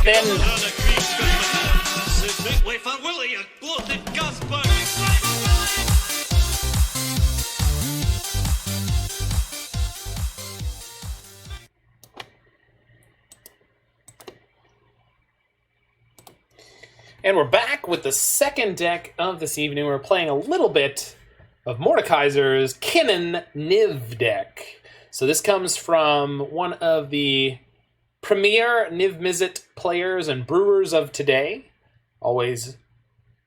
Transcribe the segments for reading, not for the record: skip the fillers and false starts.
Ethan. And we're back with the second deck of this evening. We're playing a little bit of Mordikaiser's Kinnan Niv deck. So this comes from one of the premier Niv-Mizzet players and brewers of today. Always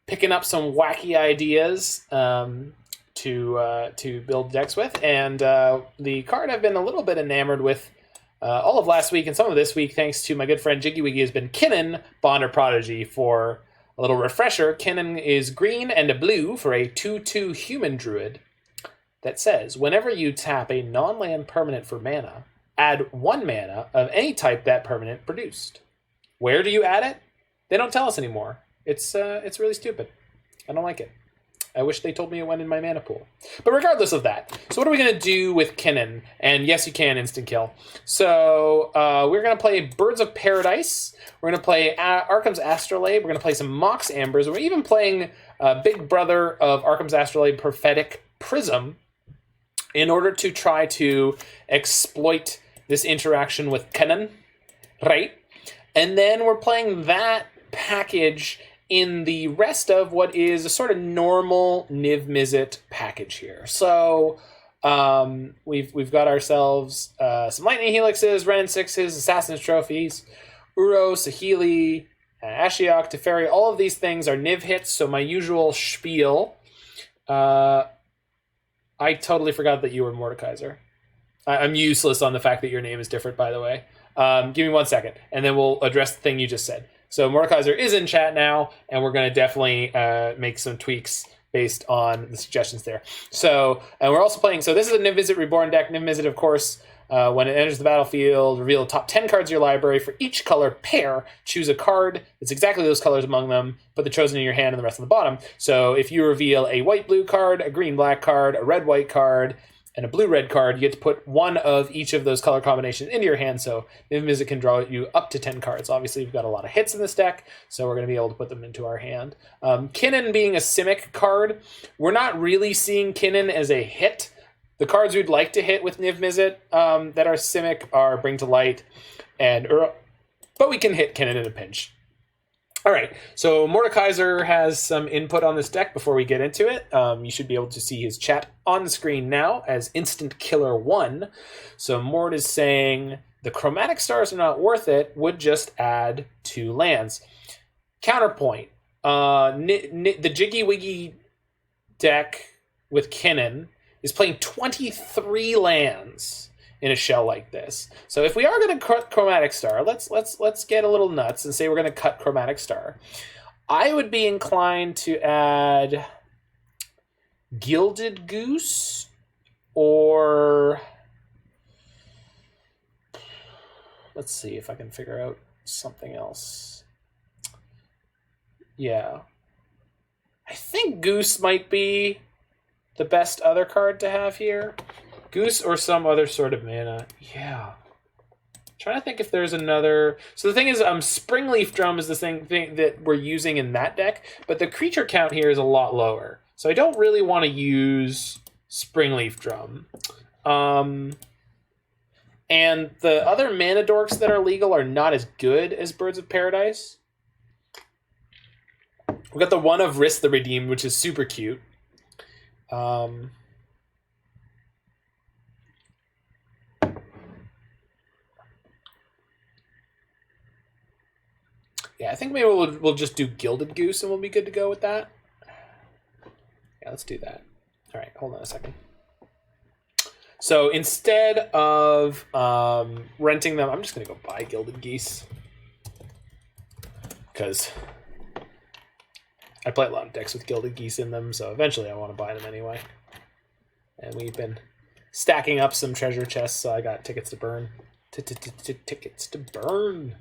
picking up some wacky ideas to build decks with. And the card I've been a little bit enamored with all of last week and some of this week, thanks to my good friend Jiggy Wiggy, has been Kinnan, Bond or Prodigy. For a little refresher, Kinnan is green and a blue for a 2/2 human druid that says, whenever you tap a non-land permanent for mana, add 1 mana of any type that permanent produced. Where do you add it? They don't tell us anymore. It's really stupid. I don't like it. I wish they told me it went in my mana pool. But regardless of that, so what are we going to do with Kinnan? And yes, you can instant kill. So we're going to play Birds of Paradise. We're going to play Arcum's Astrolabe. We're going to play some Mox Ambers. We're even playing Big Brother of Arcum's Astrolabe, Prophetic Prism, in order to try to exploit this interaction with Kinnan, right? And then we're playing that package in the rest of what is a sort of normal Niv-Mizzet package here. So we've got ourselves some Lightning Helixes, Wrenn and Sixes, Assassin's Trophies, Uro, Saheeli, Ashiok, Teferi. All of these things are Niv hits, so my usual spiel. I totally forgot that you were Mordikaiser. I'm useless on the fact that your name is different, by the way. Give me 1 second, and then we'll address the thing you just said. So Mordikaiser is in chat now, and we're going to definitely make some tweaks based on the suggestions there. So, and we're also playing, so this is a Niv-Mizzet Reborn deck. Niv-Mizzet, of course, when it enters the battlefield, reveal the top 10 cards of your library. For each color pair, choose a card that's exactly those colors among them, put the chosen in your hand and the rest on the bottom. So if you reveal a white-blue card, a green-black card, a red-white card, and a blue-red card, you get to put one of each of those color combinations into your hand, so Niv-Mizzet can draw you up to 10 cards. Obviously, we've got a lot of hits in this deck, so we're going to be able to put them into our hand. Kinnan being a Simic card, we're not really seeing Kinnan as a hit. The cards we'd like to hit with Niv-Mizzet that are Simic are Bring to Light and Uro, but we can hit Kinnan in a pinch. All right, so Mordikaiser has some input on this deck before we get into it. You should be able to see his chat on the screen now as Instant Killer 1. So Mord is saying, the Chromatic Stars are not worth it, would just add 2 lands. Counterpoint, the Jiggy Wiggy deck with Kinnan is playing 23 lands in a shell like this. So if we are going to cut Chromatic Star, let's get a little nuts and say we're going to cut Chromatic Star. I would be inclined to add Gilded Goose, or let's see if I can figure out something else. Yeah. I think Goose might be the best other card to have here. Goose or some other sort of mana. Yeah. Trying to think if there's another. So the thing is, Springleaf Drum is the thing that we're using in that deck, but the creature count here is a lot lower. So I don't really want to use Springleaf Drum. And the other mana dorks that are legal are not as good as Birds of Paradise. We've got the one of Rhys the Redeemed, which is super cute. Yeah, I think maybe we'll just do Gilded Goose and we'll be good to go with that. Yeah, let's do that. All right, hold on a second. So instead of renting them, I'm just going to go buy Gilded Geese. Because I play a lot of decks with Gilded Geese in them, so eventually I want to buy them anyway. And we've been stacking up some treasure chests, so I got tickets to burn. Tickets to burn.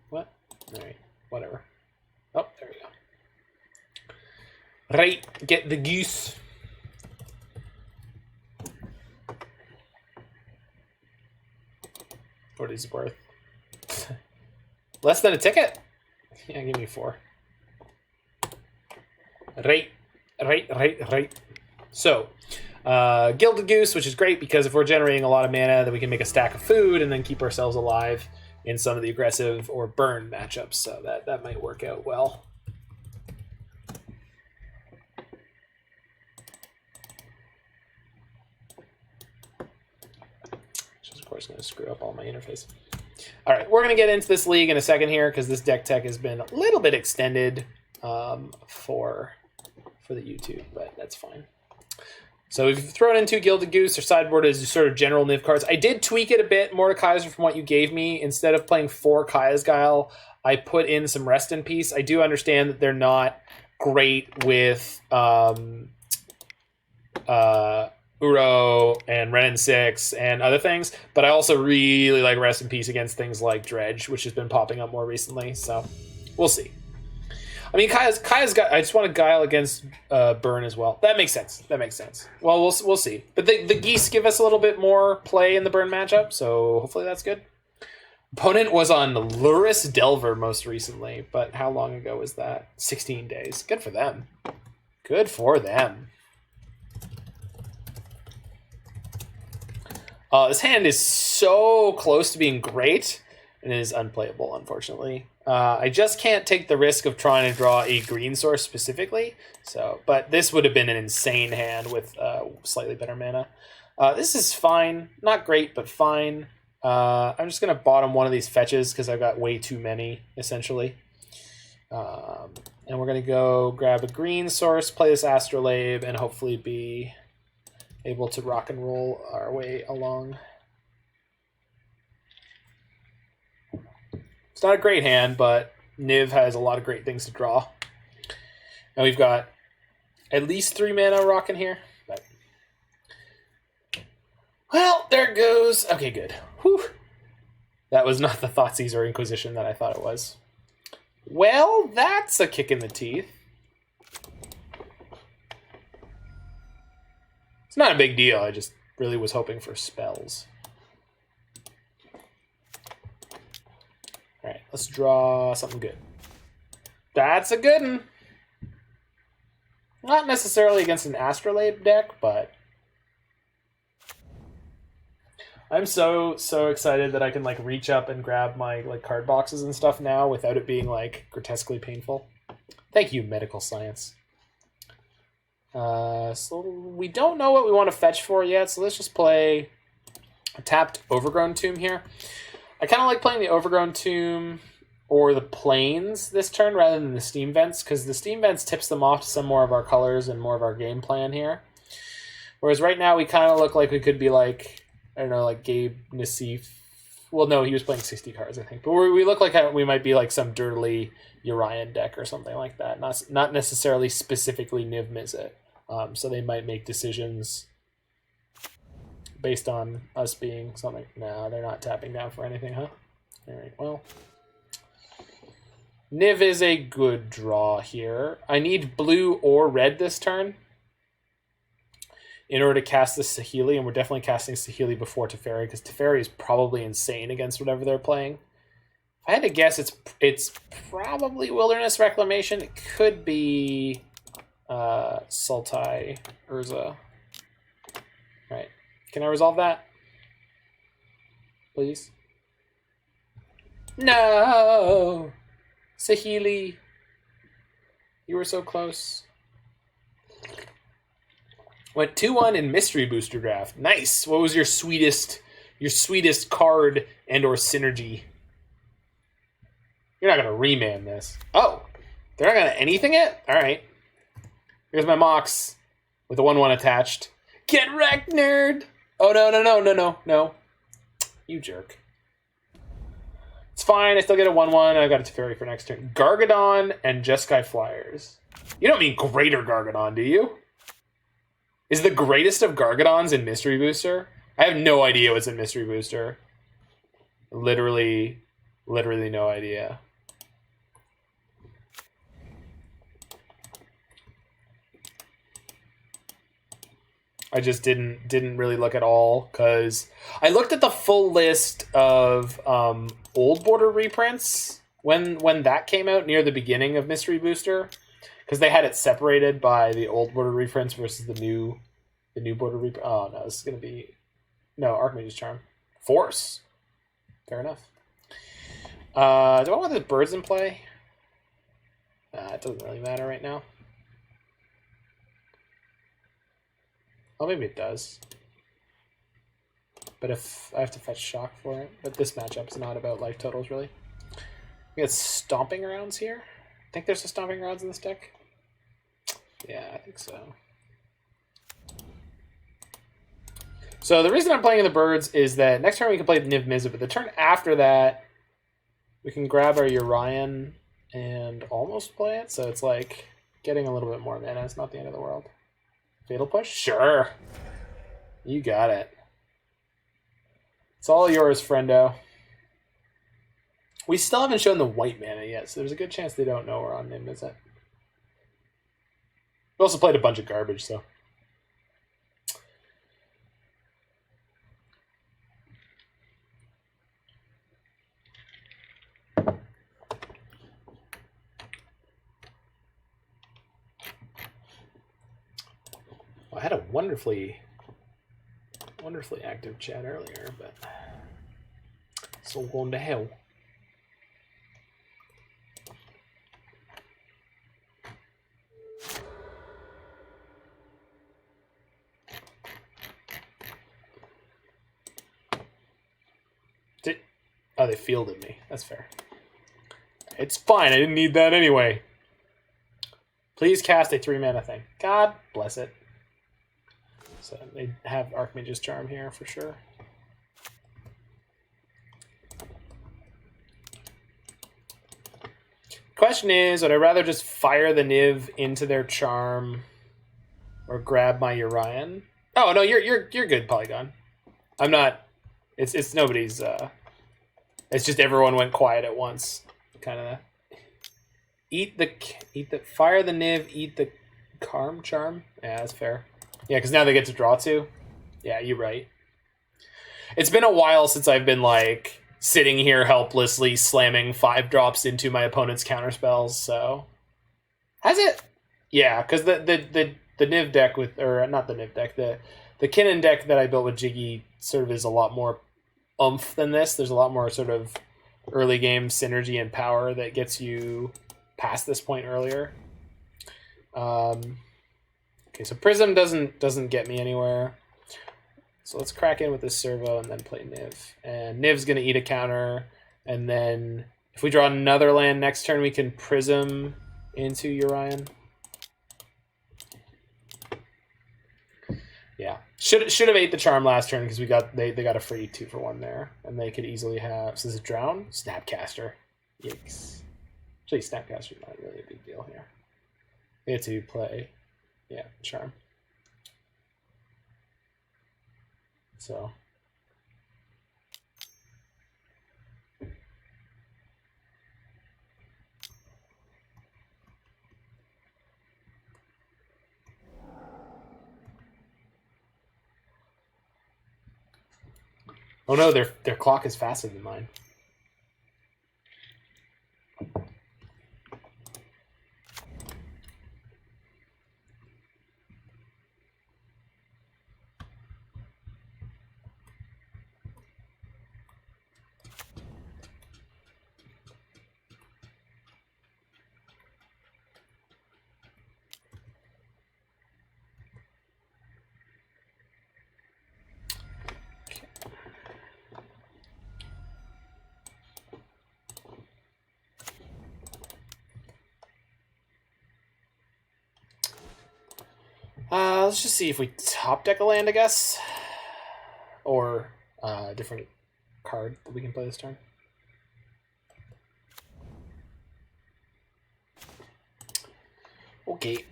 What? All right, whatever. Oh, there we go. Right, get the goose. what he's worth. Less than a ticket? Yeah, give me 4. Right. So, Gilded Goose, which is great because if we're generating a lot of mana, then we can make a stack of food and then keep ourselves alive in some of the aggressive or burn matchups. So that might work out well. Which is, of course, going to screw up all my interface. All right, we're going to get into this league in a second here because this deck tech has been a little bit extended for the YouTube, but that's fine. So we've thrown in 2 Gilded Goose. Our sideboard is sort of general Niv cards. I did tweak it a bit, Mordikaiser, from what you gave me. Instead of playing 4 Kaya's Guile, I put in some Rest in Peace. I do understand that they're not great with Uro and Wrenn and Six and other things, but I also really like Rest in Peace against things like Dredge, which has been popping up more recently, so we'll see. I mean, Kaya's got. I just want to Guile against Burn as well. That makes sense. Well, we'll see. But the Geese give us a little bit more play in the Burn matchup, so hopefully that's good. Opponent was on Luris Delver most recently, but how long ago was that? 16 days. Good for them. This hand is so close to being great, and it is unplayable, unfortunately. I just can't take the risk of trying to draw a green source specifically. But this would have been an insane hand with slightly better mana. This is fine. Not great, but fine. I'm just going to bottom one of these fetches because I've got way too many, essentially. And we're going to go grab a green source, play this Astrolabe, and hopefully be able to rock and roll our way along. It's not a great hand, but Niv has a lot of great things to draw. And we've got at least 3 mana rocking here. But... well, there it goes. Okay, good. Whew. That was not the Thoughtseize or Inquisition that I thought it was. Well, that's a kick in the teeth. It's not a big deal. I just really was hoping for spells. All right, let's draw something good. That's a good one. Not necessarily against an Astrolabe deck, but I'm so excited that I can like reach up and grab my like card boxes and stuff now without it being like grotesquely painful. Thank you, medical science. So we don't know what we want to fetch for yet, so let's just play a tapped Overgrown Tomb here. I kind of like playing the Overgrown Tomb or the Plains this turn rather than the Steam Vents, because the Steam Vents tips them off to some more of our colors and more of our game plan here. Whereas right now we kind of look like we could be like, I don't know, like Gabe Nassif. Well, no, he was playing 60 cards, I think. But we look like we might be like some dirtily Urian deck or something like that. Not necessarily specifically Niv Mizzet. So they might make decisions based on us being something. No, they're not tapping down for anything, huh? All right, well. Niv is a good draw here. I need blue or red this turn in order to cast this Saheeli, and we're definitely casting Saheeli before Teferi, because Teferi is probably insane against whatever they're playing. If I had to guess, it's probably Wilderness Reclamation. It could be Sultai Urza. Right. Can I resolve that? Please? No! Saheeli. You were so close. Went 2-1 in Mystery Booster Draft. Nice! What was your sweetest card and or synergy? You're not going to remand this. Oh! They're not going to anything it? Alright. Here's my Mox with a 1-1 attached. Get wrecked, nerd! Oh, no. You jerk. It's fine. I still get a 1-1. I got a Teferi for next turn. Gargadon and Jeskai Flyers. You don't mean Greater Gargadon, do you? Is the greatest of Gargadons in Mystery Booster? I have no idea what's in Mystery Booster. Literally no idea. I just didn't really look at all because I looked at the full list of old border reprints when that came out near the beginning of Mystery Booster, because they had it separated by the old border reprints versus the new border reprint. Oh no, this is gonna be Archmage's Charm, Force. Fair enough. Do I want the birds in play? It doesn't really matter right now. Oh, maybe it does. But if I have to fetch shock for it. But this matchup's not about life totals, really. We got Stomping Grounds here. I think there's a Stomping Grounds in this deck. Yeah, I think so. So the reason I'm playing the birds is that next turn we can play the Niv-Mizzet, but the turn after that, we can grab our Urian and almost play it. So it's like getting a little bit more mana. It's not the end of the world. Fatal Push? Sure. You got it. It's all yours, friendo. We still haven't shown the white mana yet, so there's a good chance they don't know we're on Niv-Mizzet. We also played a bunch of garbage, so. I had a wonderfully active chat earlier, but it's all gone to hell. Oh, they fielded me. That's fair. It's fine. I didn't need that anyway. Please cast a 3-mana thing. God bless it. So they have Archmage's Charm here for sure. Question is, would I rather just fire the Niv into their Charm or grab my Urian? Oh no, you're good, Polygon. I'm not. It's nobody's. It's just everyone went quiet at once. Kind of. Fire the Niv, eat the Charm. Yeah, that's fair. Yeah, because now they get to draw 2. Yeah, you're right. It's been a while since I've been like sitting here helplessly slamming 5 drops into my opponent's counterspells. So has it? Yeah, because the Niv deck not the Niv deck, the Kinnan deck that I built with Jiggy sort of is a lot more oomph than this. There's a lot more sort of early game synergy and power that gets you past this point earlier. Okay, so Prism doesn't get me anywhere. So let's crack in with this Servo and then play Niv. And Niv's going to eat a counter. And then if we draw another land next turn, we can Prism into Urian. Yeah. Should have ate the Charm last turn because they got a free 2-for-1 there. And they could easily have... So this is Drown? Snapcaster. Yikes. Actually, Snapcaster's not really a big deal here. We get to play... Yeah, Charm. So. Oh no, their clock is faster than mine. Let's just see if we top deck a land, I guess. Or a different card that we can play this turn. Okay.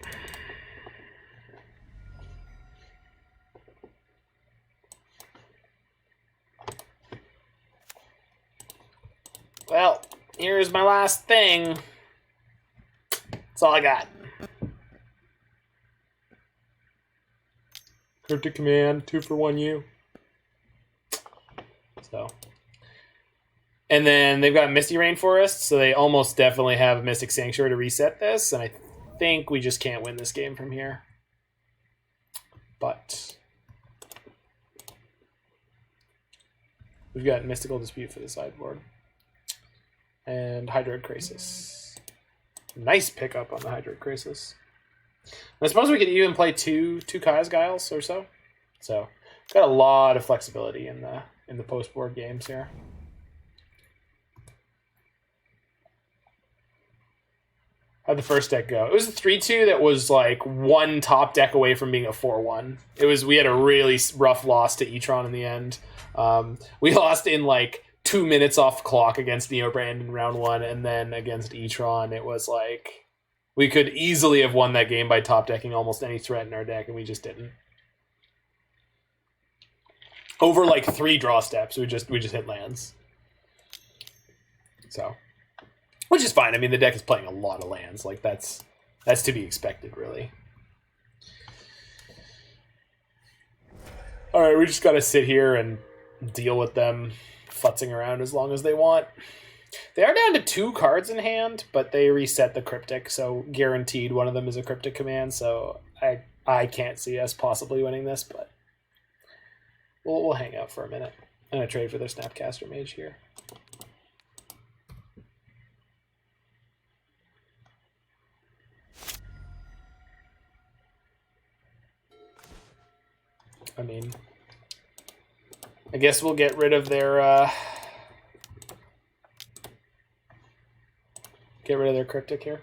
Well, here's my last thing. That's all I got. Cryptic Command, 2 for 1 U. So. And then they've got Misty Rainforest, so they almost definitely have Mystic Sanctuary to reset this, and I think we just can't win this game from here. But we've got Mystical Dispute for the sideboard. And Hydroid Krasis. Nice pickup on the Hydroid Krasis. I suppose we could even play two Kai's Guiles or so. So got a lot of flexibility in the post board games here. How'd the first deck go? It was a 3-2 that was like one top deck away from being a 4-1. We had a really rough loss to E-Tron in the end. We lost in like 2 minutes off the clock against Neobrand in round 1, and then against E-Tron, it was like we could easily have won that game by top decking almost any threat in our deck, and we just didn't. Over like 3 draw steps, we just hit lands. So, which is fine. I mean, the deck is playing a lot of lands. Like that's to be expected, really. All right, we just got to sit here and deal with them futzing around as long as they want. They are down to 2 cards in hand, but they reset the Cryptic, so guaranteed one of them is a Cryptic command, so I can't see us possibly winning this, but we'll hang out for a minute. I'm going to trade for their Snapcaster Mage here. I mean, I guess we'll get rid of their Cryptic here.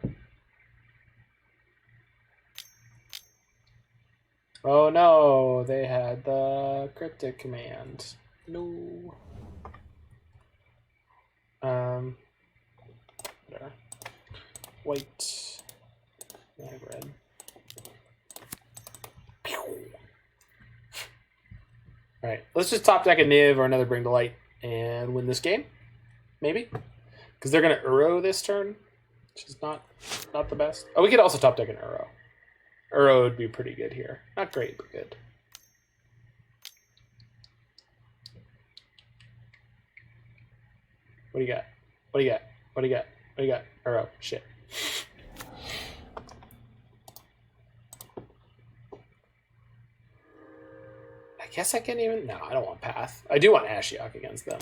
Oh no, they had the Cryptic command. No. Whatever. White. Red. Alright, let's just top deck a Niv or another Bring to Light and win this game. Maybe. Because they're going to Uro this turn, which is not the best. Oh, we could also top deck an Uro. Uro would be pretty good here. Not great, but good. What do you got? What do you got? What do you got? What do you got? Uro. Shit. I guess I can even... No, I don't want Path. I do want Ashiok against them.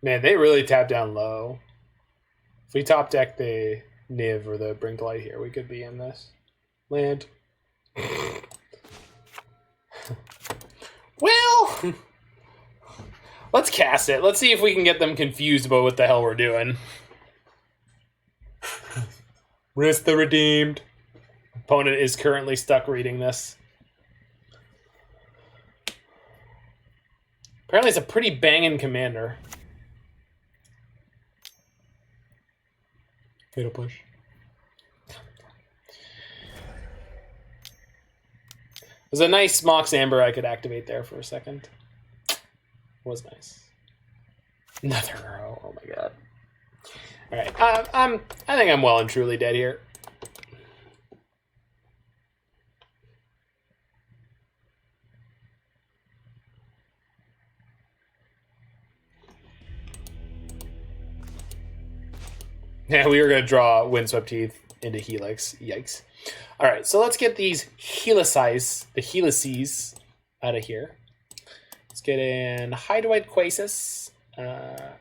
Man, they really tap down low. If we top deck the Niv or the Bring to Light here, we could be in this. Land. Well, let's cast it. Let's see if we can get them confused about what the hell we're doing. Rhys the Redeemed. Opponent is currently stuck reading this. Apparently it's a pretty banging commander. Fatal Push. There's a nice Mox Amber I could activate there for a second. Was nice. Another arrow. Oh my god. All right. I think I'm well and truly dead here. Yeah, we were going to draw Windswept Heath into Helix. Yikes. All right, so let's get these Helices out of here. Let's get in Hydroid Quasis.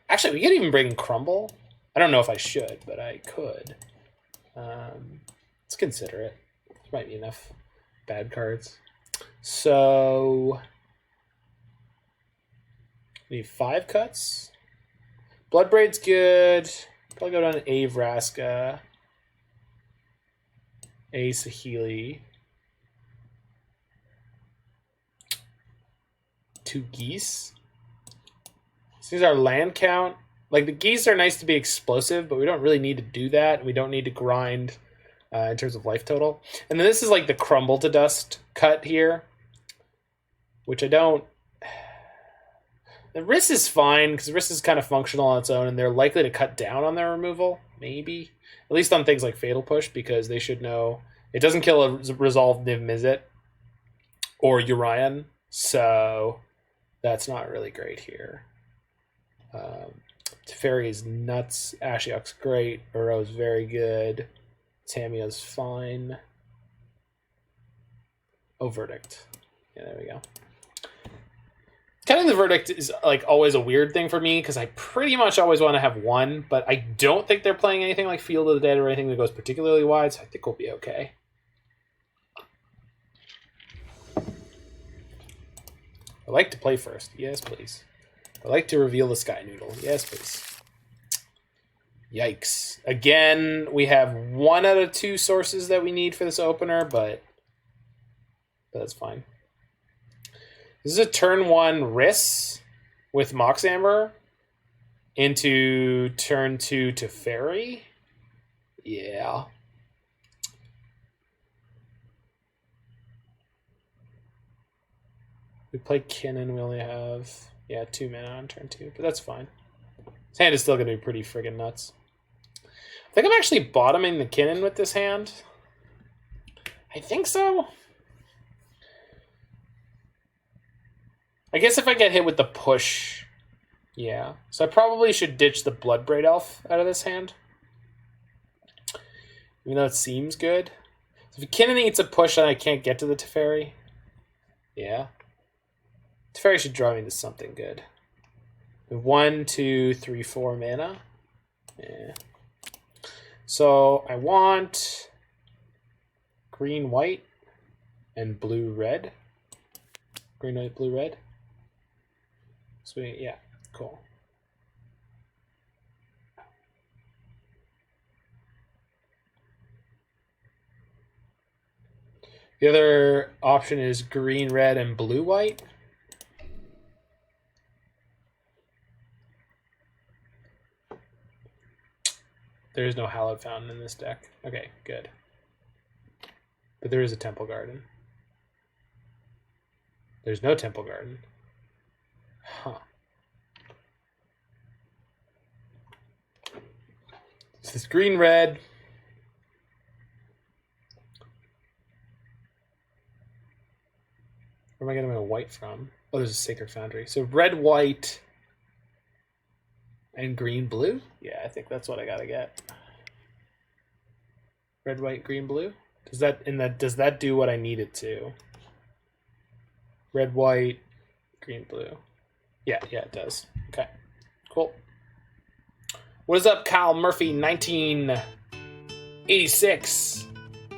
Actually, we could even bring Crumble. I don't know if I should, but I could. Let's consider it. There might be enough bad cards. So, we need 5 cuts. Bloodbraid's good. Probably go down to A Vraska, A Saheeli, 2 Geese. This is our land count. Like, the geese are nice to be explosive, but we don't really need to do that. We don't need to grind in terms of life total. And then this is like the crumble to dust cut here, which I don't... The Rhys is fine, because Rhys is kind of functional on its own, and they're likely to cut down on their removal, maybe. At least on things like Fatal Push, because they should know it doesn't kill a resolved Niv-Mizzet or Urion, so that's not really great here. Teferi is nuts. Ashiok's great. Burrow's very good. Tamiya's fine. Oh, Verdict. Yeah, there we go. Cutting the Verdict is like always a weird thing for me because I pretty much always want to have one, but I don't think they're playing anything like Field of the Dead or anything that goes particularly wide, so I think we'll be okay. I like to play first. Yes, please. I like to reveal the Sky Noodle. Yes, please. Yikes. Again, we have 1 out of 2 sources that we need for this opener, but that's fine. This is a turn 1 Rhys with Mox Amber into turn 2 Teferi. Yeah. We play Kinnan, we only have 2 mana on turn 2, but that's fine. This hand is still going to be pretty friggin' nuts. I think I'm actually bottoming the Kinnan with this hand. I think so. I guess if I get hit with the push, yeah. So I probably should ditch the Bloodbraid Elf out of this hand. Even though it seems good. So if Kinnan eats a push and I can't get to the Teferi, yeah. Teferi should draw me to something good. 1, 2, 3, 4 mana. Yeah. So I want green, white, and blue, red. Green, white, blue, red. Sweet, yeah, cool. The other option is green, red, and blue, white. There is no Hallowed Fountain in this deck. Okay, good. But there is a Temple Garden. There's no Temple Garden. Huh. This is green, red. Where am I getting my white from? Oh, there's a Sacred Foundry. So red, white, and green, blue? Yeah, I think that's what I gotta get. Red, white, green, blue? Does that do what I need it to? Red, white, green, blue. Yeah, it does. Okay, cool. What is up, Kyle Murphy, 1986?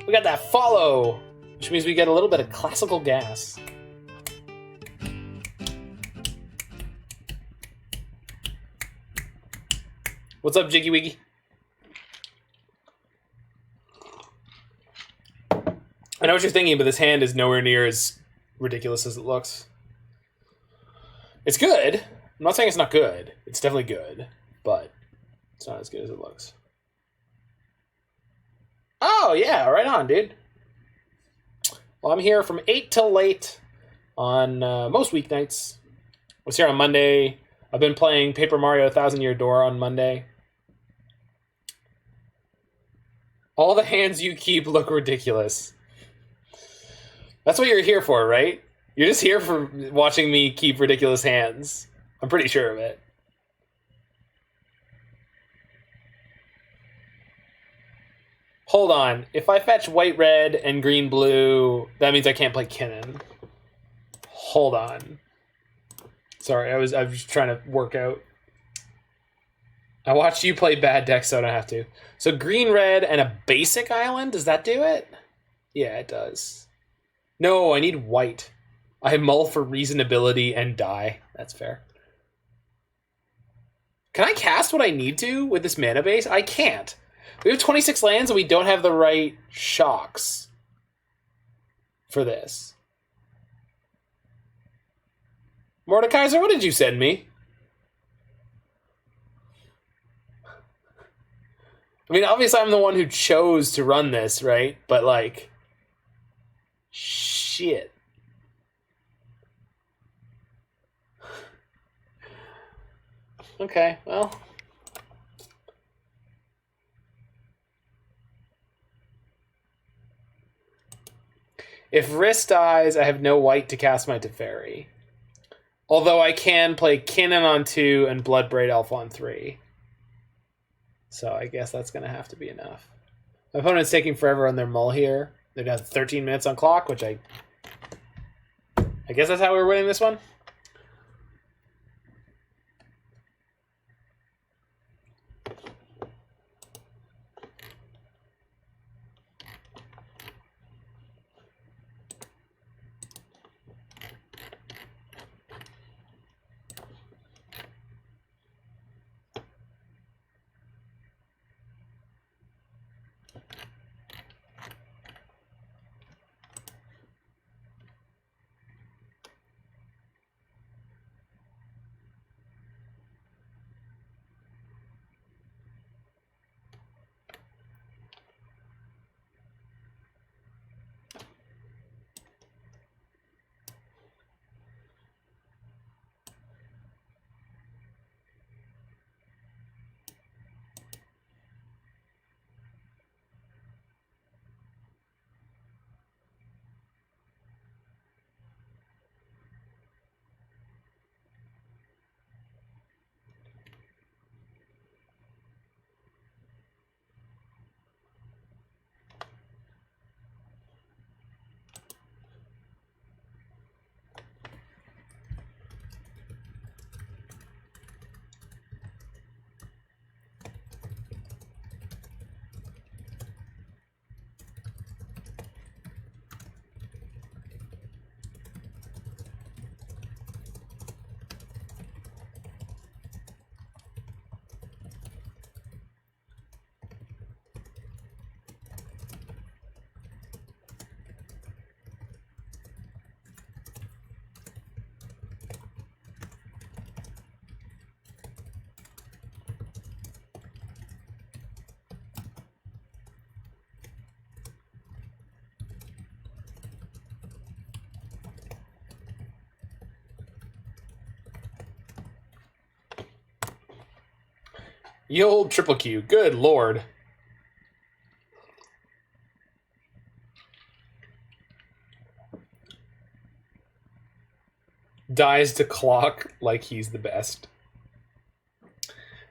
We got that follow, which means we get a little bit of classical gas. What's up, Jiggy Wiggy? I know what you're thinking, but this hand is nowhere near as ridiculous as it looks. It's good. I'm not saying it's not good. It's definitely good, but it's not as good as it looks. Oh, yeah, right on, dude. Well, I'm here from 8 till late on most weeknights. I was here on Monday. I've been playing Paper Mario 1,000 Year Door on Monday. All the hands you keep look ridiculous. That's what you're here for, right? You're just here for watching me keep ridiculous hands. I'm pretty sure of it. Hold on. If I fetch white, red, and green, blue, that means I can't play Kinnan. Hold on. Sorry, I was just trying to work out. I watched you play bad decks, so I don't have to. So green, red, and a basic island? Does that do it? Yeah, it does. No, I need white. I mull for reasonability and die. That's fair. Can I cast what I need to with this mana base? I can't. We have 26 lands and we don't have the right shocks for this. Mordikaiser, what did you send me? I mean, obviously I'm the one who chose to run this, right? But, like, shit. Okay, well. If Rhys dies, I have no white to cast my Teferi. Although I can play Kinnan on 2 and Bloodbraid Elf on 3. So I guess that's going to have to be enough. My opponent's taking forever on their mull here. They'd have 13 minutes on clock, which I guess that's how we're winning this one. Ye old triple Q. Good lord. Dies to clock like he's the best.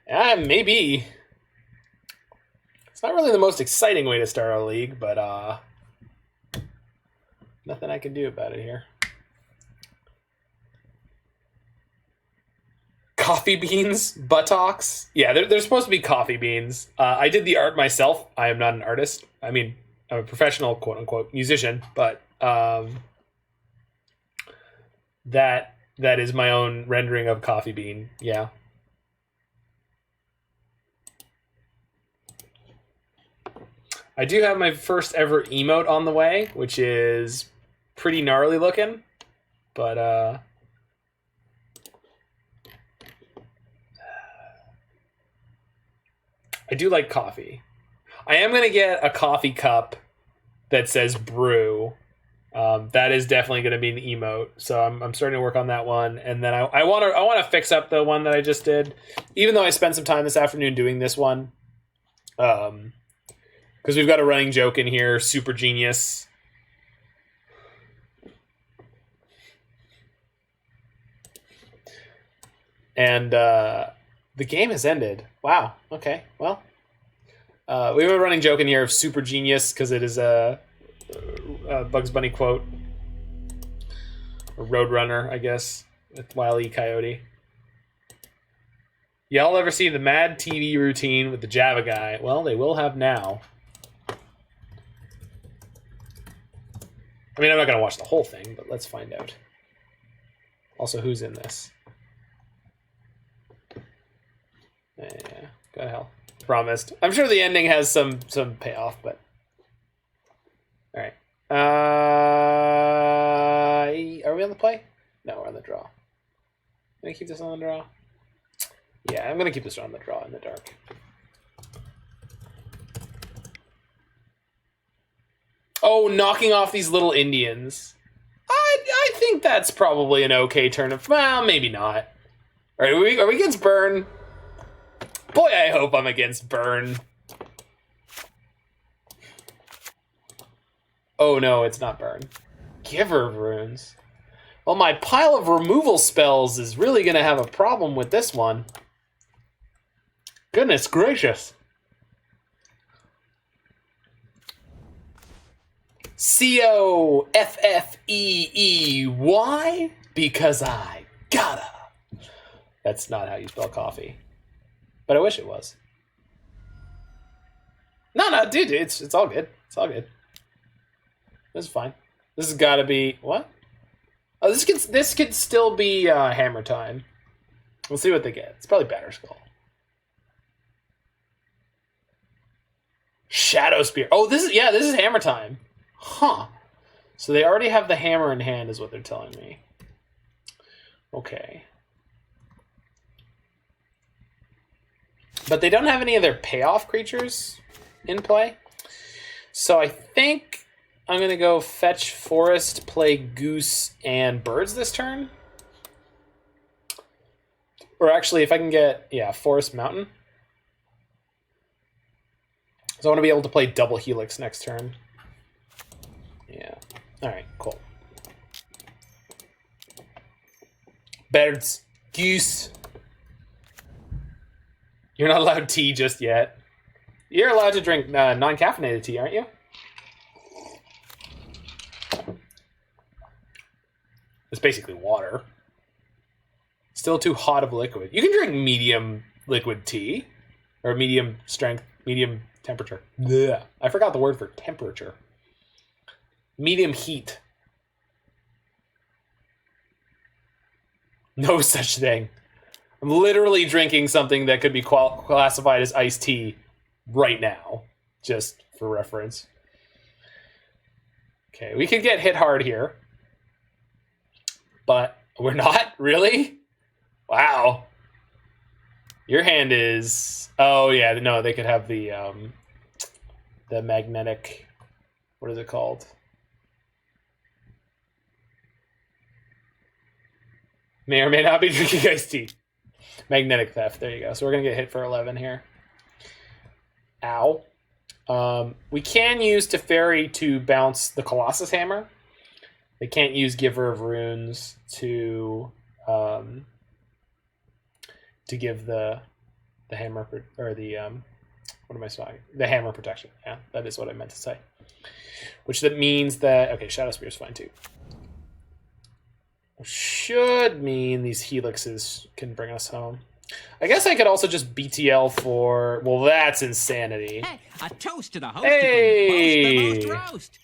Maybe. It's not really the most exciting way to start a league, but nothing I can do about it here. Coffee beans, buttocks. Yeah, they're supposed to be coffee beans. I did the art myself. I am not an artist. I mean, I'm a professional, quote unquote, musician, but that is my own rendering of coffee bean. Yeah. I do have my first ever emote on the way, which is pretty gnarly looking, but I do like coffee. I am going to get a coffee cup that says brew. That is definitely going to be an emote. So I'm starting to work on that one. And then I want to fix up the one that I just did, even though I spent some time this afternoon doing this one. Because we've got a running joke in here, super genius. And the game has ended. Wow. Okay. Well, we have a running joke in here of super genius because it is a Bugs Bunny quote. Or Roadrunner, I guess, with Wile E. Coyote. Y'all ever see the Mad TV routine with the Java guy? Well, they will have now. I mean, I'm not going to watch the whole thing, but let's find out. Also, who's in this? Yeah, go to hell. Promised. I'm sure the ending has some payoff, but all right. Are we on the play? No, we're on the draw. I'm gonna keep this on the draw. Yeah, I'm gonna keep this on the draw in the dark. Oh, knocking off these little Indians. I think that's probably an okay turn. Well, maybe not. All right, are we against Burn? Boy, I hope I'm against Burn. Oh no, it's not Burn. Giver of Runes. Well, my pile of removal spells is really going to have a problem with this one. Goodness gracious. Coffeey, because I gotta. That's not how you spell coffee. But I wish it was. No, dude, it's all good. It's all good. This is fine. This has got to be... What? Oh, this could still be Hammer Time. We'll see what they get. It's probably Batterskull. Shadow Spear. Oh, this is Hammer Time. Huh. So they already have the hammer in hand is what they're telling me. Okay. But they don't have any of their payoff creatures in play. So I think I'm going to go fetch Forest, play Goose, and Birds this turn. Or actually, if I can get, Forest Mountain. So I want to be able to play double Helix next turn. Yeah. Alright, cool. Birds. Goose. You're not allowed tea just yet. You're allowed to drink non-caffeinated tea, aren't you? It's basically water. Still too hot of liquid. You can drink medium liquid tea. Or medium strength, medium temperature. Blech. I forgot the word for temperature. Medium heat. No such thing. I'm literally drinking something that could be classified as iced tea right now, just for reference. Okay, we could get hit hard here. But we're not? Really? Wow. Your hand is... Oh, yeah, no, they could have the magnetic... What is it called? May or may not be drinking iced tea. Magnetic Theft, there you go. So we're going to get hit for 11 here. Ow. We can use Teferi to bounce the Colossus Hammer. They can't use Giver of Runes to give the hammer or the what am I saying? The hammer protection. Yeah, that is what I meant to say. Which that means that okay, Shadow Spear is fine too. Should mean these helixes can bring us home. I guess I could also just BTL for... Well, that's insanity. Hey, a toast to the host. Hey! The most roast.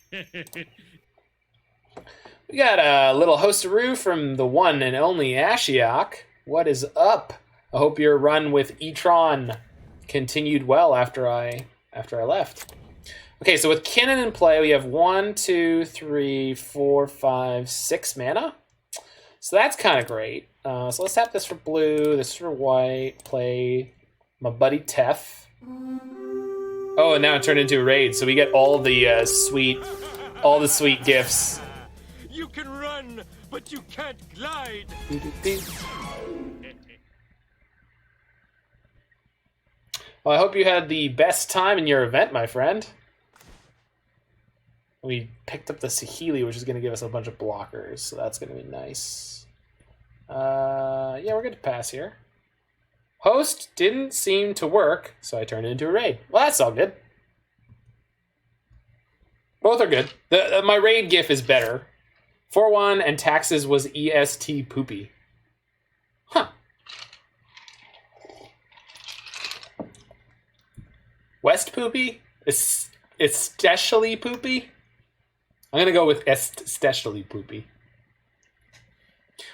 We got a little hosteroo from the one and only Ashiok. What is up? I hope your run with E-Tron continued well after I left. Okay, so with Kinnan in play, we have 1, 2, 3, 4, 5, 6 mana. So that's kind of great. So let's tap this for blue, this for white, play my buddy Tef. Oh, and now it turned into a raid, so we get all the sweet gifts. You can run, but you can't glide. Well, I hope you had the best time in your event, my friend. We picked up the Saheeli, which is going to give us a bunch of blockers, so that's going to be nice. Yeah, we're good to pass here. Host didn't seem to work, so I turned it into a raid. Well, that's all good. Both are good. My raid gif is better. 4-1 and taxes was EST poopy. Huh. West poopy? Especially poopy? I'm going to go with especially poopy.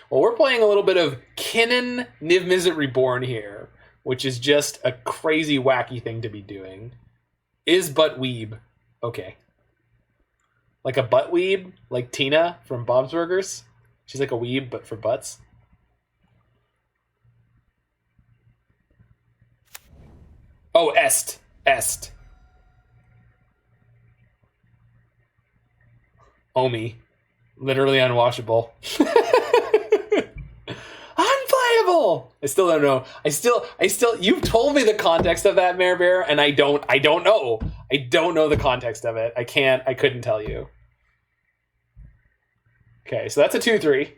Well, we're playing a little bit of Kinnan Niv-Mizzet Reborn here, which is just a crazy, wacky thing to be doing. Is butt weeb. Okay. Like a butt weeb? Like Tina from Bob's Burgers? She's like a weeb, but for butts. Oh, est. Omi. Literally unwatchable. Unplayable! I still don't know. I still you've told me the context of that, Mare Bear, and I don't know. I don't know the context of it. I couldn't tell you. Okay, so that's a 2/3.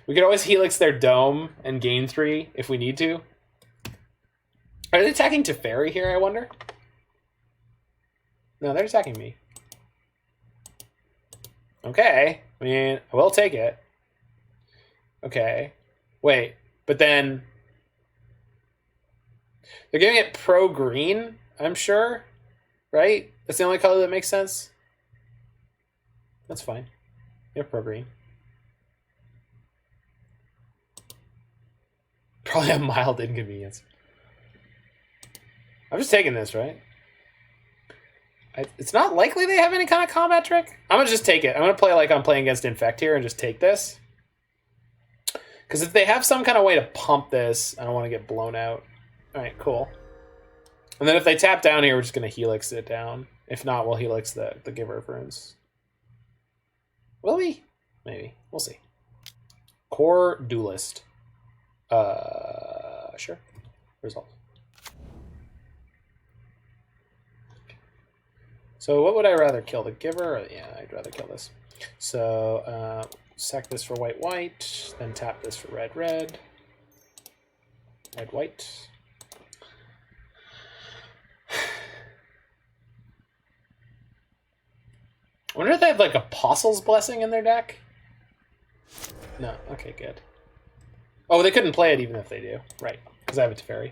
We could always Helix their Dome and gain 3 if we need to. Are they attacking Teferi here, I wonder? No, they're attacking me. Okay. I mean, I will take it. Okay. Wait, but then... They're giving it pro-green, I'm sure. Right? That's the only color that makes sense. That's fine. Yeah, pro-green. Probably a mild inconvenience. I'm just taking this, right? It's not likely they have any kind of combat trick. I'm going to just take it. I'm going to play like I'm playing against Infect here and just take this. Because if they have some kind of way to pump this, I don't want to get blown out. All right, cool. And then if they tap down here, we're just going to Helix it down. If not, we'll Helix the Giver of Runes. Will we? Maybe. We'll see. Core Duelist. Sure. Resolve. So what would I rather kill? The Giver? Or, yeah, I'd rather kill this. So sack this for white, white. Then tap this for red, red. Red, white. I wonder if they have like Apostle's Blessing in their deck? No. Okay, good. Oh, they couldn't play it even if they do. Right, because I have a Teferi.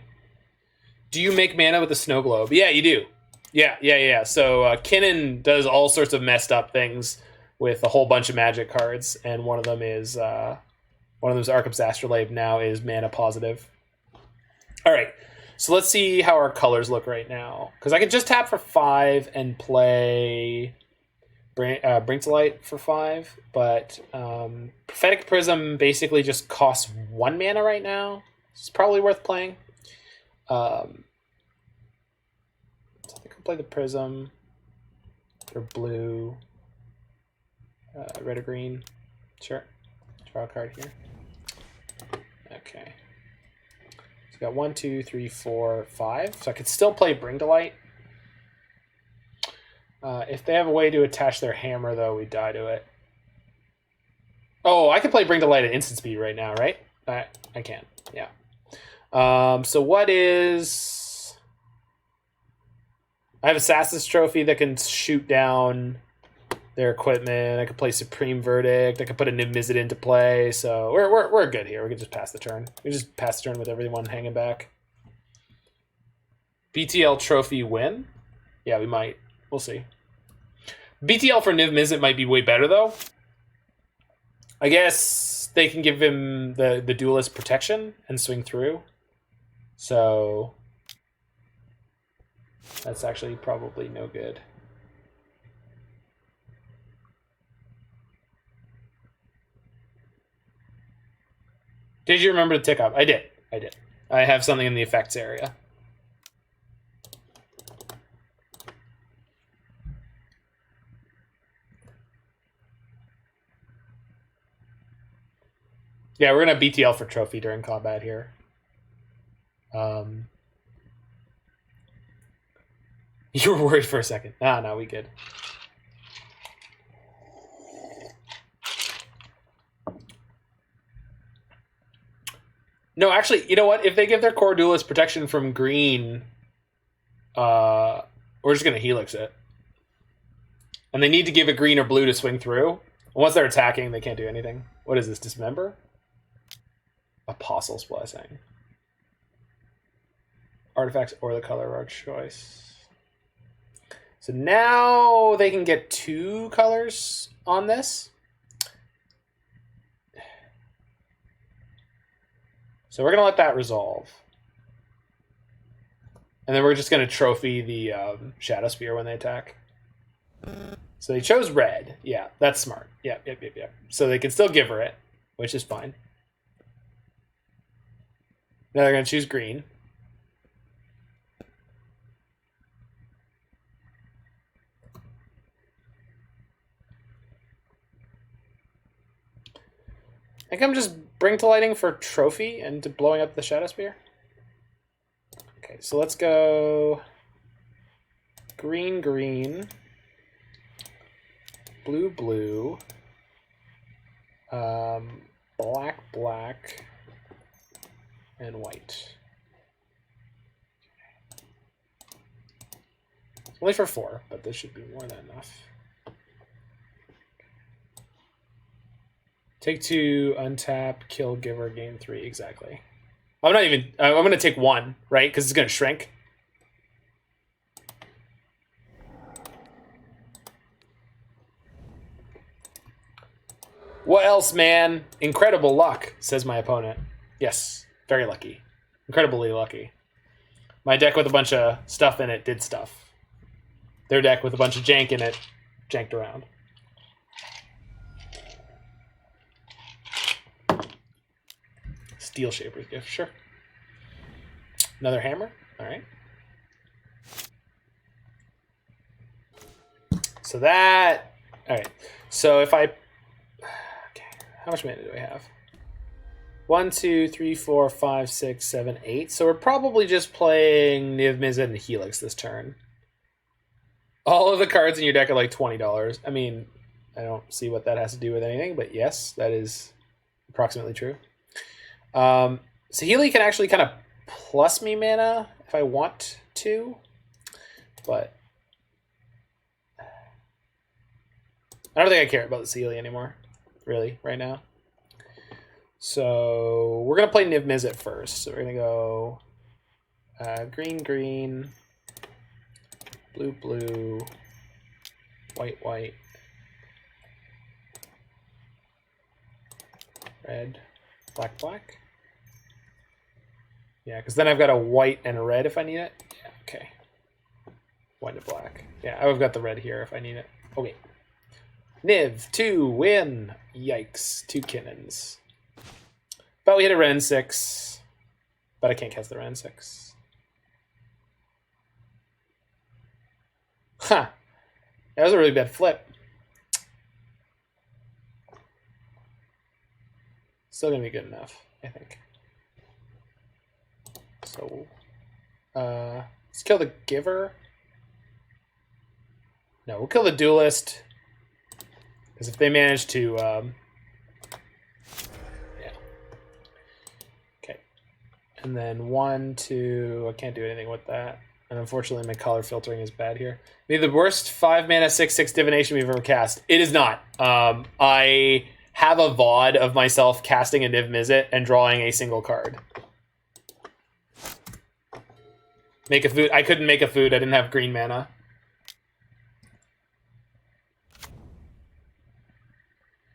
Do you make mana with the Snow Globe? Yeah, you do. Yeah. So Kinnan does all sorts of messed up things with a whole bunch of Magic cards, and one of them is Arcum's Astrolabe now is mana positive. All right, so let's see how our colors look right now. Because I could just tap for 5 and play Bring to Light for 5, but Prophetic Prism basically just costs 1 mana right now. It's probably worth playing. So I think I'll play the Prism for blue, red or green. Sure. Draw a card here. Okay. So we got 1, 2, 3, 4, 5. So I could still play Bring to Light. If they have a way to attach their hammer, though, we die to it. Oh, I can play Bring to Light at instant speed right now, right? I can, yeah. So what is... I have Assassin's Trophy that can shoot down their equipment. I could play Supreme Verdict. I could put a Niv-Mizzet into play. So we're good here. We can just pass the turn. We just pass the turn with everyone hanging back. BTL Trophy win? Yeah, we might. We'll see. BTL for Niv-Mizzet might be way better, though. I guess they can give him the Duelist protection and swing through. So that's actually probably no good. Did you remember to tick up? I did. I have something in the effects area. Yeah, we're going to BTL for trophy during combat here. You were worried for a second. No, we good. No, actually, you know what? If they give their core duelist protection from green, we're just going to Helix it. And they need to give a green or blue to swing through. Once they're attacking, they can't do anything. What is this, Dismember? Apostle's Blessing. Artifacts or the color of our choice. So now they can get 2 colors on this. So we're going to let that resolve. And then we're just going to trophy the Shadow Spear when they attack. So they chose red. Yeah, that's smart. Yep. So they can still give her it, which is fine. Now they're going to choose green. I think I'm just bring to lighting for trophy and to blowing up the Shadow Spear. Okay, so let's go green, green, blue, blue, black, black, and white. Only for 4, but this should be more than enough. Take 2, untap, kill, giver, gain 3, exactly. I'm not even, I'm going to take 1, right? Because it's going to shrink. What else, man? Incredible luck, says my opponent. Yes, very lucky. Incredibly lucky. My deck with a bunch of stuff in it did stuff. Their deck with a bunch of jank in it janked around. Steel Shaper's Gift, sure. Another hammer, all right. So that, all right. So if I, okay, how much mana do I have? 1, 2, 3, 4, 5, 6, 7, 8. So we're probably just playing Niv-Mizzet and Helix this turn. All of the cards in your deck are like $20. I mean, I don't see what that has to do with anything, but yes, that is approximately true. Saheeli can actually kind of plus me mana if I want to, but I don't think I care about the Saheeli anymore, really, right now. So we're going to play Niv-Mizzet first. So we're going to go green, green, blue, blue, white, white, red, black, black. Yeah, because then I've got a white and a red if I need it. Yeah, okay. White and black. Yeah, I've got the red here if I need it. Okay. Niv, 2, win. Yikes, 2 Kinnans. But we hit a Wrenn and Six. But I can't cast the Wrenn and Six. Huh. That was a really bad flip. Still gonna be good enough, I think. So, let's kill the Giver. No, we'll kill the Duelist. Because if they manage to, yeah. Okay. And then 1, 2, I can't do anything with that. And unfortunately, my color filtering is bad here. Maybe the worst 5 mana 6/6 divination we've ever cast. It is not. I have a VOD of myself casting a Niv-Mizzet and drawing a single card. Make a food. I couldn't make a food. I didn't have green mana.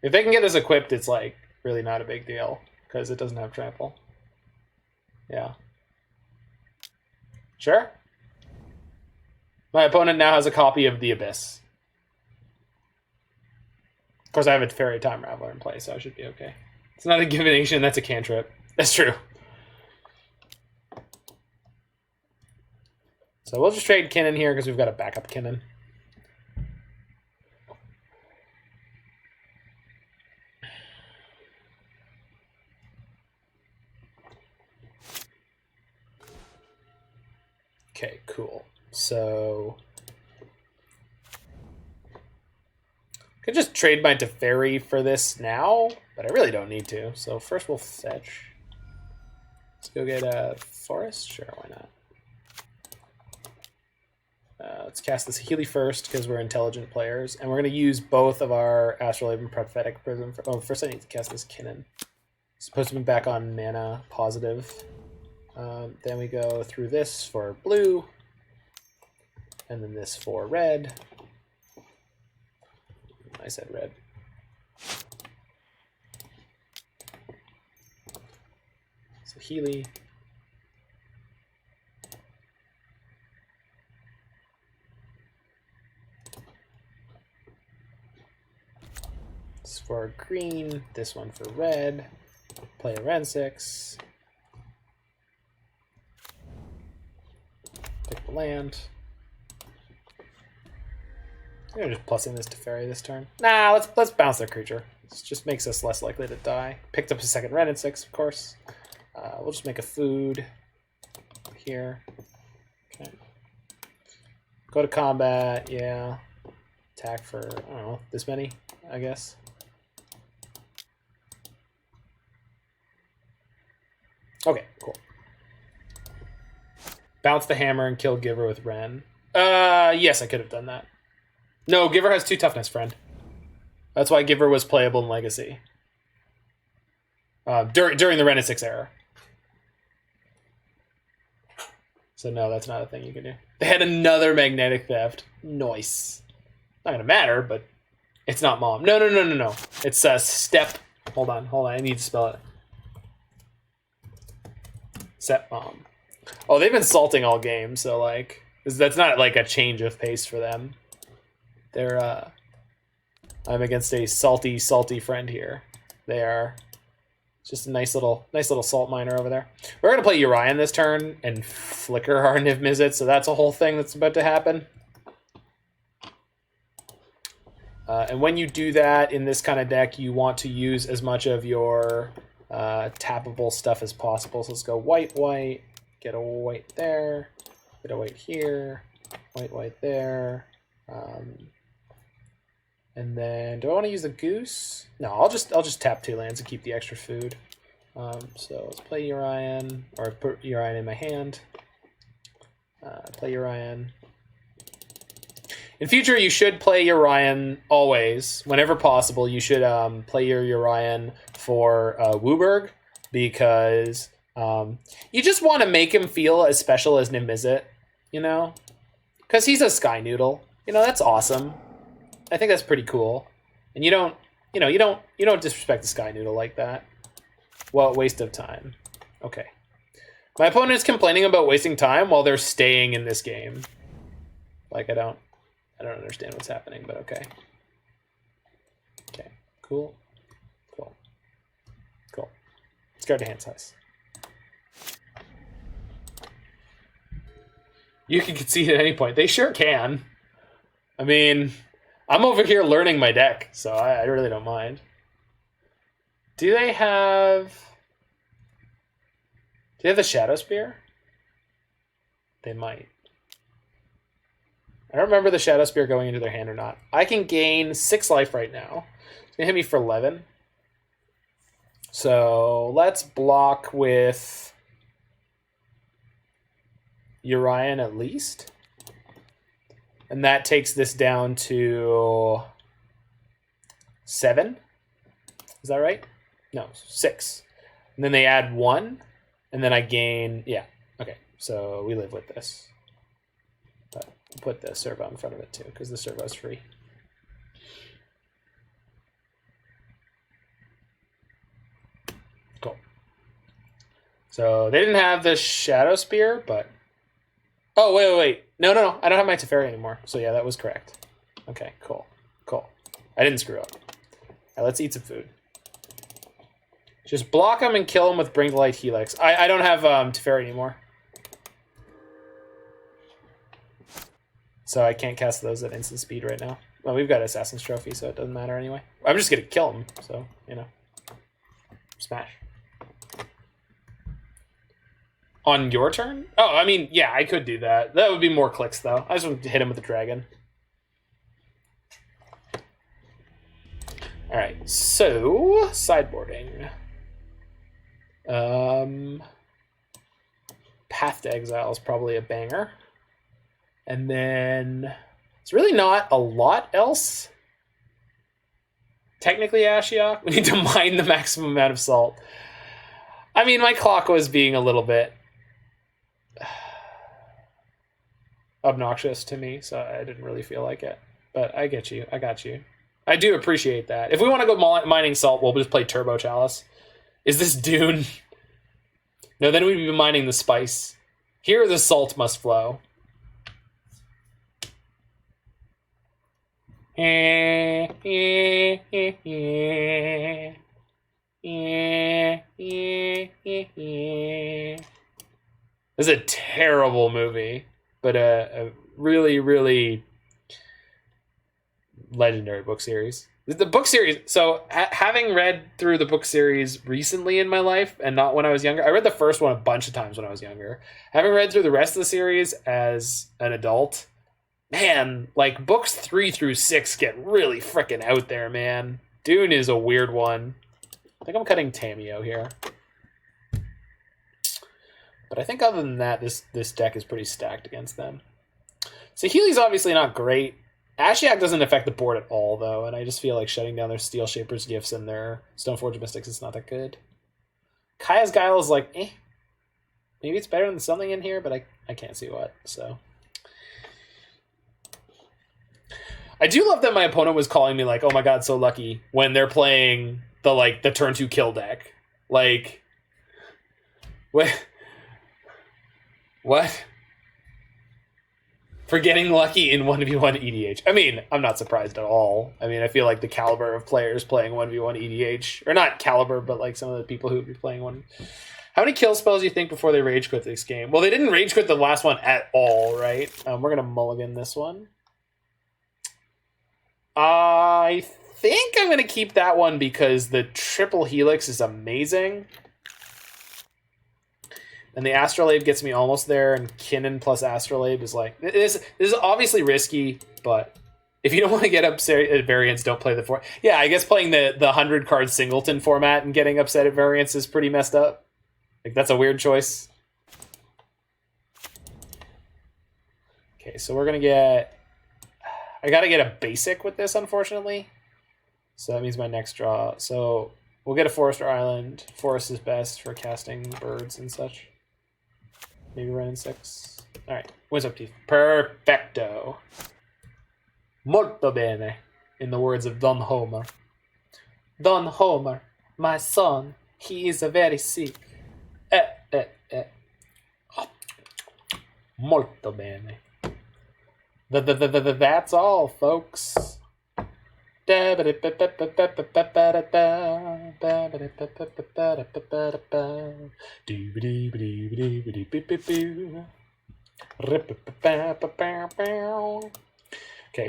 If they can get this equipped, it's like really not a big deal because it doesn't have trample. Yeah. Sure. My opponent now has a copy of the Abyss. Of course, I have a Teferi Time Raveler in play, so I should be okay. It's not a divination, that's a cantrip. That's true. So we'll just trade Kinnan here because we've got a backup Kinnan. Okay, cool. So I could just trade my Teferi for this now, but I really don't need to. So first we'll fetch. Let's go get a forest. Sure, why not? Let's cast this Saheeli first because we're intelligent players, and we're going to use both of our Astrolabe and Prophetic Prism. First I need to cast this Kinnan. It's supposed to be back on mana positive. Then we go through this for blue, and then this for red. I said red. Saheeli. This for green, this one for red. Play a Wrenn and Six. Pick the land. I'm gonna just plus in this Teferi this turn. Nah, let's bounce their creature. This just makes us less likely to die. Picked up a second Wrenn and Six, of course. We'll just make a food here. Okay. Go to combat, yeah. Attack for, I don't know, this many, I guess. Okay, cool. Bounce the hammer and kill Giver with Wrenn. Yes, I could have done that. No, Giver has 2 toughness, friend. That's why Giver was playable in Legacy. During the Wrenn and Six era. So no, that's not a thing you can do. They had another magnetic theft. Nice. Not gonna matter, but it's not mom. No. It's step. Hold on. I need to spell it. Step mom. Oh, they've been salting all game, so like that's not like a change of pace for them. They're I'm against a salty friend here. They are just a nice little salt miner over there. We're gonna play Urian this turn and flicker our Niv-Mizzet, so that's a whole thing that's about to happen. And when you do that in this kind of deck, you want to use as much of your tappable stuff as possible. So let's go white, get a white there, get a white here, white there. And then, do I want to use the goose? No, I'll just tap 2 lands and keep the extra food. So let's play Urian, or put Urian in my hand. Play Urian. In future, you should play Urian always. Whenever possible, you should play your Urian for Wooburg, because you just want to make him feel as special as Niv-Mizzet, you know? Because he's a Sky Noodle. You know, that's awesome. I think that's pretty cool. And you don't disrespect the Sky Noodle like that. Well, waste of time. Okay. My opponent is complaining about wasting time while they're staying in this game. Like, I don't understand what's happening, but okay. Okay, cool. Let's go to hand size. You can concede at any point. They sure can. I mean, I'm over here learning my deck, so I really don't mind. Do they have the Shadow Spear? They might. I don't remember the Shadow Spear going into their hand or not. I can gain 6 life right now. It's going to hit me for 11. So let's block with Urian at least. And that takes this down to 7. Is that right? No, 6. And then they add 1. And then I gain... Yeah. Okay. So we live with this. But I'll put the servo in front of it too, because the servo's free. Cool. So they didn't have the Shadow Spear, but... Oh, wait. No. I don't have my Teferi anymore. So yeah, that was correct. Okay, cool. I didn't screw up. All right, let's eat some food. Just block him and kill him with Bring the Light Helix. I don't have Teferi anymore. So I can't cast those at instant speed right now. Well, we've got Assassin's Trophy, so it doesn't matter anyway. I'm just going to kill him, so, you know. Smash. On your turn? Oh, I mean, yeah, I could do that. That would be more clicks, though. I just want to hit him with the dragon. Alright, so... Sideboarding. Path to Exile is probably a banger. And then... It's really not a lot else. Technically, Ashiok. We need to mine the maximum amount of salt. I mean, my clock was being a little bit... obnoxious to me, so I didn't really feel like it. But I get you. I got you. I do appreciate that. If we want to go mining salt, we'll just play Turbo Chalice. Is this Dune? No, then we'd be mining the spice. Here the salt must flow. This is a terrible movie, but a really, really legendary book series. The book series, so having read through the book series recently in my life and not when I was younger, I read the first one a bunch of times when I was younger. Having read through the rest of the series as an adult, man, like books 3 through 6 get really freaking out there, man. Dune is a weird one. I think I'm cutting Tamiyo here. But I think other than that, this deck is pretty stacked against them. Saheeli's obviously not great. Ashiok doesn't affect the board at all, though, and I just feel like shutting down their Steel Shaper's Gifts and their Stoneforge Mystics is not that good. Kaya's Guile is like, eh. Maybe it's better than something in here, but I can't see what, so. I do love that my opponent was calling me like, oh my god, so lucky, when they're playing the turn 2 kill deck. Like, what? What? For getting lucky in 1v1 EDH. I mean, I'm not surprised at all. I mean, I feel like the caliber of players playing 1v1 EDH, or not caliber, but like some of the people who would be playing one. How many kill spells do you think before they rage quit this game? Well, they didn't rage quit the last one at all, right? We're going to mulligan this one. I think I'm going to keep that one because the triple helix is amazing. And the Astrolabe gets me almost there, and Kinnan plus Astrolabe is like... This is obviously risky, but if you don't want to get upset at variants, don't play the... Yeah, I guess playing the 100-card singleton format and getting upset at variants is pretty messed up. Like, that's a weird choice. Okay, so we're going to get... I got to get a basic with this, unfortunately. So that means my next draw. So we'll get a Forester Island. Forest is best for casting birds and such. Maybe Wrenn and Six. Alright, Windswept Heath. Perfecto. Molto bene, in the words of Don Homer. Don Homer, my son, he is a very sick. Molto bene. That's all, folks. Okay,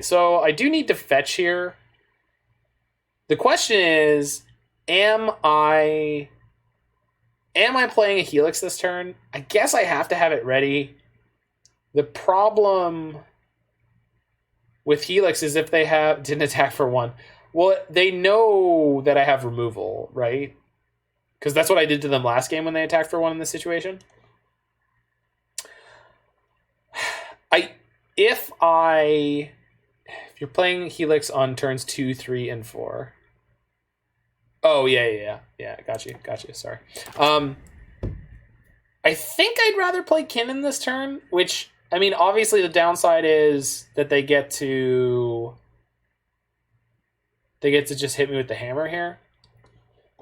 so I do need to fetch here. The question is, am I playing a Helix this turn? I guess I have to have it ready. The problem with Helix is if they didn't attack for 1. Well, they know that I have removal, right? Because that's what I did to them last game when they attacked for 1 in this situation. If you're playing Helix on turns 2, 3, and 4. Oh, yeah, got you, sorry. I think I'd rather play Kinnan this turn, which... I mean, obviously the downside is that they get to just hit me with the hammer here.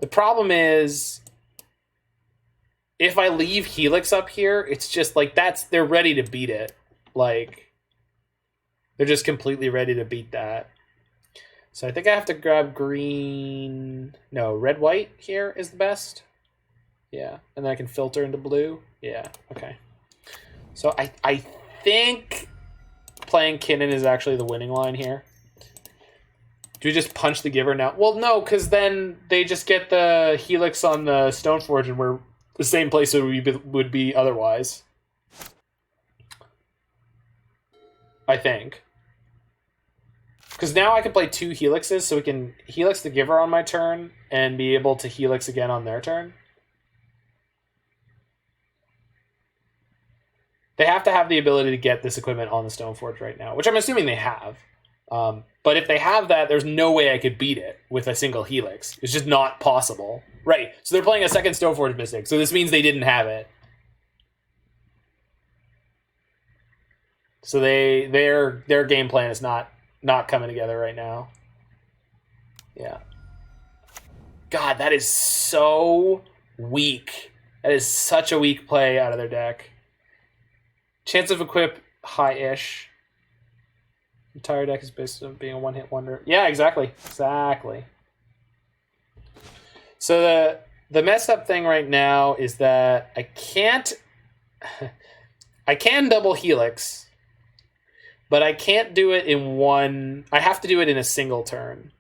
The problem is if I leave Helix up here, it's just like they're ready to beat it. Like they're just completely ready to beat that. So I think I have to grab green. No, red white here is the best. Yeah, and then I can filter into blue. Yeah, okay. So I think playing Kinnan is actually the winning line here. Do we just punch the giver now? Well, no, because then they just get the Helix on the Stoneforge and we're the same place that we would be otherwise. I think. Because now I can play 2 Helixes, so we can Helix the giver on my turn and be able to Helix again on their turn. They have to have the ability to get this equipment on the Stoneforge right now, which I'm assuming they have. But if they have that, there's no way I could beat it with a single Helix. It's just not possible. Right, so they're playing a second Stoneforge Mystic, so this means they didn't have it. So their game plan is not coming together right now. Yeah. God, that is so weak. That is such a weak play out of their deck. Chance of equip, high-ish. Entire deck is based on being a one-hit wonder. Yeah, exactly. Exactly. So the messed up thing right now is that I can't... I can double Helix, but I can't do it in one. I have to do it in a single turn.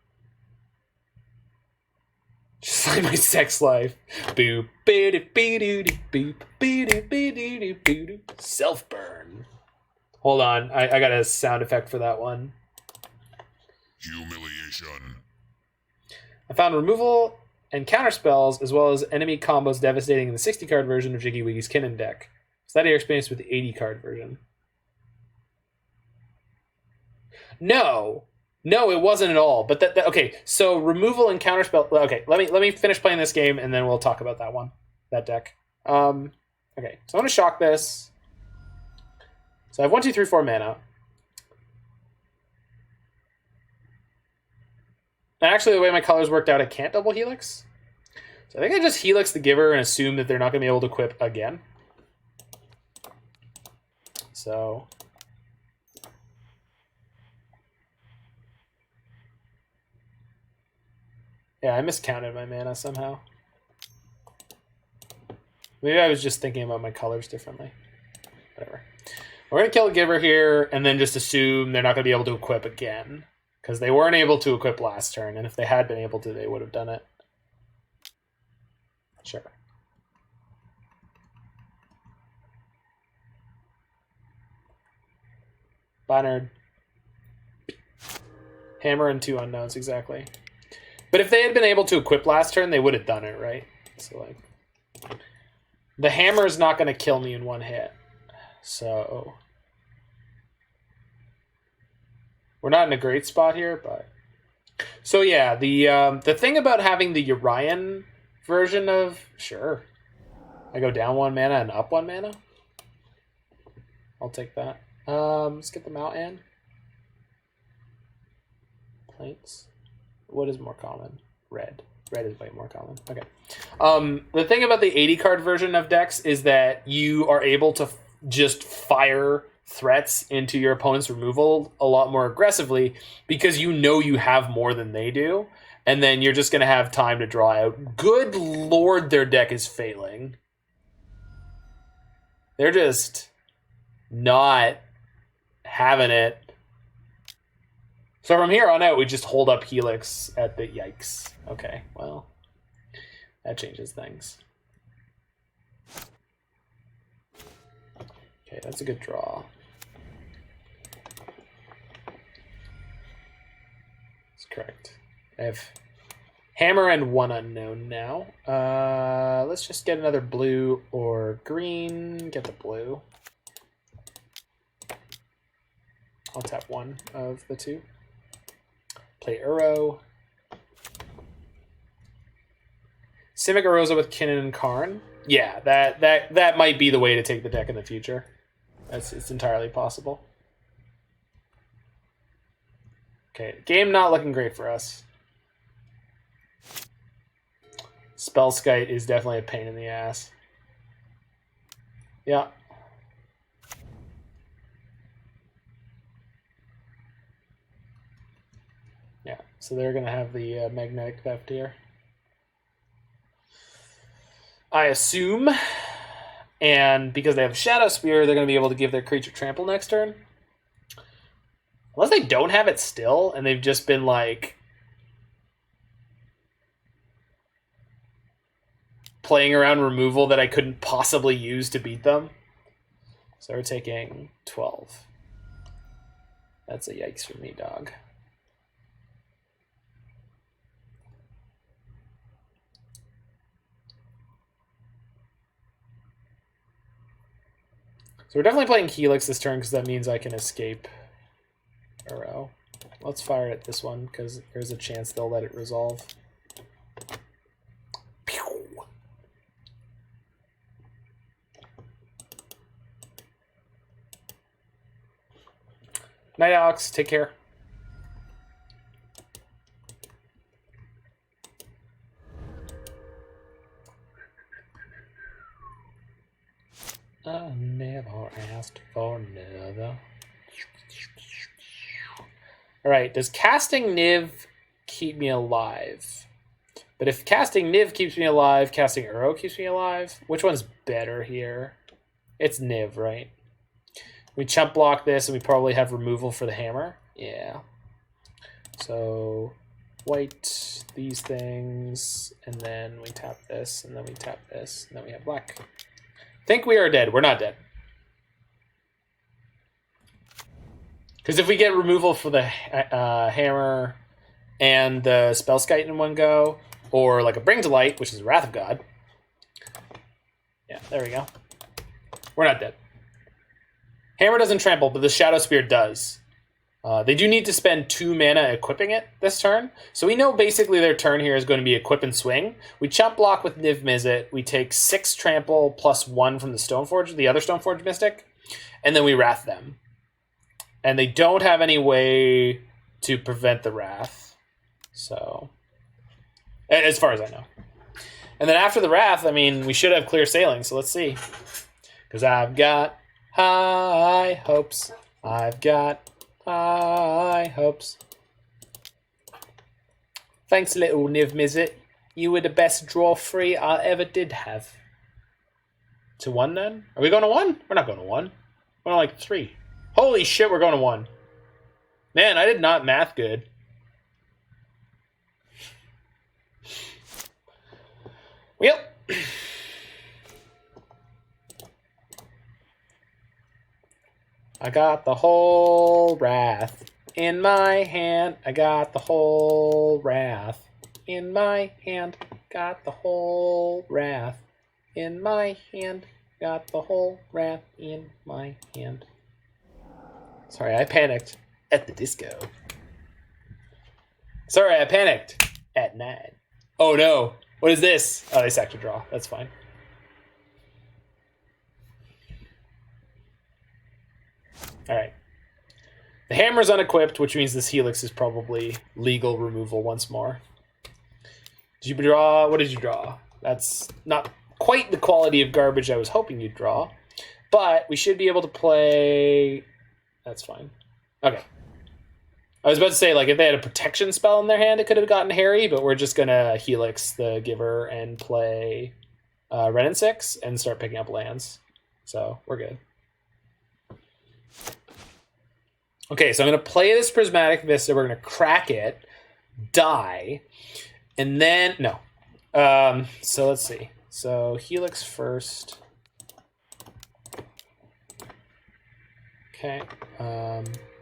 Just like my sex life. Boop, boop, boop, boop, boop, boop. Self burn. Hold on, I got a sound effect for that one. Humiliation. I found removal and counter spells as well as enemy combos devastating in the 60 card version of Jiggy Wiggy's Kinnan deck. Is that your experience with the 80 card version? No, it wasn't at all. But that okay. So removal and counterspell. Okay, let me finish playing this game and then we'll talk about that deck. Okay, so I'm gonna shock this. So I have 1, 2, 3, 4 mana. And actually, the way my colors worked out, I can't double Helix. So I think I just Helix the Giver and assume that they're not gonna be able to equip again. So. Yeah, I miscounted my mana somehow. Maybe I was just thinking about my colors differently. Whatever. We're going to kill a Giver here, and then just assume they're not going to be able to equip again. Because they weren't able to equip last turn, and if they had been able to, they would have done it. Sure. Bye, nerd. Hammer and 2 unknowns, exactly. But if they had been able to equip last turn, they would have done it, right? So, like, the hammer is not going to kill me in one hit. So, we're not in a great spot here, but... So, yeah, the thing about having the Urian version of... Sure. I go down 1 mana and up 1 mana. I'll take that. Let's get them out, Anne. Plains. What is more common? Red. Red is way more common. Okay. The thing about the 80 card version of decks is that you are able to just fire threats into your opponent's removal a lot more aggressively because you know you have more than they do, and then you're just going to have time to draw out. Good lord, their deck is failing. They're just not having it. So from here on out, we just hold up Helix at the... Yikes. Okay, well, that changes things. Okay, that's a good draw. That's correct. I have hammer and 1 unknown now. Let's just get another blue or green. Get the blue. I'll tap 1 of the 2. Play Uro. Simic Arosa with Kinnan and Karn. Yeah, that might be the way to take the deck in the future. It's entirely possible. Okay, game not looking great for us. Spellskite is definitely a pain in the ass. Yeah. Yeah, so they're going to have the magnetic theft here. I assume, and because they have Shadow Spear, they're going to be able to give their creature trample next turn. Unless they don't have it still, and they've just been, like, playing around removal that I couldn't possibly use to beat them. So we're taking 12. That's a yikes for me, dog. So we're definitely playing Helix this turn because that means I can escape Uro. Let's fire at this one because there's a chance they'll let it resolve. Pew! Night, Alex. Take care. I never asked for another. Alright, does casting Niv keep me alive? But if casting Niv keeps me alive, casting Uro keeps me alive? Which one's better here? It's Niv, right? We chump block this, and we probably have removal for the hammer. Yeah. So white, these things, and then we tap this, and then we tap this, and then we have black. Think we are dead. We're not dead. Because if we get removal for the hammer and the Spellskite in one go, or like a Bring to Light, which is Wrath of God. Yeah, there we go. We're not dead. Hammer doesn't trample, but the Shadow Spear does. They do need to spend 2 mana equipping it this turn. So we know basically their turn here is going to be equip and swing. We chump block with Niv-Mizzet. We take 6 trample plus 1 from the Stoneforge, the other Stoneforge Mystic. And then we Wrath them. And they don't have any way to prevent the Wrath. So, as far as I know. And then after the Wrath, I mean, we should have clear sailing. So let's see. Because I've got high hopes. I've got high hopes. Thanks, little Niv-Mizzet. You were the best draw free I ever did have. To 1 then? Are we going to 1? We're not going to 1. We're going to like 3. Holy shit, we're going to 1. Man, I did not math good. Yep. I got the whole Wrath in my hand. I got the whole Wrath in my hand. Got the whole Wrath in my hand. Got the whole Wrath in my hand. Sorry, I panicked at the disco. Sorry, I panicked at 9. Oh no. What is this? Oh, they sacked a draw. That's fine. Alright. The hammer's unequipped, which means this Helix is probably legal removal once more. Did you draw? What did you draw? That's not quite the quality of garbage I was hoping you'd draw. But we should be able to play... That's fine. Okay. I was about to say, like, if they had a protection spell in their hand, it could have gotten hairy, but we're just going to Helix the Giver and play Wrenn and Six and start picking up lands. So, we're good. Okay, so I'm going to play this Prismatic Vista. We're going to crack it, die, and then... No. So, let's see. So, Helix first. Okay.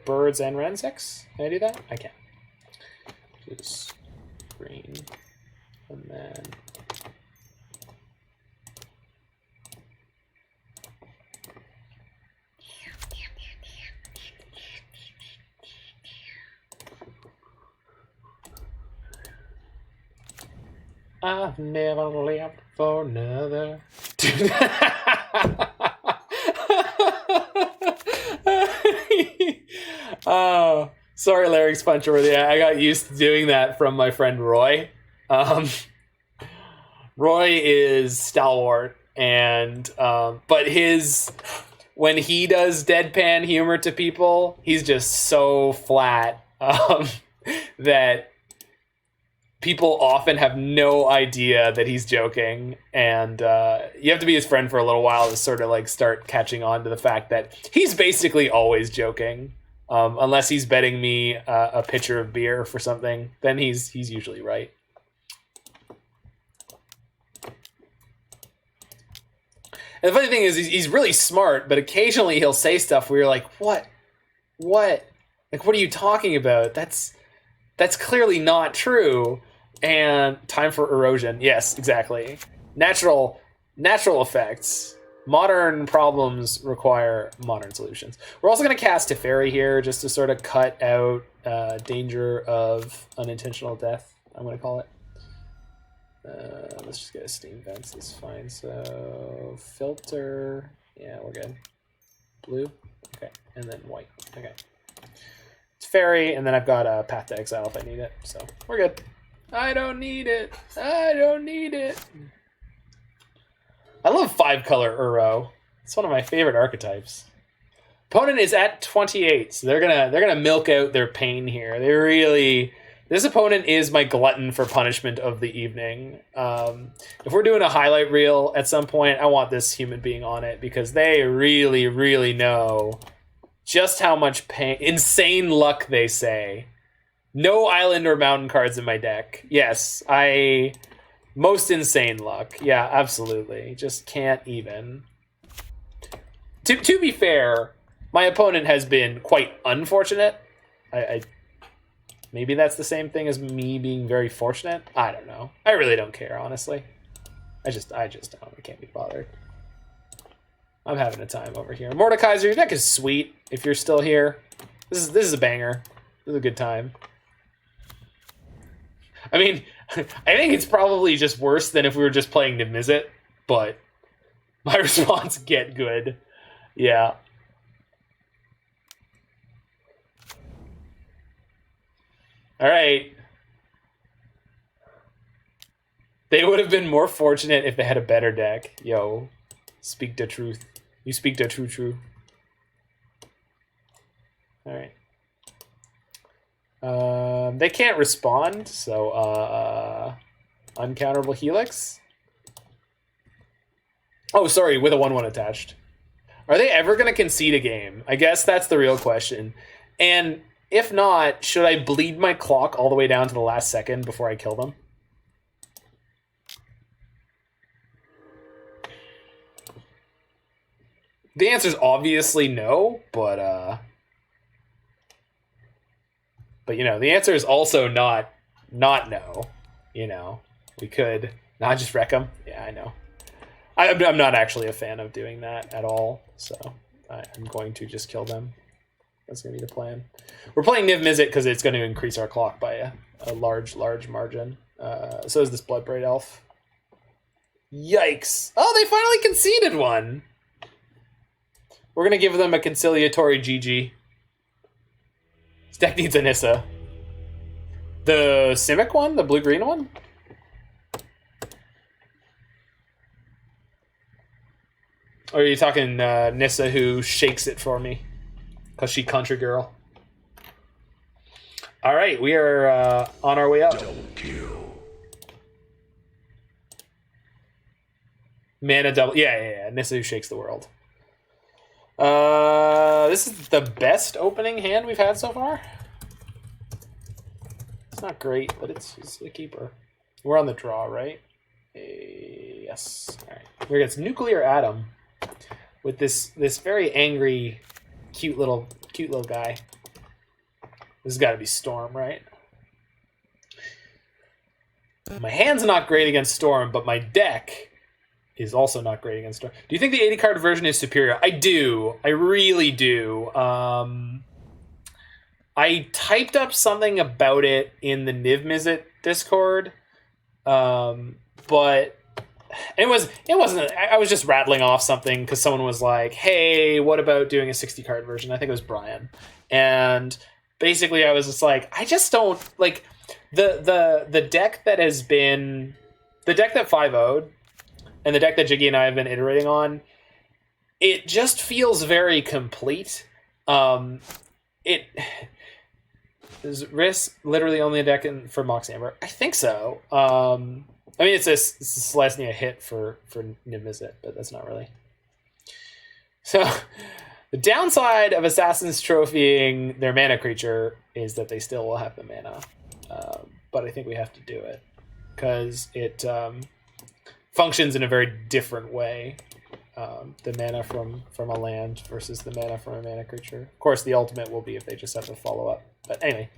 Birds and Wrenn and Six. Can I do that? I can. Just green. And then... I've never lived for another. Oh, sorry, Larry's Punchworthy. I got used to doing that from my friend Roy. Roy is stalwart, and but when he does deadpan humor to people, he's just so flat that people often have no idea that he's joking, and you have to be his friend for a little while to sort of like start catching on to the fact that he's basically always joking. Unless he's betting me a pitcher of beer for something, then he's usually right. And the funny thing is, he's really smart, but occasionally he'll say stuff where you're like, what? Like, what are you talking about? That's clearly not true. And time for erosion. Yes, exactly. Natural effects. Modern problems require modern solutions. We're also going to cast Teferi here just to sort of cut out danger of unintentional death, I'm going to call it. Let's just get a steam vents. That's fine. So filter. Yeah, we're good. Blue. Okay. And then white. Okay. Teferi, and then I've got a Path to Exile if I need it. So we're good. I don't need it. I don't need it. I love 5-color Uro. It's one of my favorite archetypes. Opponent is at 28, so they're gonna milk out their pain here. This opponent is my glutton for punishment of the evening. If we're doing a highlight reel at some point, I want this human being on it because they really, really know just how much pain. Insane luck, they say. No island or mountain cards in my deck. Yes, most insane luck. Yeah, absolutely. Just can't even. To be fair, my opponent has been quite unfortunate. I maybe that's the same thing as me being very fortunate. I don't know. I really don't care, honestly. I just don't. I can't be bothered. I'm having a time over here. Mordikaiser, your deck is sweet. If you're still here, this is a banger. This is a good time. I mean, I think it's probably just worse than if we were just playing Niv-Mizzet, but my response, get good. Yeah. All right. They would have been more fortunate if they had a better deck. Yo, speak the truth. You speak the true. All right. They can't respond, so uncounterable Helix. Oh, sorry, with a 1/1 attached. Are they ever going to concede a game? I guess that's the real question. And if not, should I bleed my clock all the way down to the last second before I kill them? The answer is obviously no, but you know, the answer is also not no. You know, we could not just wreck them. Yeah, I know. I'm not actually a fan of doing that at all, so I'm going to just kill them. That's going to be the plan. We're playing Niv-Mizzet because it's going to increase our clock by a large margin. So is this Bloodbraid Elf. Yikes. Oh, they finally conceded one. We're going to give them a conciliatory GG. This deck needs a Nissa. The Simic one? The blue-green one? Or are you talking Nissa who shakes it for me? Because she country girl. All right, we are on our way up. Double kill. Mana double. Yeah. Nissa who shakes the world. This is the best opening hand we've had so far. It's not great, but it's a keeper. We're on the draw, right? Yes. All right. We're against Nuclear Atom with this very angry, cute little guy. This has got to be Storm, right? My hand's not great against Storm, but my deck is also not great against Storm. Do you think the 80 card version is superior? I do. I really do. I typed up something about it in the Niv-Mizzet Discord, but it wasn't. I was just rattling off something because someone was like, "Hey, what about doing a 60 card version?" I think it was Brian, and basically I was just like, I just don't like the deck that has been the deck that 5-0'd and the deck that Jiggy and I have been iterating on. It just feels very complete. It is Rhys literally only a deck for Mox Amber. I think so. I mean, it's a Selesnya hit for Niv-Mizzet, but that's not really. So, the downside of Assassins trophying their mana creature is that they still will have the mana. But I think we have to do it because it functions in a very different way. The mana from a land versus the mana from a mana creature. Of course, the ultimate will be if they just have to follow up. But anyway,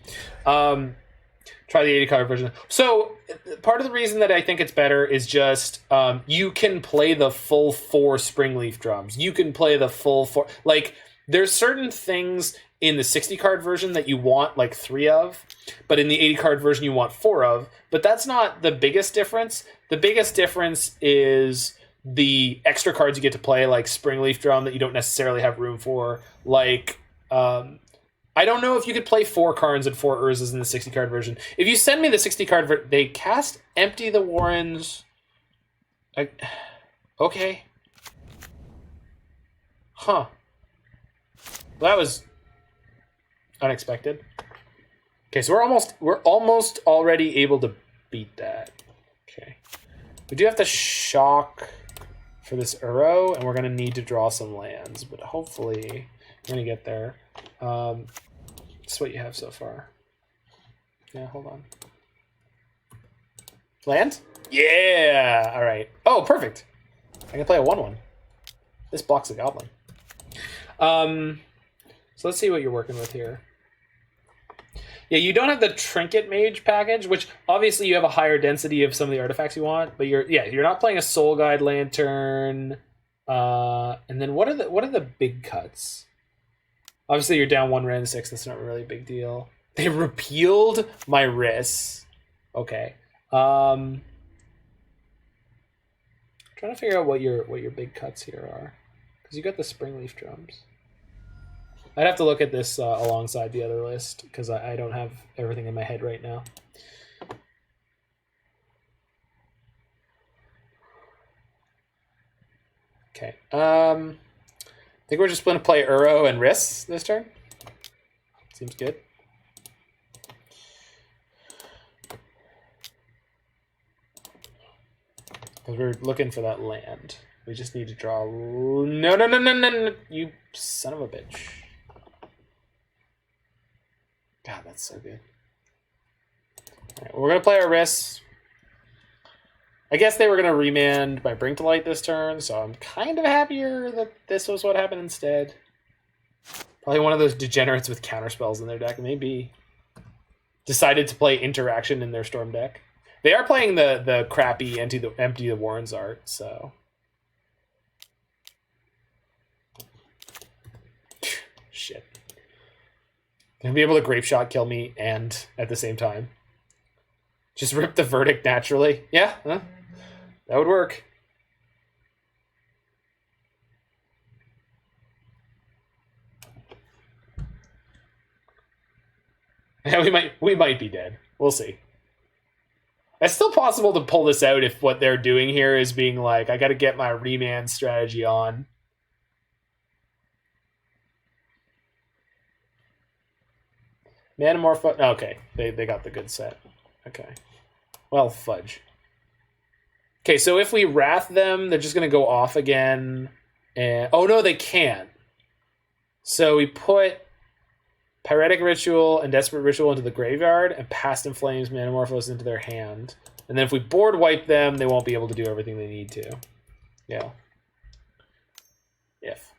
try the 80 card version. So part of the reason that I think it's better is just you can play the full 4 Springleaf drums. You can play the full 4. Like, there's certain things in the 60 card version that you want like 3 of, but in the 80 card version you want 4 of. But that's not the biggest difference. The biggest difference is the extra cards you get to play, like Springleaf Drum that you don't necessarily have room for. Like, I don't know if you could play 4 Karns and 4 Urzas in the 60 card version. If you send me the 60 card they cast Empty the Warrens. Okay. Huh. Well, that was unexpected. Okay, so we're almost already able to beat that. Okay. We do have to shock for this Uro, and we're going to need to draw some lands, but hopefully we're going to get there. That's what you have so far. Yeah, hold on. Land? Yeah! Alright. Oh, perfect! I can play a 1/1. This blocks a goblin. So let's see what you're working with here. Yeah, you don't have the Trinket Mage package, which obviously you have a higher density of some of the artifacts you want, but you're not playing a Soul Guide Lantern. And then what are the big cuts? Obviously you're down 1 Wrenn and 6, that's not really a big deal. They repealed my Rhys. Okay. Trying to figure out what your big cuts here are. Because you got the Springleaf Drums. I'd have to look at this alongside the other list, because I don't have everything in my head right now. Okay. I think we're just going to play Uro and Rhys this turn. Seems good. Because we're looking for that land. We just need to draw... No, you son of a bitch. God, that's so good. All right, we're going to play our Rhys. I guess they were going to remand my Brink to Light this turn, so I'm kind of happier that this was what happened instead. Probably one of those degenerates with counterspells in their deck. Maybe decided to play Interaction in their Storm deck. They are playing the crappy Empty the Warrens art, so... Shit. Gonna be able to Grape Shot kill me and at the same time. Just rip the Verdict naturally. Yeah, huh? That would work. Yeah, we might be dead. We'll see. It's still possible to pull this out if what they're doing here is being like, I gotta get my remand strategy on. Manamorph. Okay, they got the good set. Okay. Well, fudge. Okay, so if we Wrath them, they're just going to go off again. And oh, no, they can't. So we put Pyretic Ritual and Desperate Ritual into the graveyard and Past in Flames Manamorphose into their hand. And then if we board wipe them, they won't be able to do everything they need to. Yeah. If.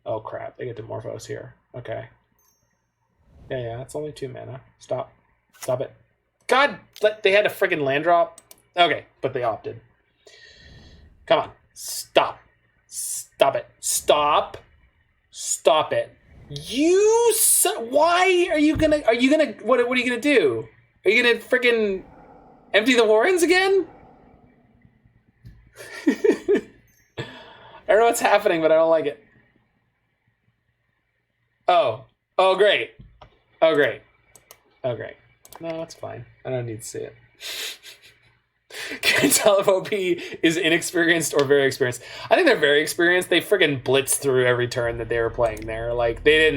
Oh, crap. They get to Morphos here. Okay. Yeah, it's only 2 mana. Stop it. God, they had a friggin' land drop. Okay, but they opted. Come on, stop it, stop it. Why are you gonna? What are you gonna do? Are you gonna friggin' empty the Warrens again? I don't know what's happening, but I don't like it. Oh, great. Oh, great. No, it's fine. I don't need to see it. Can you tell if OP is inexperienced or very experienced? I think they're very experienced. They friggin' blitzed through every turn that they were playing there. Like, they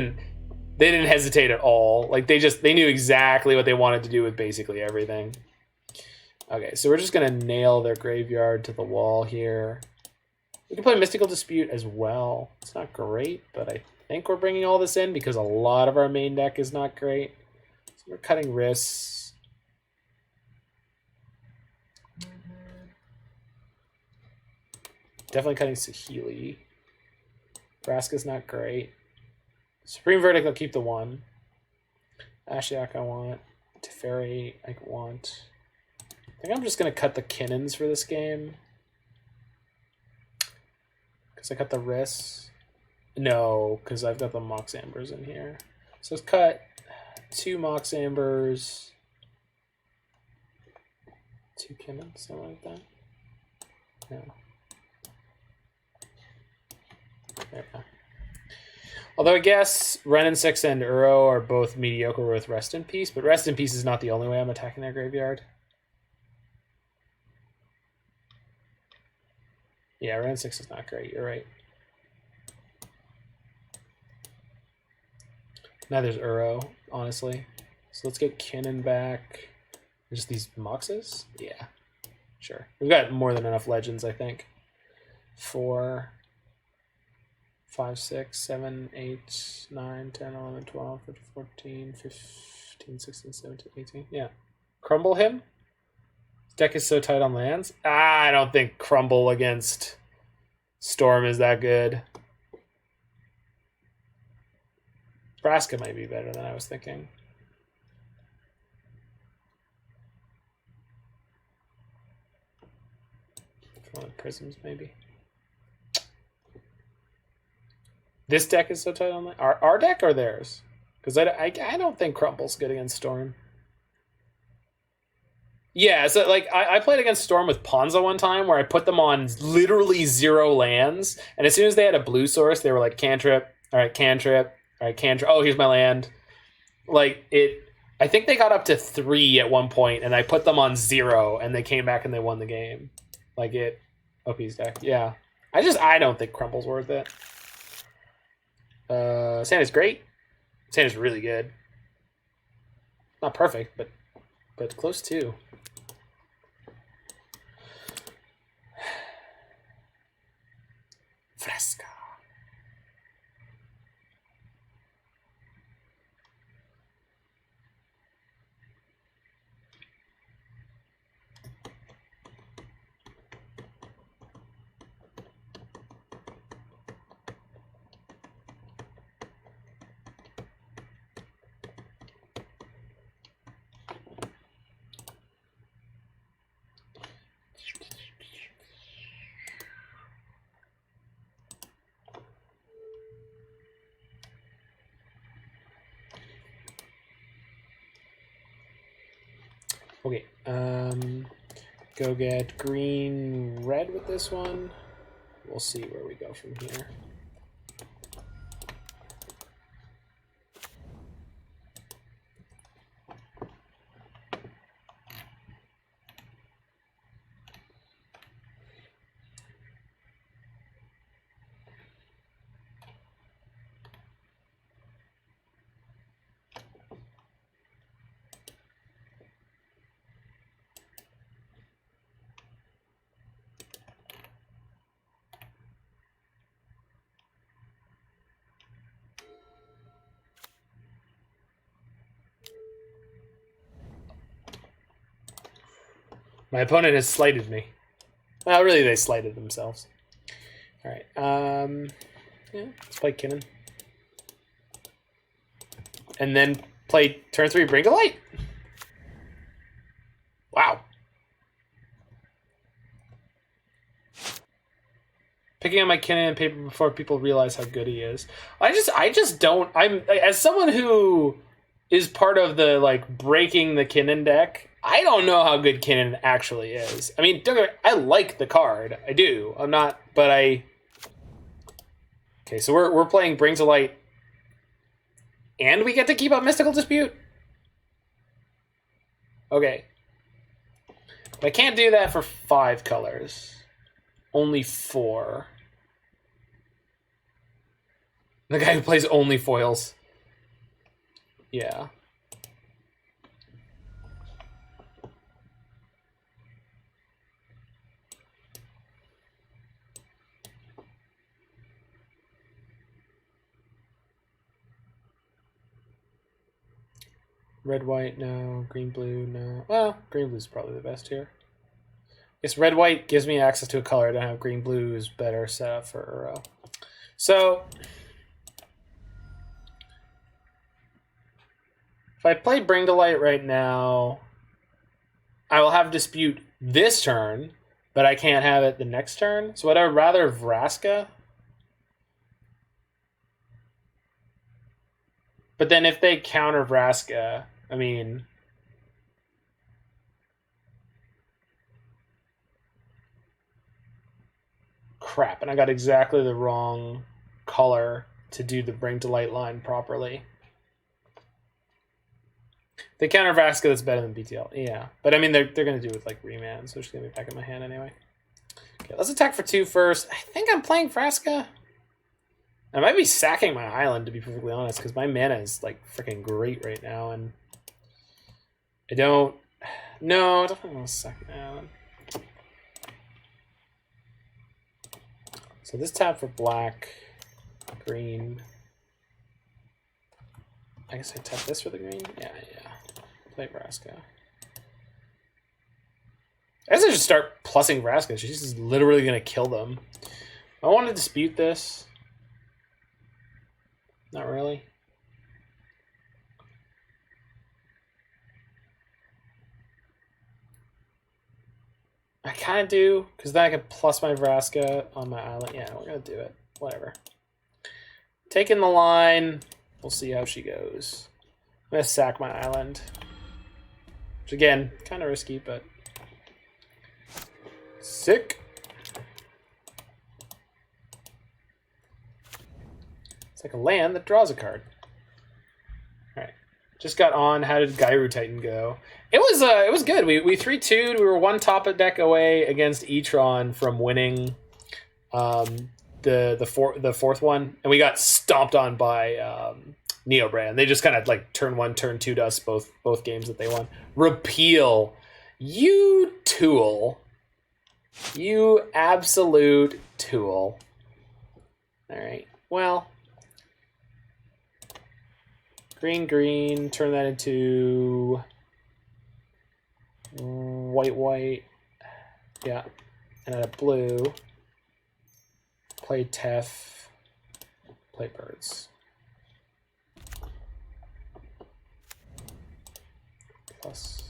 didn't hesitate at all. Like, they knew exactly what they wanted to do with basically everything. Okay, so we're just gonna nail their graveyard to the wall here. We can play Mystical Dispute as well. It's not great, but I think we're bringing all this in because a lot of our main deck is not great. So we're cutting Rhys. Definitely cutting Saheeli. Vraska's not great. Supreme Verdict, I'll keep the 1. Ashiok I want. Teferi I want. I think I'm just going to cut the Kinnans for this game. Because I got the Rhys. No, because I've got the Mox Ambers in here. So let's cut 2 Mox Ambers. 2 Kinnans, something like that. No. There we go. Although I guess Wrenn and Six and Uro are both mediocre with Rest in Peace, but Rest in Peace is not the only way I'm attacking their graveyard. Yeah, Wrenn and Six is not great, you're right. Neither is Uro, honestly. So let's get Kinnan back. Just these Moxes? Yeah, sure. We've got more than enough legends, I think, for 5, 6, 7, 8, 9, 10, 11, 12, 13, 14, 15, 16, 17, 18. Yeah. Crumble him? His deck is so tight on lands. I don't think Crumble against Storm is that good. Vraska might be better than I was thinking. One of the prisms, maybe. This deck is so tight on land. Our deck or theirs? Because I don't think Crumble's good against Storm. Yeah, so like I played against Storm with Ponza one time where I put them on literally 0 lands, and as soon as they had a blue source, they were like cantrip, all right, cantrip, all right, cantrip. Oh, here's my land. Like it, I think they got up to 3 at one point, and I put them on 0, and they came back and they won the game. Like it, OP's deck. Yeah, I don't think Crumble's worth it. Santa's great. Santa's really good. Not perfect, but close to. Fresca. Okay, go get green, red with this one. We'll see where we go from here. My opponent has slighted me. Well, really, they slighted themselves. All right. Yeah, let's play Kinnan. And then play turn 3, Bring to Light. Wow. Picking up my Kinnan paper before people realize how good he is. I just don't. I'm as someone who is part of the like breaking the Kinnan deck. I don't know how good Kinnan actually is. I mean, I like the card. I do. I'm not, but I. Okay, so we're playing Bring to Light, and we get to keep up Mystical Dispute. Okay, but I can't do that for 5 colors. Only 4. The guy who plays only foils. Yeah. Red, white, no. Green, blue, no. Well, green, blue's probably the best here. I guess red, white gives me access to a color I don't have. Green, blue is better set up for Uro. So, if I play Bring to Light right now, I will have Dispute this turn, but I can't have it the next turn. So would I rather Vraska? But then if they counter Vraska, I mean... Crap, and I got exactly the wrong color to do the Bring to Light line properly. They counter Vraska, that's better than BTL. Yeah, but I mean, they're going to do it with like Remand, so it's going to be back in my hand anyway. Okay, let's attack for 2 first. I think I'm playing Vraska. I might be sacking my island, to be perfectly honest, because my mana is like freaking great right now, and I don't... No, I definitely want to sack my island. So this tap for black. green. I guess I tap this for the green? Yeah. Play Vraska. I guess I should start plussing Vraska. She's just literally going to kill them. I want to dispute this. Not really. I kind of do, because then I can plus my Vraska on my island. Yeah, we're going to do it. Whatever. Taking the line. We'll see how she goes. I'm going to sack my island. Which, again, kind of risky, but... Sick. It's like a land that draws a card. Alright. Just got on. How did Gyru Titan go? It was good. We 3-2'd. We were one top of deck away against E-Tron from winning the fourth one. And we got stomped on by Neobrand. They just kind of like turn 1, turn 2 to us both games that they won. Repeal. You tool. You absolute tool. Alright. Well. Green, turn that into white. Yeah. And a blue. Play Tef. Play birds. Plus.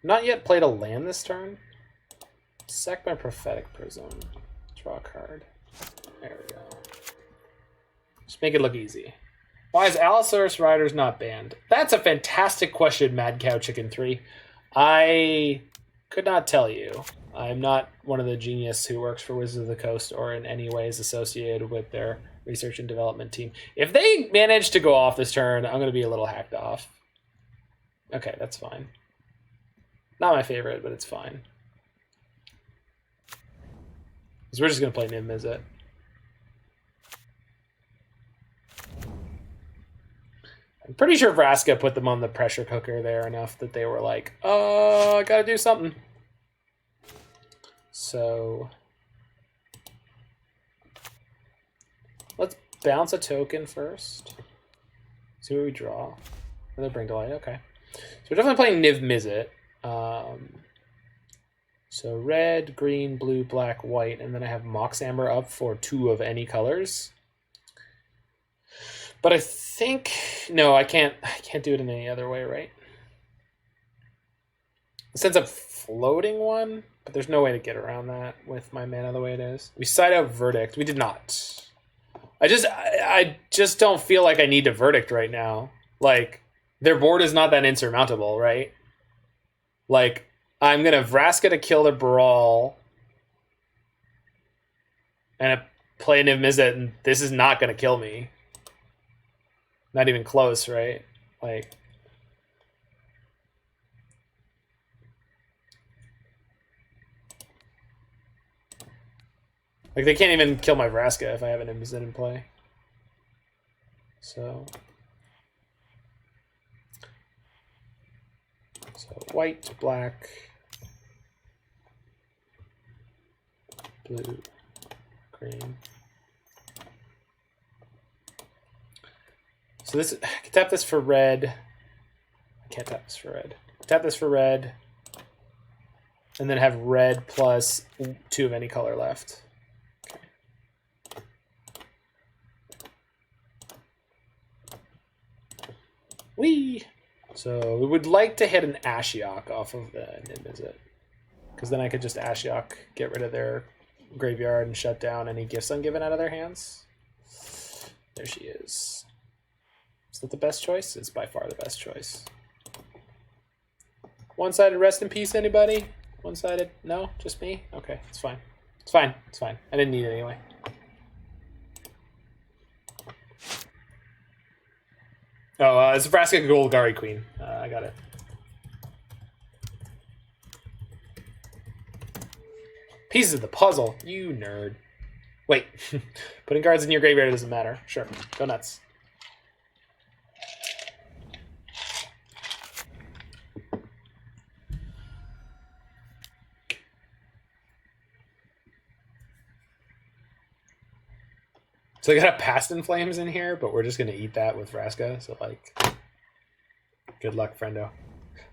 Not yet played a land this turn. Sack my Prophetic Prism. Draw a card. There we go. Just make it look easy. Why is Allosaurus Riders not banned? That's a fantastic question, Mad Cow Chicken 3. I could not tell you. I'm not one of the genius who works for Wizards of the Coast or in any ways associated with their research and development team. If they manage to go off this turn, I'm going to be a little hacked off. Okay, that's fine. Not my favorite, but it's fine. Because we're just going to play Niv-Mizzet. I'm pretty sure Vraska put them on the pressure cooker there enough that they were like, I got to do something. So let's bounce a token first. See what we draw. Another Bring to Light. Okay. So we're definitely playing Niv-Mizzet. So red, green, blue, black, white, and then I have Mox Amber up for 2 of any colors. But I think no, I can't do it in any other way, right? It sends up floating one, but there's no way to get around that with my mana the way it is. We side out Verdict. We did not. I just don't feel like I need to Verdict right now. Like, their board is not that insurmountable, right? Like, I'm going to Vraska to kill the Brawl and play Niv-Mizzet, and this is not going to kill me. Not even close, right? Like, they can't even kill my Vraska if I have an Niv-Mizzet in play. So white, black, blue, green. So this, I can tap this for red. I can't tap this for red. Tap this for red. And then have red plus 2 of any color left. Okay. Whee! So we would like to hit an Ashiok off of the Niv-Mizzet. Because then I could just Ashiok, get rid of their graveyard, and shut down any gifts ungiven out of their hands. There she is. Is that the best choice? It's by far the best choice. One-sided rest in peace, anybody? One-sided? No? Just me? Okay, it's fine. It's fine. It's fine. I didn't need it anyway. Oh, it's a Vraska Golgari Queen. I got it. Pieces of the puzzle. You nerd. Wait. Putting cards in your graveyard doesn't matter. Sure. Go nuts. So I got a Past in Flames in here, but we're just going to eat that with Vraska. So, like, good luck, friendo.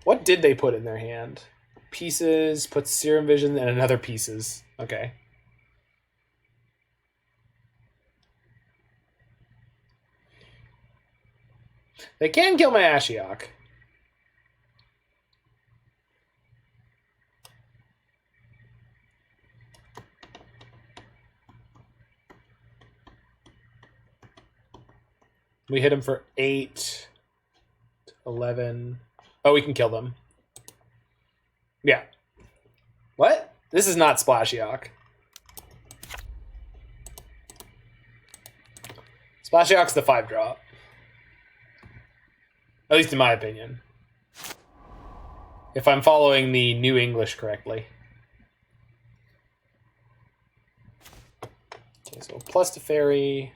What did they put in their hand? Pieces, put Serum Vision, and another Pieces. Okay. They can kill my Ashiok. We hit him for 8, 11. Oh, we can kill them. Yeah. What? This is not Splashiok. Splashiok's the 5-drop. At least in my opinion. If I'm following the New English correctly. Okay, so plus Teferi.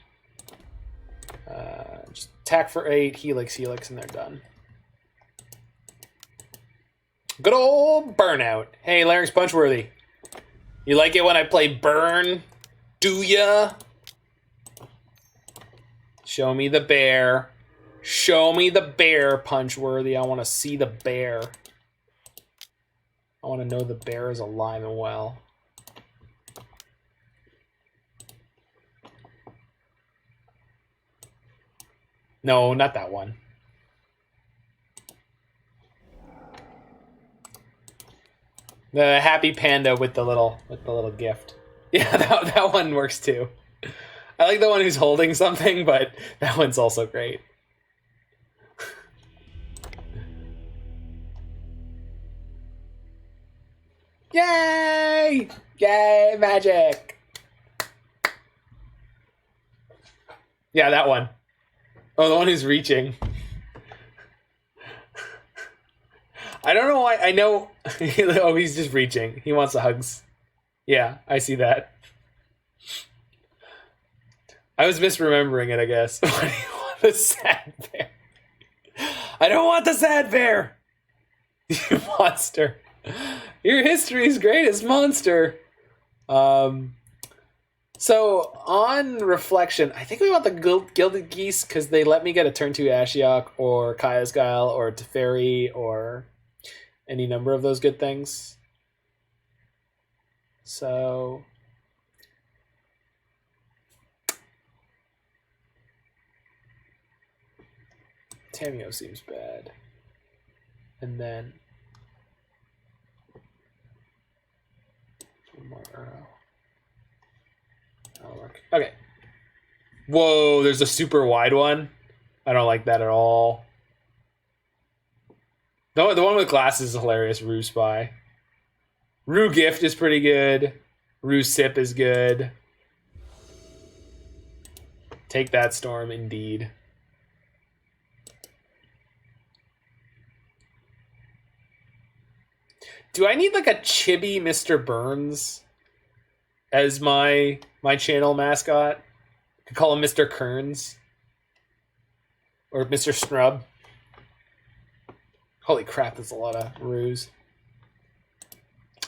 Just attack for 8, Helix, and they're done. Good old Burnout. Hey, Larynx Punchworthy. You like it when I play Burn? Do ya? Show me the bear. Show me the bear, Punchworthy. I want to see the bear. I want to know the bear is alive and well. No, not that one. The happy panda with the little gift. Yeah, that one works too. I like the one who's holding something, but that one's also great. Yay! Yay, magic! Yeah, that one. Oh, the one who's reaching. I don't know why. I know. Oh, he's just reaching. He wants the hugs. Yeah, I see that. I was misremembering it, I guess. Why do you want the sad bear? I don't want the sad bear! You monster. Your history's greatest monster. So, on reflection, I think we want the Gilded Geese because they let me get a turn 2 Ashiok or Kaya's Guile or Teferi or any number of those good things. So... Tameo seems bad. And then... one more arrow. That'll work. Okay. Whoa, there's a super wide one. I don't like that at all. The one with glasses is hilarious. Rue Spy. Rue Gift is pretty good. Rue Sip is good. Take that, Storm, indeed. Do I need like a chibi Mr. Burns as my channel mascot? I could call him Mr. Kearns. Or Mr. Snrub. Holy crap, that's a lot of ruse.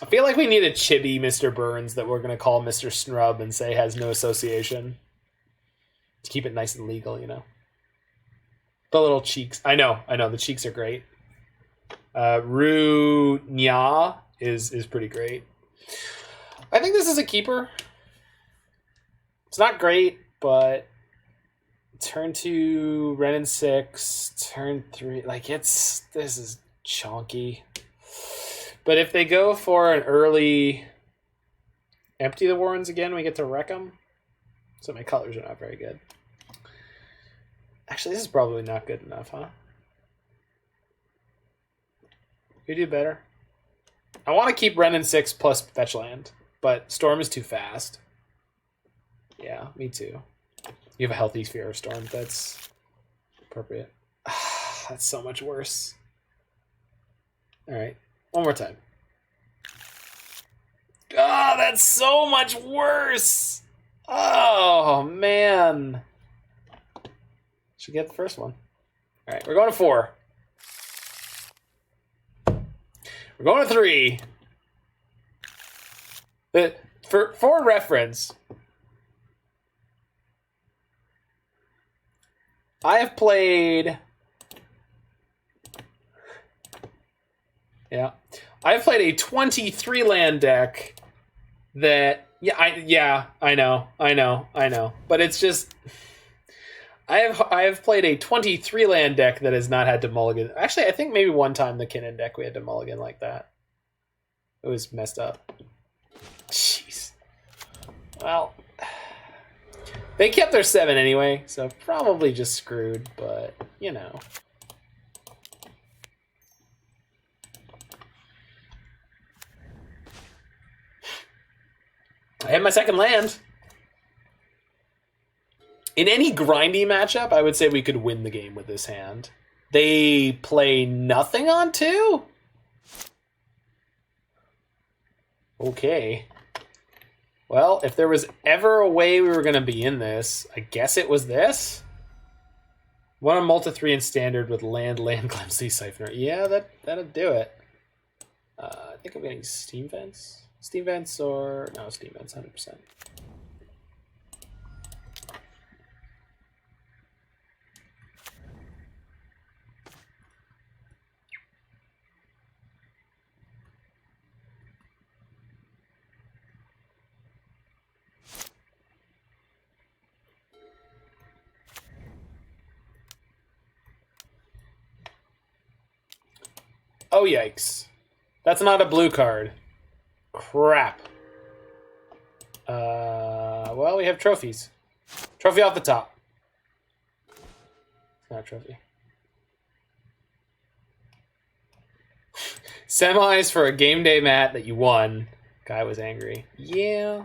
I feel like we need a chibi Mr. Burns that we're going to call Mr. Snrub and say has no association. To keep it nice and legal, you know. The little cheeks. I know, the cheeks are great. Rue Nya is pretty great. I think this is a keeper. It's not great, but turn 2, Wrenn and Six, turn 3, like this is chonky. But if they go for an early empty the Warrens again, we get to wreck them. So my colors are not very good. Actually, this is probably not good enough, huh? You do better. I want to keep Wrenn and Six plus fetch land, but Storm is too fast. Yeah, me too. You have a healthy Fear of Storm. That's appropriate. That's so much worse. All right, one more time. Oh, that's so much worse. Oh, man. Should get the first one. All right, we're going to 4. We're going to 3. For reference, I have played... Yeah. I've played a 23 land deck that... I know. But it's just... I have played a 23 land deck that has not had to mulligan. Actually, I think maybe one time the Kinnan deck we had to mulligan like that. It was messed up. Jeez. Well, they kept their 7 anyway, so probably just screwed, but, you know. I have my second land. In any grindy matchup, I would say we could win the game with this hand. They play nothing on 2? Okay. Well, if there was ever a way we were going to be in this, I guess it was this. 1 on multi-3 in standard with land, Clumsy, Siphoner. Yeah, that'll do it. I think I'm getting Steam Vents. Steam Vents or... No, Steam Vents, 100%. Oh, yikes. That's not a blue card. Crap. Well, we have trophies. Trophy off the top. It's not a trophy. Semis for a game day mat that you won. Guy was angry. Yeah.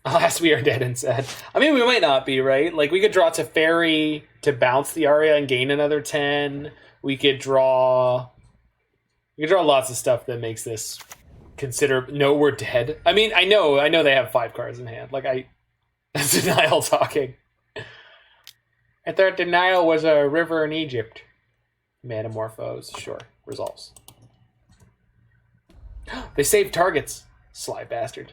Alas, we are dead and sad. I mean, we might not be, right? Like, we could draw Teferi to bounce the Aria and gain another 10. We could draw lots of stuff that makes this consider... No, we're dead. I mean, I know they have 5 cards in hand. Like, that's Denial talking. I thought Denial was a river in Egypt. Manamorphose, sure. Resolves. They save targets. Sly bastard.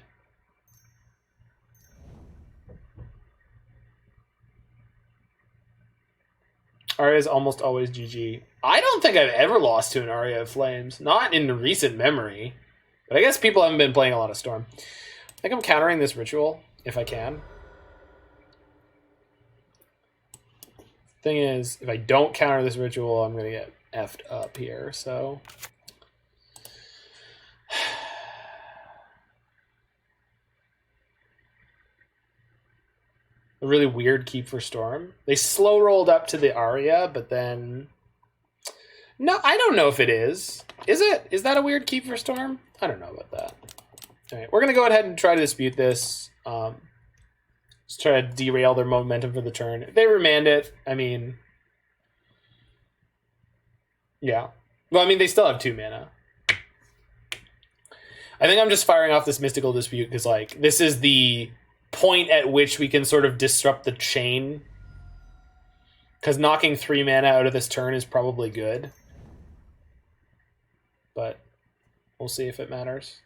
Aria is almost always GG. I don't think I've ever lost to an Aria of Flames. Not in recent memory. But I guess people haven't been playing a lot of Storm. I think I'm countering this ritual, if I can. Thing is, if I don't counter this ritual, I'm going to get effed up here, so... A really weird keep for Storm. They slow rolled up to the Aria, but then... No, I don't know if it is. Is it? Is that a weird keep for Storm? I don't know about that. All right, we're going to go ahead and try to dispute this. Just try to derail their momentum for the turn. If they remand it, I mean... Yeah. Well, I mean, they still have 2 mana. I think I'm just firing off this Mystical Dispute because, like, this is the point at which we can sort of disrupt the chain. Because knocking 3 mana out of this turn is probably good. But we'll see if it matters.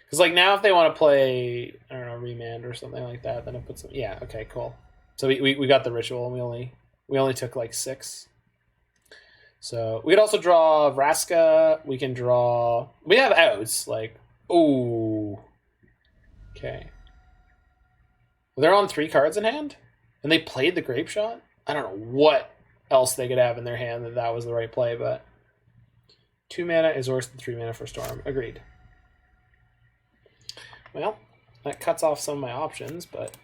Because, like, now if they want to play, I don't know, Remand or something like that, then it puts them... Yeah, okay, cool. So we got the ritual, and we only took, like, 6. So we could also draw Vraska. We can draw... We have outs, like... Ooh. Okay. They're on 3 cards in hand? And they played the Grape Shot? I don't know what else they could have in their hand that was the right play, but... 2 mana is worse than 3 mana for Storm. Agreed. Well, that cuts off some of my options, but...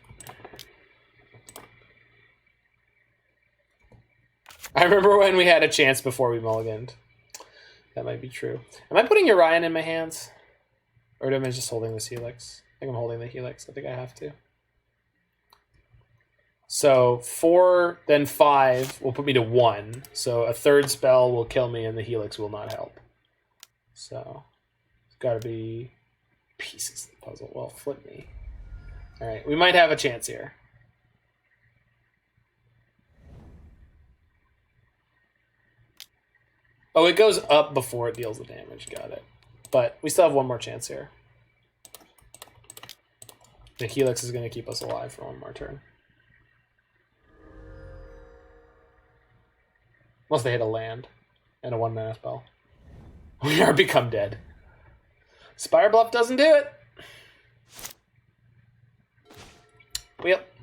I remember when we had a chance before we mulliganed. That might be true. Am I putting Urian in my hands? Or am I just holding this Helix? I think I'm holding the Helix. I think I have to. So 4, then 5 will put me to 1. So a 3rd spell will kill me and the Helix will not help. So it's got to be pieces of the puzzle. Well, flip me. All right, we might have a chance here. Oh, it goes up before it deals the damage. Got it. But we still have one more chance here. The Helix is going to keep us alive for one more turn. Unless they hit a land and a 1-mana spell. We are become dead. Spire Bluff doesn't do it. Yep.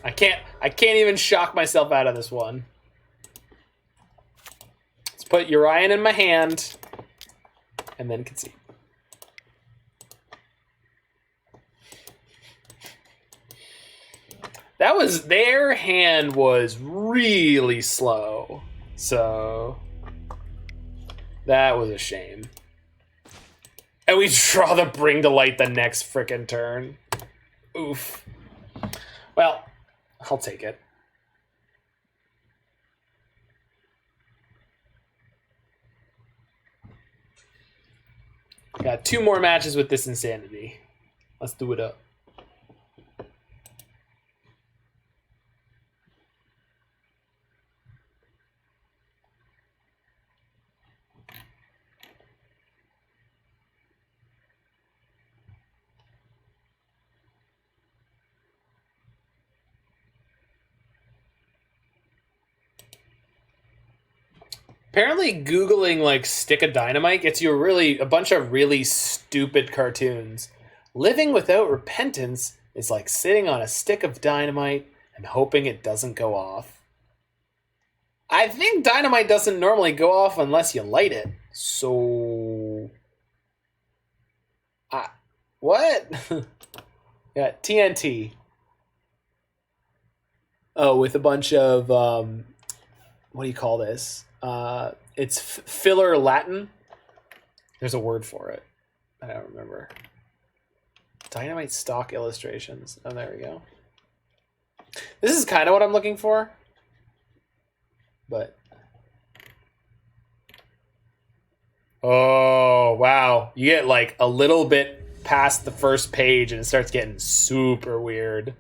I can't even shock myself out of this one. Let's put Urian in my hand and then concede. That was, their hand was really slow. So that was a shame. And we draw the Bring to Light the next frickin' turn. Oof. Well, I'll take it. Got 2 more matches with this insanity. Let's do it up. Apparently, Googling like stick of dynamite gets you a bunch of really stupid cartoons. Living without repentance is like sitting on a stick of dynamite and hoping it doesn't go off. I think dynamite doesn't normally go off unless you light it. So, what? Yeah, TNT. Oh, with a bunch of what do you call this? It's filler Latin. There's a word for it. I don't remember. Dynamite stock illustrations. Oh, there we go. This is kind of what I'm looking for. But. Oh, wow. You get like a little bit past the first page and it starts getting super weird.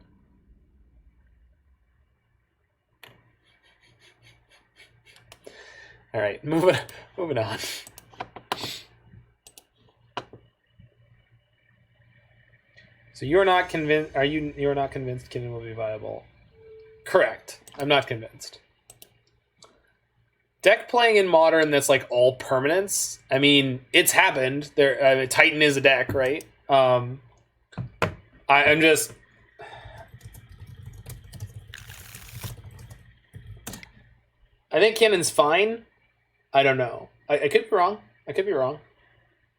All right, moving on. So you're not convinced? You're not convinced Kinnan will be viable? Correct. I'm not convinced. Deck playing in Modern that's like all permanents. I mean, it's happened. Titan is a deck, right? I'm just. I think Kinnan's fine. I don't know. I could be wrong.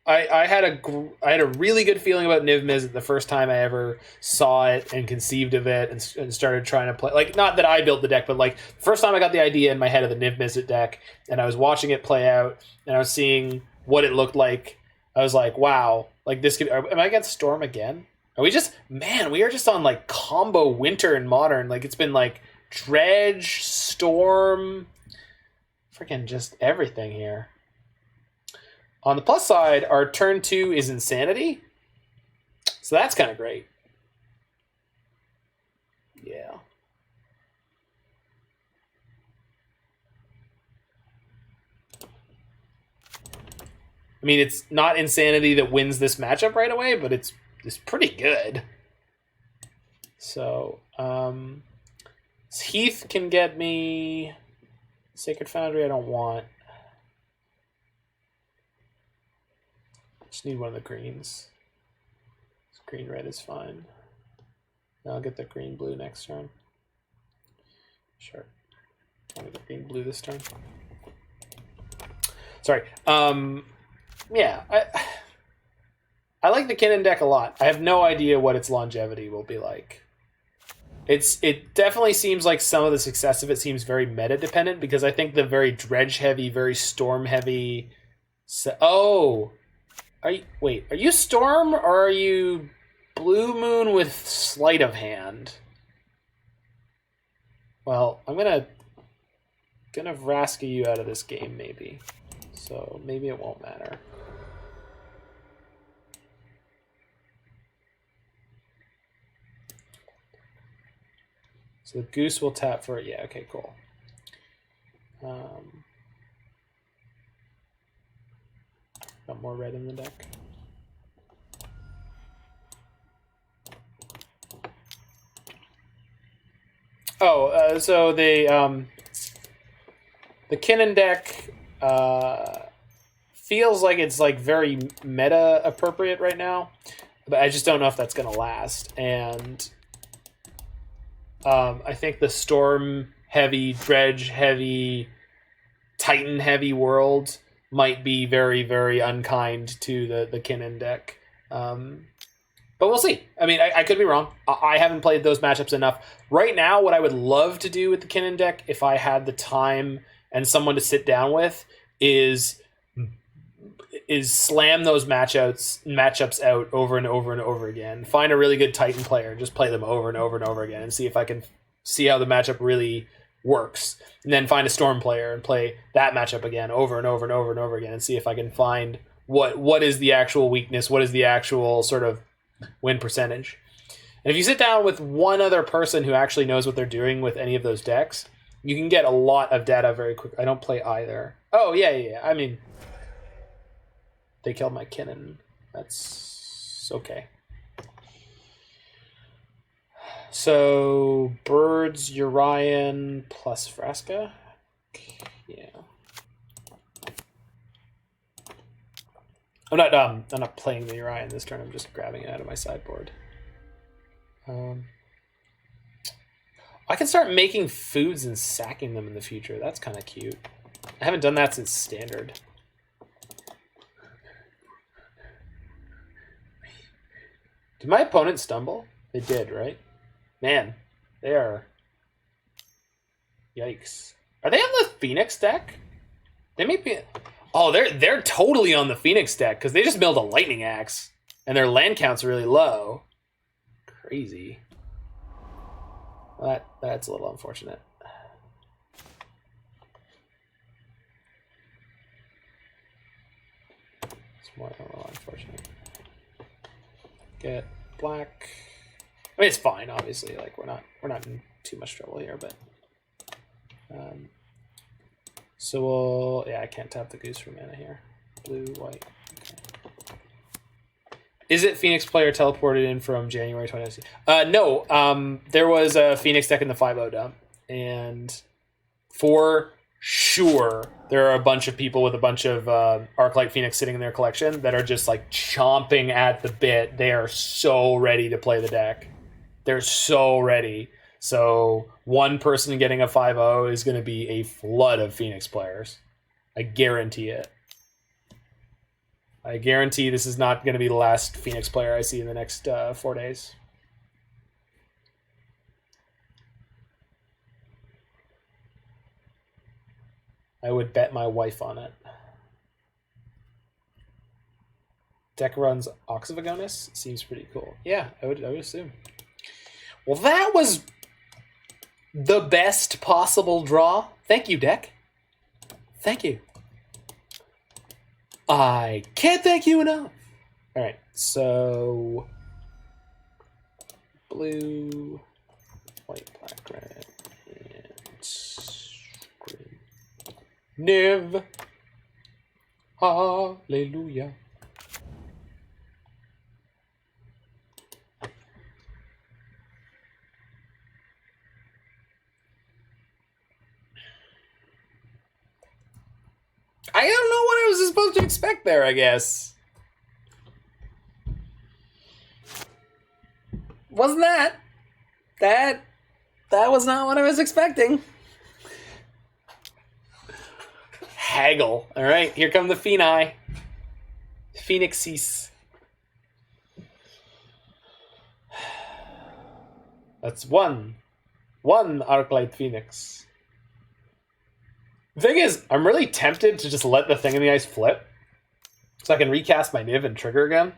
I had a really good feeling about Niv Mizzet the first time I ever saw it and conceived of it and started trying to play. Like, not that I built the deck, but like the first time I got the idea in my head of the Niv Mizzet deck and I was watching it play out and I was seeing what it looked like. I was like, wow, like this could. Am I against Storm again? Are we just, man? We are just on like combo winter in Modern. Like it's been like Dredge, Storm. Freaking just everything here. On the plus side, our turn 2 is Insanity. So that's kind of great. Yeah. I mean, it's not Insanity that wins this matchup right away, but it's pretty good. So, Heath can get me... Sacred Foundry I don't want. Just need one of the greens. Green red is fine. Now I'll get the green blue next turn. Sure. I'll get the green blue this turn. Sorry. Yeah, I like the Kinnan deck a lot. I have no idea what its longevity will be like. It definitely seems like some of the success of it seems very meta dependent because I think the very dredge heavy, very storm heavy. Are you Storm or are you Blue Moon with Sleight of Hand? Well, I'm gonna Vraska you out of this game maybe, so maybe it won't matter. So the Goose will tap for it. Yeah, okay, cool. Got more red in the deck. So the Kinnan deck feels like it's like very meta appropriate right now, but I just don't know if that's gonna last. And I think the Storm heavy, Dredge heavy, Titan heavy world might be very, very unkind to the Kinnan deck. But we'll see. I mean, I could be wrong. I haven't played those matchups enough. Right now, what I would love to do with the Kinnan deck, if I had the time and someone to sit down with, is slam those matchups out over and over and over again. Find a really good Titan player, just play them over and over and over again, and see if I can see how the matchup really works. And then find a Storm player and play that matchup again over and over and over and over again, and see if I can find what is the actual weakness, what is the actual sort of win percentage. And if you sit down with one other person who actually knows what they're doing with any of those decks, you can get a lot of data very quick. I don't play either. Oh, yeah. I mean, they killed my Kinnan. That's okay. So, Birds, Urian, plus Vraska. Yeah. I'm not playing the Urian this turn. I'm just grabbing it out of my sideboard. I can start making foods and sacking them in the future. That's kind of cute. I haven't done that since Standard. Did my opponent stumble? They did, right? Man, they are... Yikes. Are they on the Phoenix deck? They may be... Oh, they're totally on the Phoenix deck because they just milled a Lightning Axe and their land count's really low. Crazy. Well, that's a little unfortunate. It's more than a little unfortunate. Get black. I mean, it's fine. Obviously, like we're not in too much trouble here, but. So we'll, yeah, I can't tap the goose for mana here. Blue, white. Okay. Is it Phoenix player teleported in from January 2019? No. There was a Phoenix deck in the 5-0 dump, and for sure there are a bunch of people with a bunch of Arclight Phoenix sitting in their collection that are just like chomping at the bit. They are so ready to play the deck. They're so ready. So one person getting a 5-0 is going to be a flood of Phoenix players. I guarantee it. I guarantee this is not going to be the last Phoenix player I see in the next 4 days. I would bet my wife on it. Deck runs Oxyvagonus. Seems pretty cool. Yeah, I would assume. Well, that was the best possible draw. Thank you, deck. Thank you. I can't thank you enough. All right, so blue, white, black, red, and green. Niv. Hallelujah. I don't know what I was supposed to expect there, I guess. Wasn't that? That was not what I was expecting. Haggle. All right, here come the Phoenix. Phoenixes. That's one Arclight Phoenix. The thing is, I'm really tempted to just let the thing in the ice flip so I can recast my Niv and trigger again.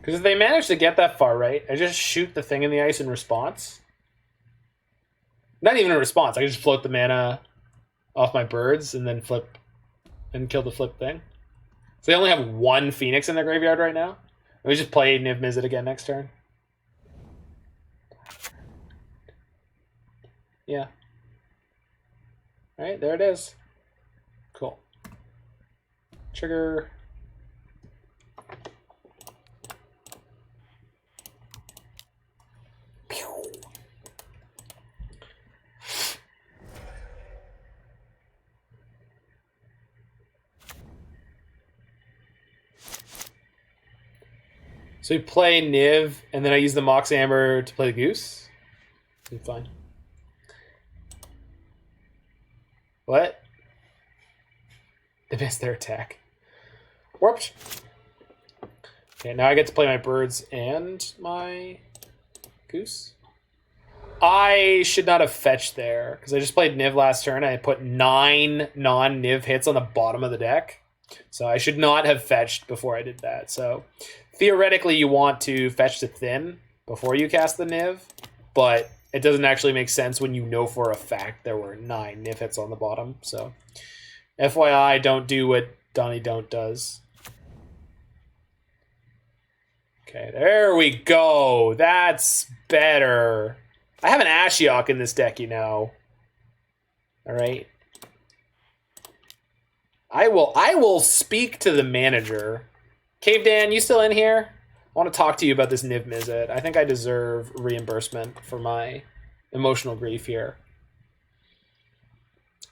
Because if they manage to get that far right, I just shoot the thing in the ice in response. Not even a response, I can just float the mana off my birds and then flip and kill the flip thing. So they only have one Phoenix in their graveyard right now. Let me just play Niv Mizzet again next turn. Yeah. Alright, there it is. Cool. Trigger. Pew. So we play Niv, and then I use the Mox Amber to play the Goose? It's fine. What? They missed their attack. Warped. Okay, now I get to play my birds and my Goose. I should not have fetched there, because I just played Niv last turn. I put 9 non-Niv hits on the bottom of the deck. So I should not have fetched before I did that. So theoretically, you want to fetch to thin before you cast the Niv, but it doesn't actually make sense when you know for a fact there were 9 Niv hits on the bottom. So FYI, don't do what Donnie Don't does. Okay, there we go. That's better. I have an Ashiok in this deck, you know. All right. I will speak to the manager. Cave Dan, you still in here? I want to talk to you about this Niv Mizzet. I think I deserve reimbursement for my emotional grief here.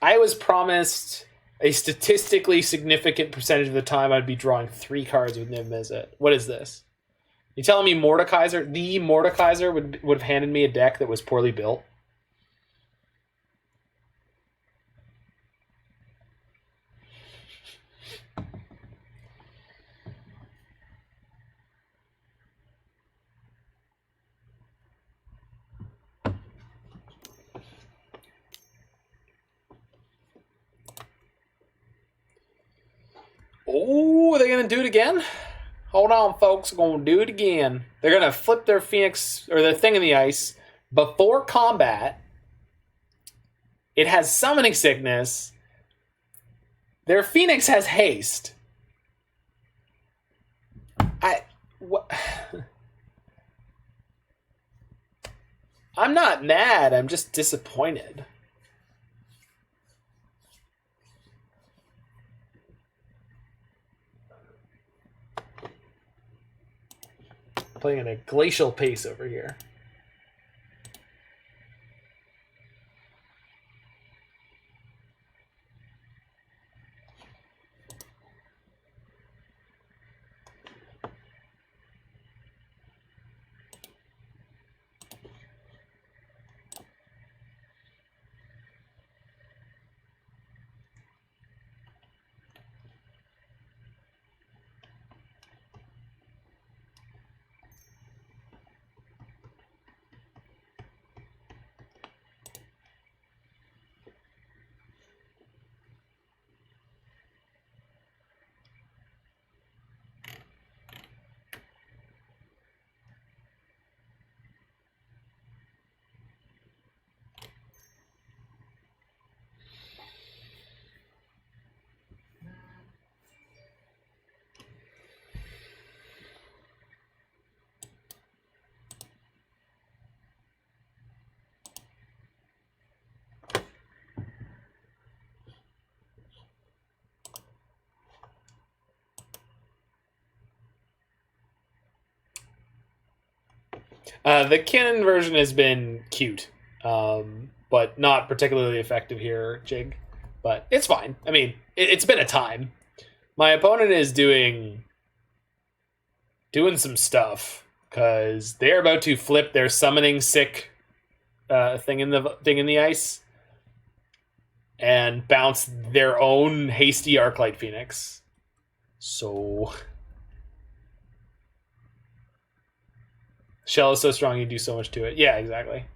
I was promised a statistically significant percentage of the time I'd be drawing 3 cards with Niv Mizzet. What is this? You telling me Mordikaiser, the Mordikaiser would have handed me a deck that was poorly built? Oh, are they going to do it again? Hold on, folks. We're going to do it again. They're going to flip their Phoenix, or their thing in the ice, before combat. It has Summoning Sickness. Their Phoenix has haste. I'm not mad. I'm just disappointed. Playing at a glacial pace over here. The Kinnan version has been cute, but not particularly effective here, Jig. But it's fine. I mean, it's been a time. My opponent is doing some stuff because they're about to flip their summoning sick thing in the ice and bounce their own hasty Arclight Phoenix. So Shell is so strong, you do so much to it. Yeah, exactly.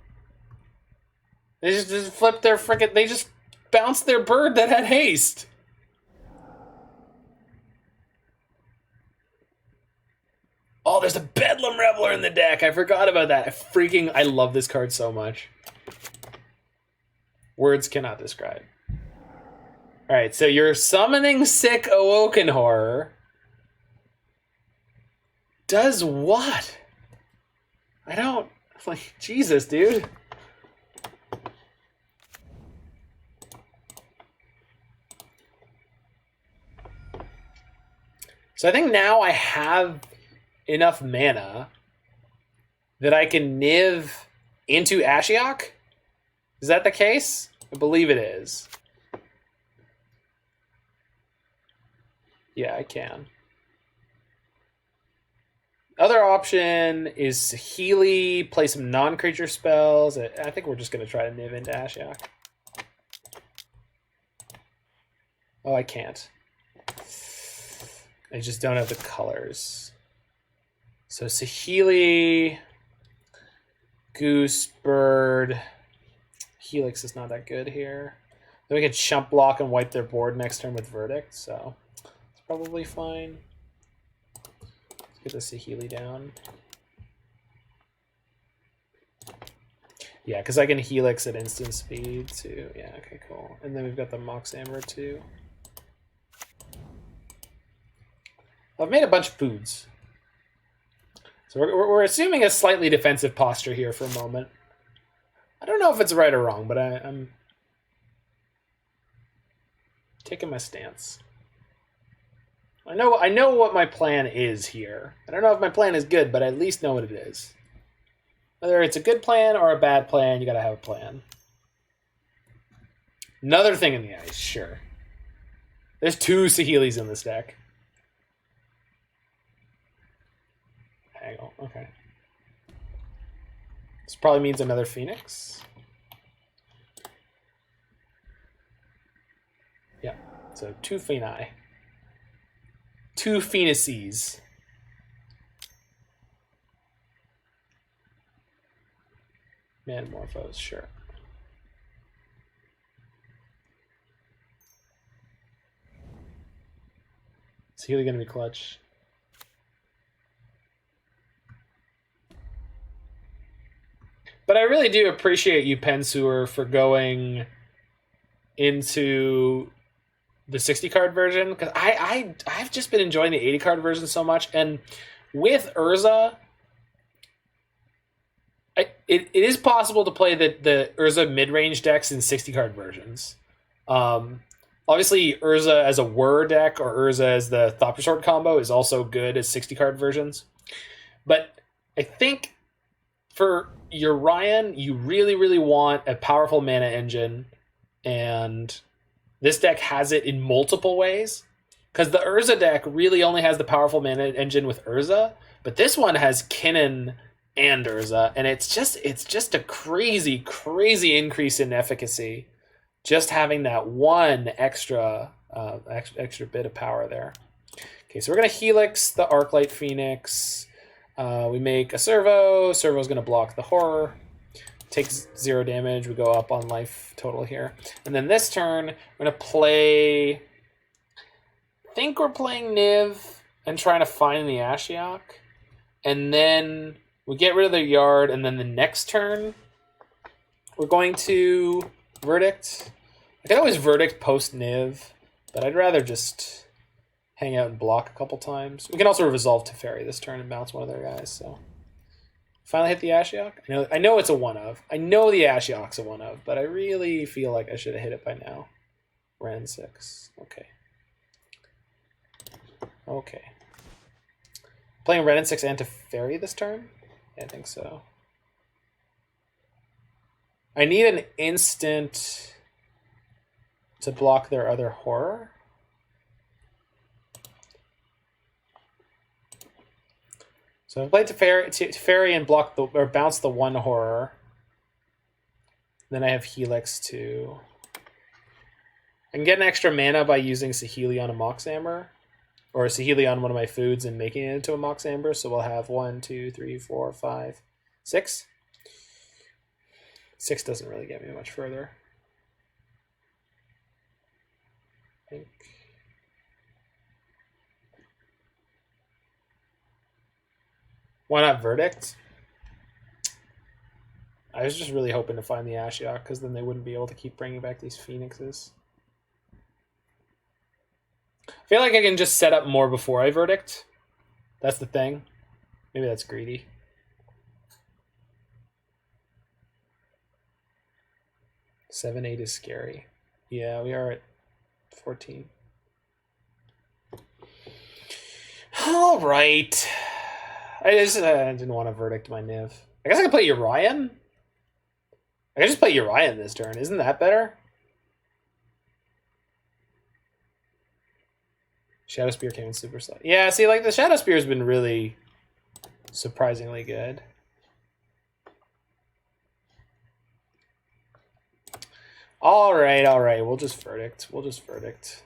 They just flipped their frickin'... They just bounced their bird that had haste. Oh, there's a Bedlam Raveler in the deck. I forgot about that. I love this card so much. Words cannot describe. Alright, so you're summoning sick Awoken Horror. Does what? I don't... Like, Jesus, dude. So I think now I have enough mana that I can Niv into Ashiok. Is that the case? I believe it is. Yeah, I can. Other option is Saheeli, play some non-creature spells. I think we're just going to try to Niv into Ashiok. Oh, I can't. I just don't have the colors. So Saheeli, Goose, Bird. Helix is not that good here. Then we can chump block and wipe their board next turn with Verdict, so it's probably fine. Let's get the Saheeli down. Yeah, because I can Helix at instant speed too. Yeah, okay, cool. And then we've got the Mox Amber too. I've made a bunch of foods. So we're assuming a slightly defensive posture here for a moment. I don't know if it's right or wrong, but I'm taking my stance. I know what my plan is here. I don't know if my plan is good, but I at least know what it is. Whether it's a good plan or a bad plan, you gotta have a plan. Another thing in the ice, sure. There's 2 Saheelis in this deck. Haggle, okay. This probably means another Phoenix. Yeah, so 2 Phenai. 2 Phoenices. Manmorphos, sure. Is Healy gonna be clutch? But I really do appreciate you, Pensewer, for going into the 60 card version, because I've just been enjoying the 80 card version so much, and with Urza, it is possible to play the Urza mid-range decks in 60 card versions. Obviously, Urza as a Whir deck or Urza as the Thought Resort combo is also good as 60 card versions. But I think for your Ryan, you really, really want a powerful mana engine, and this deck has it in multiple ways. Because the Urza deck really only has the powerful mana engine with Urza, but this one has Kinnan and Urza, and it's just a crazy, crazy increase in efficacy. Just having that one extra bit of power there. Okay, so we're gonna Helix the Arclight Phoenix. We make a Servo. Servo's gonna block the Horror. Takes 0 damage. We go up on life total here. And then this turn, we're gonna play. I think we're playing Niv and trying to find the Ashiok. And then we get rid of their yard, and then the next turn, we're going to Verdict. I can always Verdict post Niv, but I'd rather just hang out and block a couple times. We can also resolve Teferi this turn and bounce one of their guys. So finally hit the Ashiok. I know it's a one of. I know the Ashiok's a one of, but I really feel like I should have hit it by now. Wrenn and Six. Okay. Okay. Playing Wrenn and Six and Teferi this turn? Yeah, I think so. I need an instant to block their other Horror. So I play Teferi and block or bounce the one Horror. Then I have Helix too. I can get an extra mana by using Saheeli on a Mox Amber, or Saheeli on one of my foods and making it into a Mox Amber. So we'll have 1, 2, 3, 4, 5, 6. 6 doesn't really get me much further. I think. Why not Verdict? I was just really hoping to find the Ashiok, because then they wouldn't be able to keep bringing back these Phoenixes. I feel like I can just set up more before I Verdict. That's the thing. Maybe that's greedy. Seven, 8 is scary. Yeah, we are at 14. All right. I just didn't want to verdict my Niv. I guess I can play Urian. I can just play Urian this turn. Isn't that better? Shadow Spear came in super slow. Yeah, see, like the Shadow Spear has been really surprisingly good. All right. We'll just verdict.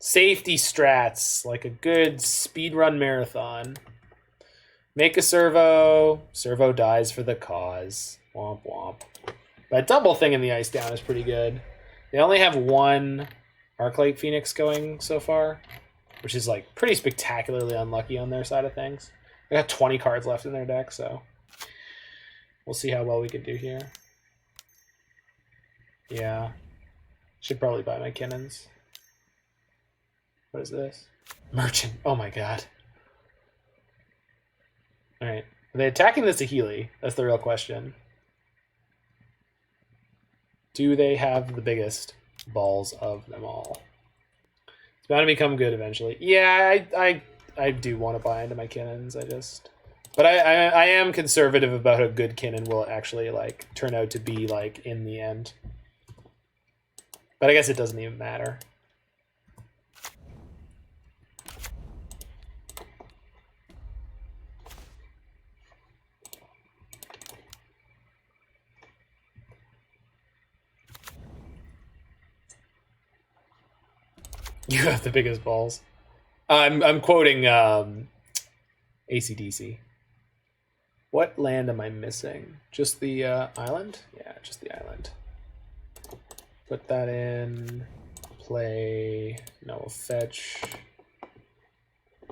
Safety strats, like a good speedrun marathon. Make a servo. Servo dies for the cause. Womp womp. That double thing in the ice down is pretty good. They only have one Arclight Phoenix going so far, which is like pretty spectacularly unlucky on their side of things. They got 20 cards left in their deck, so we'll see how well we can do here. Yeah. Should probably buy my Kinnans. What is this? Merchant. Oh my god. Alright. Are they attacking the Saheeli? That's the real question. Do they have the biggest balls of them all? It's bound to become good eventually. Yeah, I do want to buy into my Kinnans. But I am conservative about how good Kinnan will actually like turn out to be like in the end. But I guess it doesn't even matter. You have the biggest balls. I'm quoting AC/DC. What land am I missing? Just the island? Yeah, just the island. Put that in. Play. No, fetch.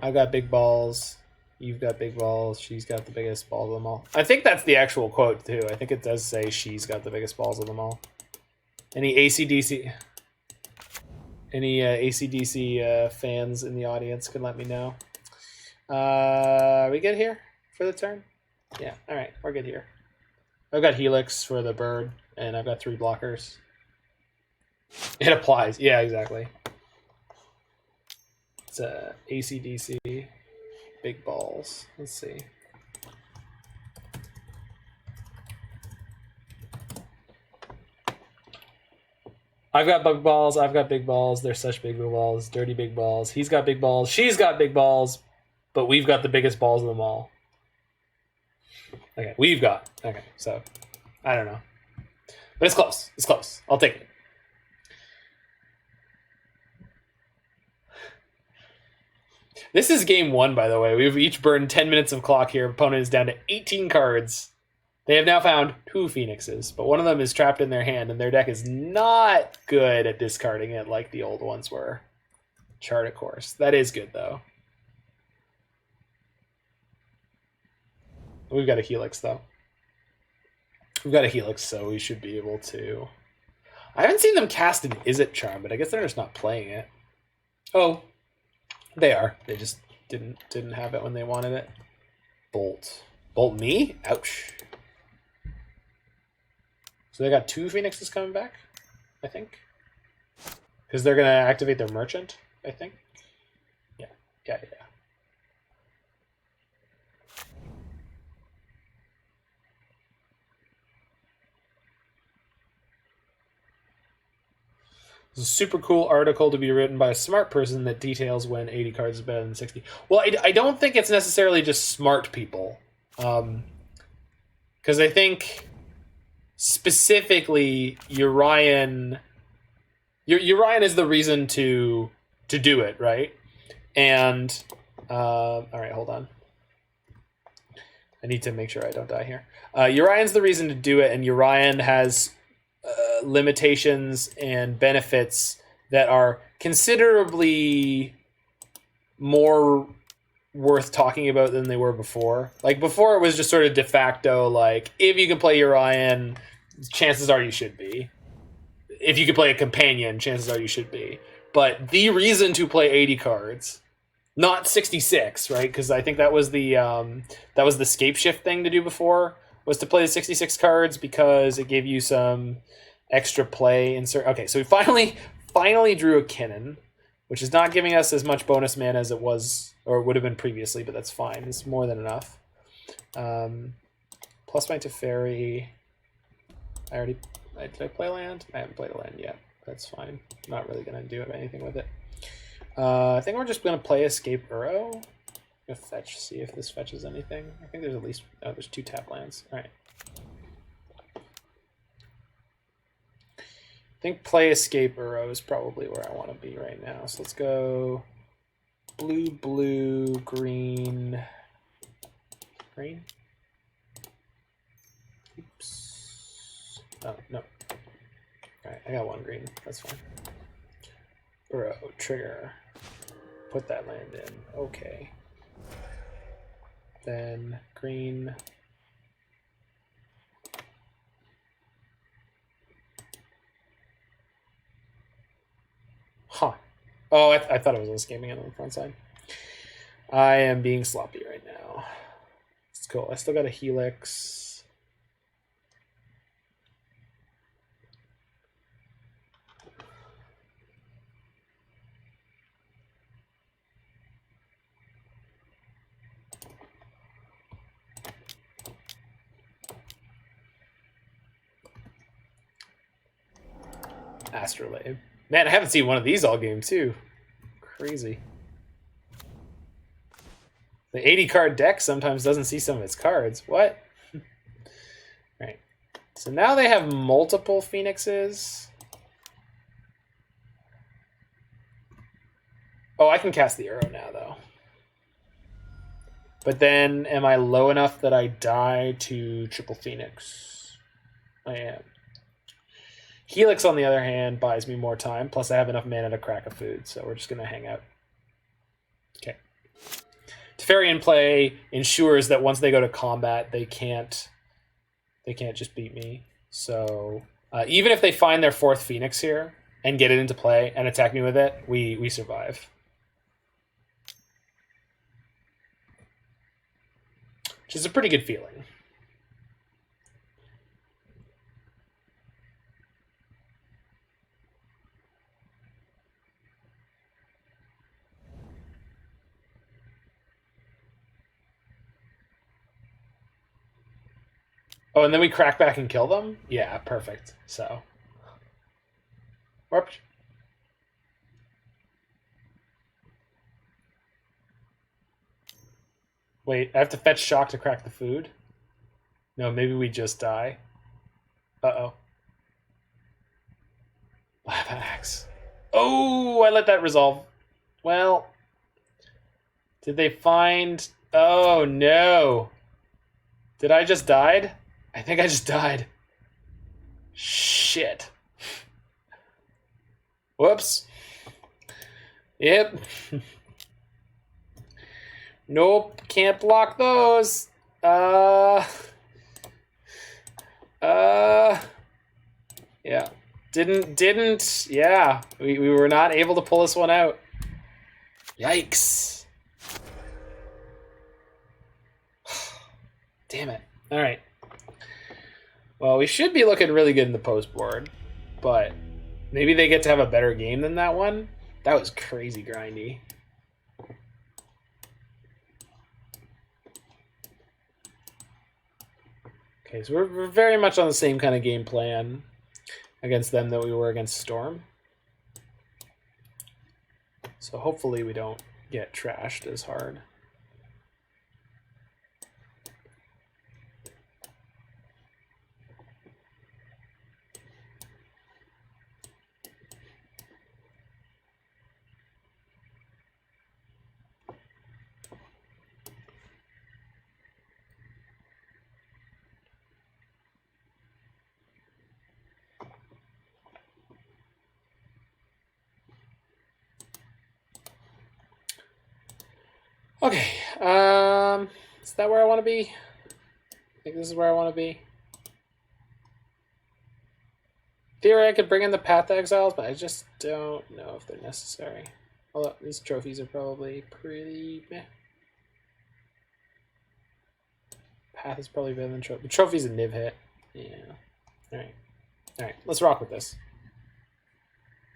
I've got big balls. You've got big balls. She's got the biggest balls of them all. I think that's the actual quote, too. I think it does say she's got the biggest balls of them all. Any AC/DC... Any AC/DC fans in the audience can let me know. Are we good here for the turn? Yeah, all right, we're good here. I've got Helix for the bird, and I've got 3 blockers. It applies. Yeah, exactly. It's AC/DC, big balls. Let's see. I've got bug balls. I've got big balls. They're such big balls. Dirty big balls. He's got big balls. She's got big balls. But we've got the biggest balls of them all. Okay, we've got. Okay, so I don't know. But it's close. It's close. I'll take it. This is game 1, by the way. We've each burned 10 minutes of clock here. Opponent is down to 18 cards. They have now found 2 Phoenixes, but one of them is trapped in their hand, and their deck is not good at discarding it like the old ones were. Chart a course. That is good, though. We've got a Helix, though. We've got a Helix, so we should be able to... I haven't seen them cast an Izzet Charm, but I guess they're just not playing it. Oh, they are. They just didn't have it when they wanted it. Bolt. Bolt me? Ouch. So they got 2 Phoenixes coming back, I think. Because they're going to activate their Merchant, I think. Yeah. It's a super cool article to be written by a smart person that details when 80 cards is better than 60. Well, I don't think it's necessarily just smart people. Because I think... specifically, Urian is the reason to do it, right? And all right, hold on. I need to make sure I don't die here. Urian's the reason to do it, and Urian has limitations and benefits that are considerably more worth talking about than they were before. Like before it was just sort of de facto, like if you can play Urian, chances are you should be. If you could play a companion, chances are you should be. But the reason to play 80 cards, not 66, right? Because I think that was the scape shift thing to do before, was to play the 66 cards because it gave you some extra play. Okay, so we finally drew a Kinnan. which is not giving us as much bonus mana as it was or would have been previously, but that's fine. It's more than enough. Plus my Teferi. Did I play land? I haven't played a land yet. That's fine. I'm not really going to do anything with it. I think we're just going to play Escape Uro. I'm going to fetch, see if this fetches anything. I think there's at least... Oh, there's 2 tap lands. All right. I think play Escape Uro is probably where I want to be right now. So let's go blue, blue, green. Green? Oops. Oh, no. Alright, I got 1 green. That's fine. Uro, trigger. Put that land in. Okay. Then green. Huh. Oh, I thought it was escaping it on the front side. I am being sloppy right now. It's cool. I still got a Helix. Astrolabe. Man, I haven't seen one of these all game too. Crazy. The 80 card deck sometimes doesn't see some of its cards. What? Right. So now they have multiple Phoenixes. Oh, I can cast the Uro now though. But then am I low enough that I die to triple Phoenix? I am. Helix, on the other hand, buys me more time. Plus, I have enough mana to crack a food, so we're just going to hang out. Okay. Teferi in play ensures that once they go to combat, they can't just beat me. So even if they find their 4th Phoenix here and get it into play and attack me with it, we survive. Which is a pretty good feeling. Oh, and then we crack back and kill them? Yeah, perfect. So. Warp. Wait, I have to fetch shock to crack the food? No, maybe we just die. Uh-oh. Lab axe. Oh, I let that resolve. Well. Did they find... Oh, no. Did I just died? I think I just died. Shit. Whoops. Yep. Nope, can't block those. Yeah. Didn't, yeah. We were not able to pull this one out. Yikes. Damn it. All right. Well, we should be looking really good in the post board, but maybe they get to have a better game than that one. That was crazy grindy. Okay, so we're very much on the same kind of game plan against them that we were against Storm. So hopefully we don't get trashed as hard. Okay, is that where I want to be? I think this is where I want to be. Theory, I could bring in the Path Exiles, but I just don't know if they're necessary. Although these trophies are probably pretty meh. Path is probably better than Trophy. The Trophy's a Niv hit. Yeah. Alright. Alright, let's rock with this.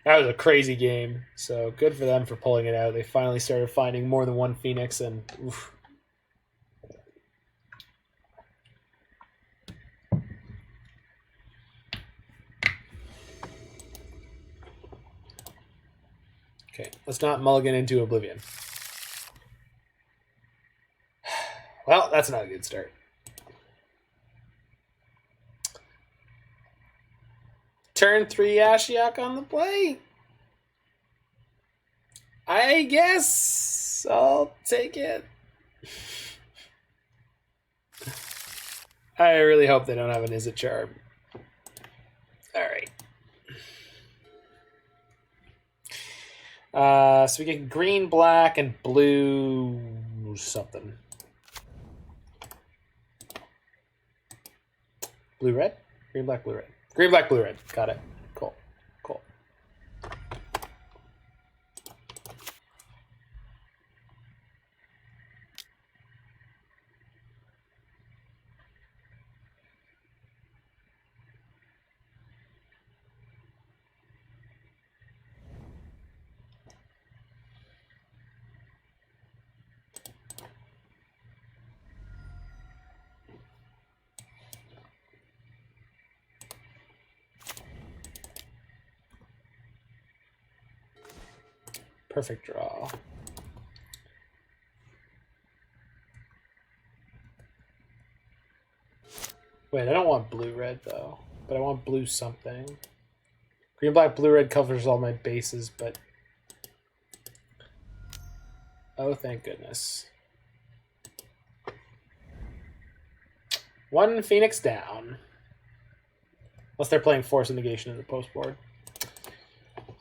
That was a crazy game. So good for them for pulling it out. They finally started finding more than one Phoenix, and oof. Okay, let's not mulligan into Oblivion. Well, that's not a good start. Turn 3 Ashiok on the play. I guess I'll take it. I really hope they don't have an Izzet Charm. Alright. So we get green, black, and blue something. Blue, red? Green, black, blue, red. Green, black, blue, red. Got it. Cool. Cool. Perfect draw. Wait, I don't want blue-red, though. But I want blue something. Green, black, blue-red covers all my bases, but... Oh, thank goodness. One Phoenix down. Unless they're playing Force and Negation in the post board.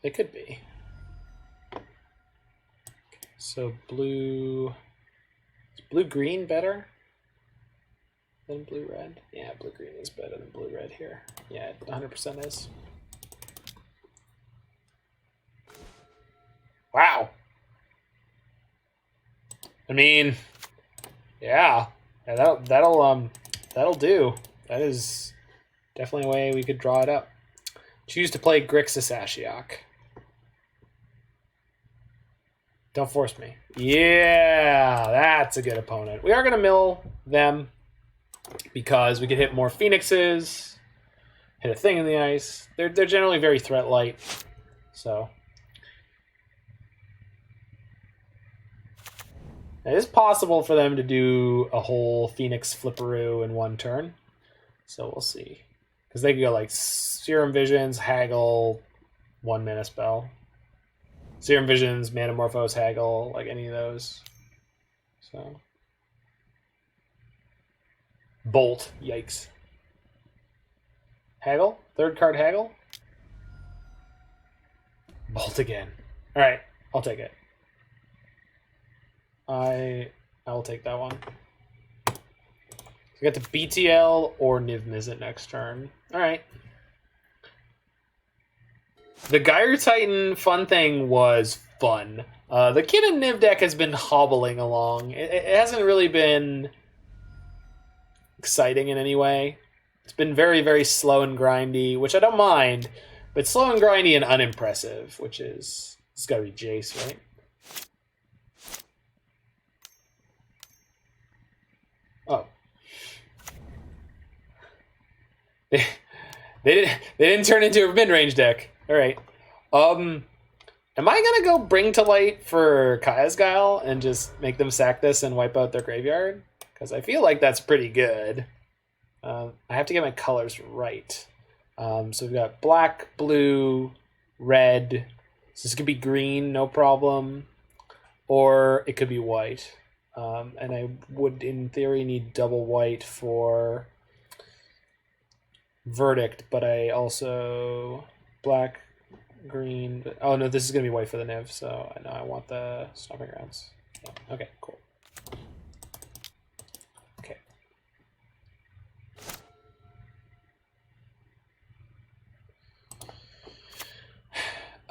They could be. So blue... Is blue-green better than blue-red? Yeah, blue-green is better than blue-red here. Yeah, it 100% is. Wow. I mean, yeah, that'll do. That is definitely a way we could draw it up. Choose to play Grixis Ashiok. Don't force me. Yeah, that's a good opponent. We are going to mill them because we could hit more Phoenixes, hit a thing in the ice. They're generally very threat light, so it is possible for them to do a whole Phoenix flipperoo in one turn. So we'll see. Because they could go like Serum Visions, Haggle, 1 mana spell. Serum Visions, Manamorphose, Haggle, like any of those. So Bolt, yikes. Haggle, 3rd card Haggle. Bolt again. Alright, I'll take it. I will take that one. So we got the BTL or Niv-Mizzet next turn. Alright. The Gyre Titan fun thing was fun. The Kinnan Niv deck has been hobbling along. It hasn't really been exciting in any way. It's been very, very slow and grindy, which I don't mind, but slow and grindy and unimpressive, which is... It's gotta be Jace, right? Oh. They didn't turn into a mid-range deck. All right. Am I gonna go Bring to Light for Kaya's Guile and just make them sack this and wipe out their graveyard? Because I feel like that's pretty good. I have to get my colors right. So we've got black, blue, red. So this could be green, no problem. Or it could be white. And I would, in theory, need double white for Verdict, but I also black, green. But, oh no, this is gonna be white for the Niv, so I know I want the Stomping Grounds. So, okay, cool. Okay.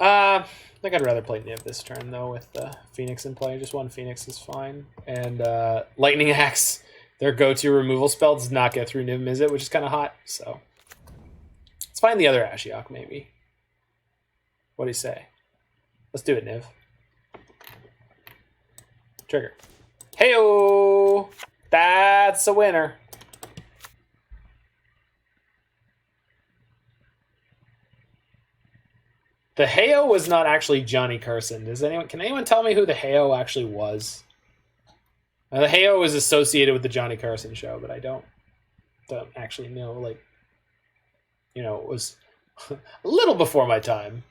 I think I'd rather play Niv this turn though with the Phoenix in play. Just one Phoenix is fine, and Lightning Axe, their go-to removal spell, does not get through Niv-Mizzet, which is kind of hot. So let's find the other Ashiok maybe. What do you say? Let's do it, Niv. Trigger. Heyo! That's a winner. The Heyo was not actually Johnny Carson. Can anyone tell me who the Heyo actually was? The Heyo was associated with the Johnny Carson show, but I don't actually know. Like, you know, it was a little before my time.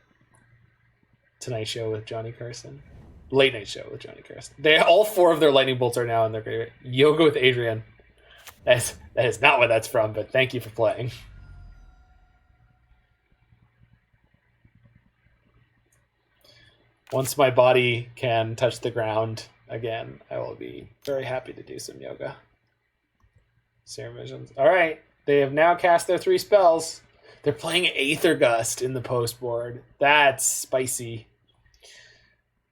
Tonight Show with Johnny Carson. Late Night Show with Johnny Carson. All 4 of their lightning bolts are now in their graveyard. Yoga with Adrian. That is not where that's from, but thank you for playing. Once my body can touch the ground again, I will be very happy to do some yoga. Serum Visions. All right. They have now cast their 3 spells. They're playing Aether Gust in the post board. That's spicy.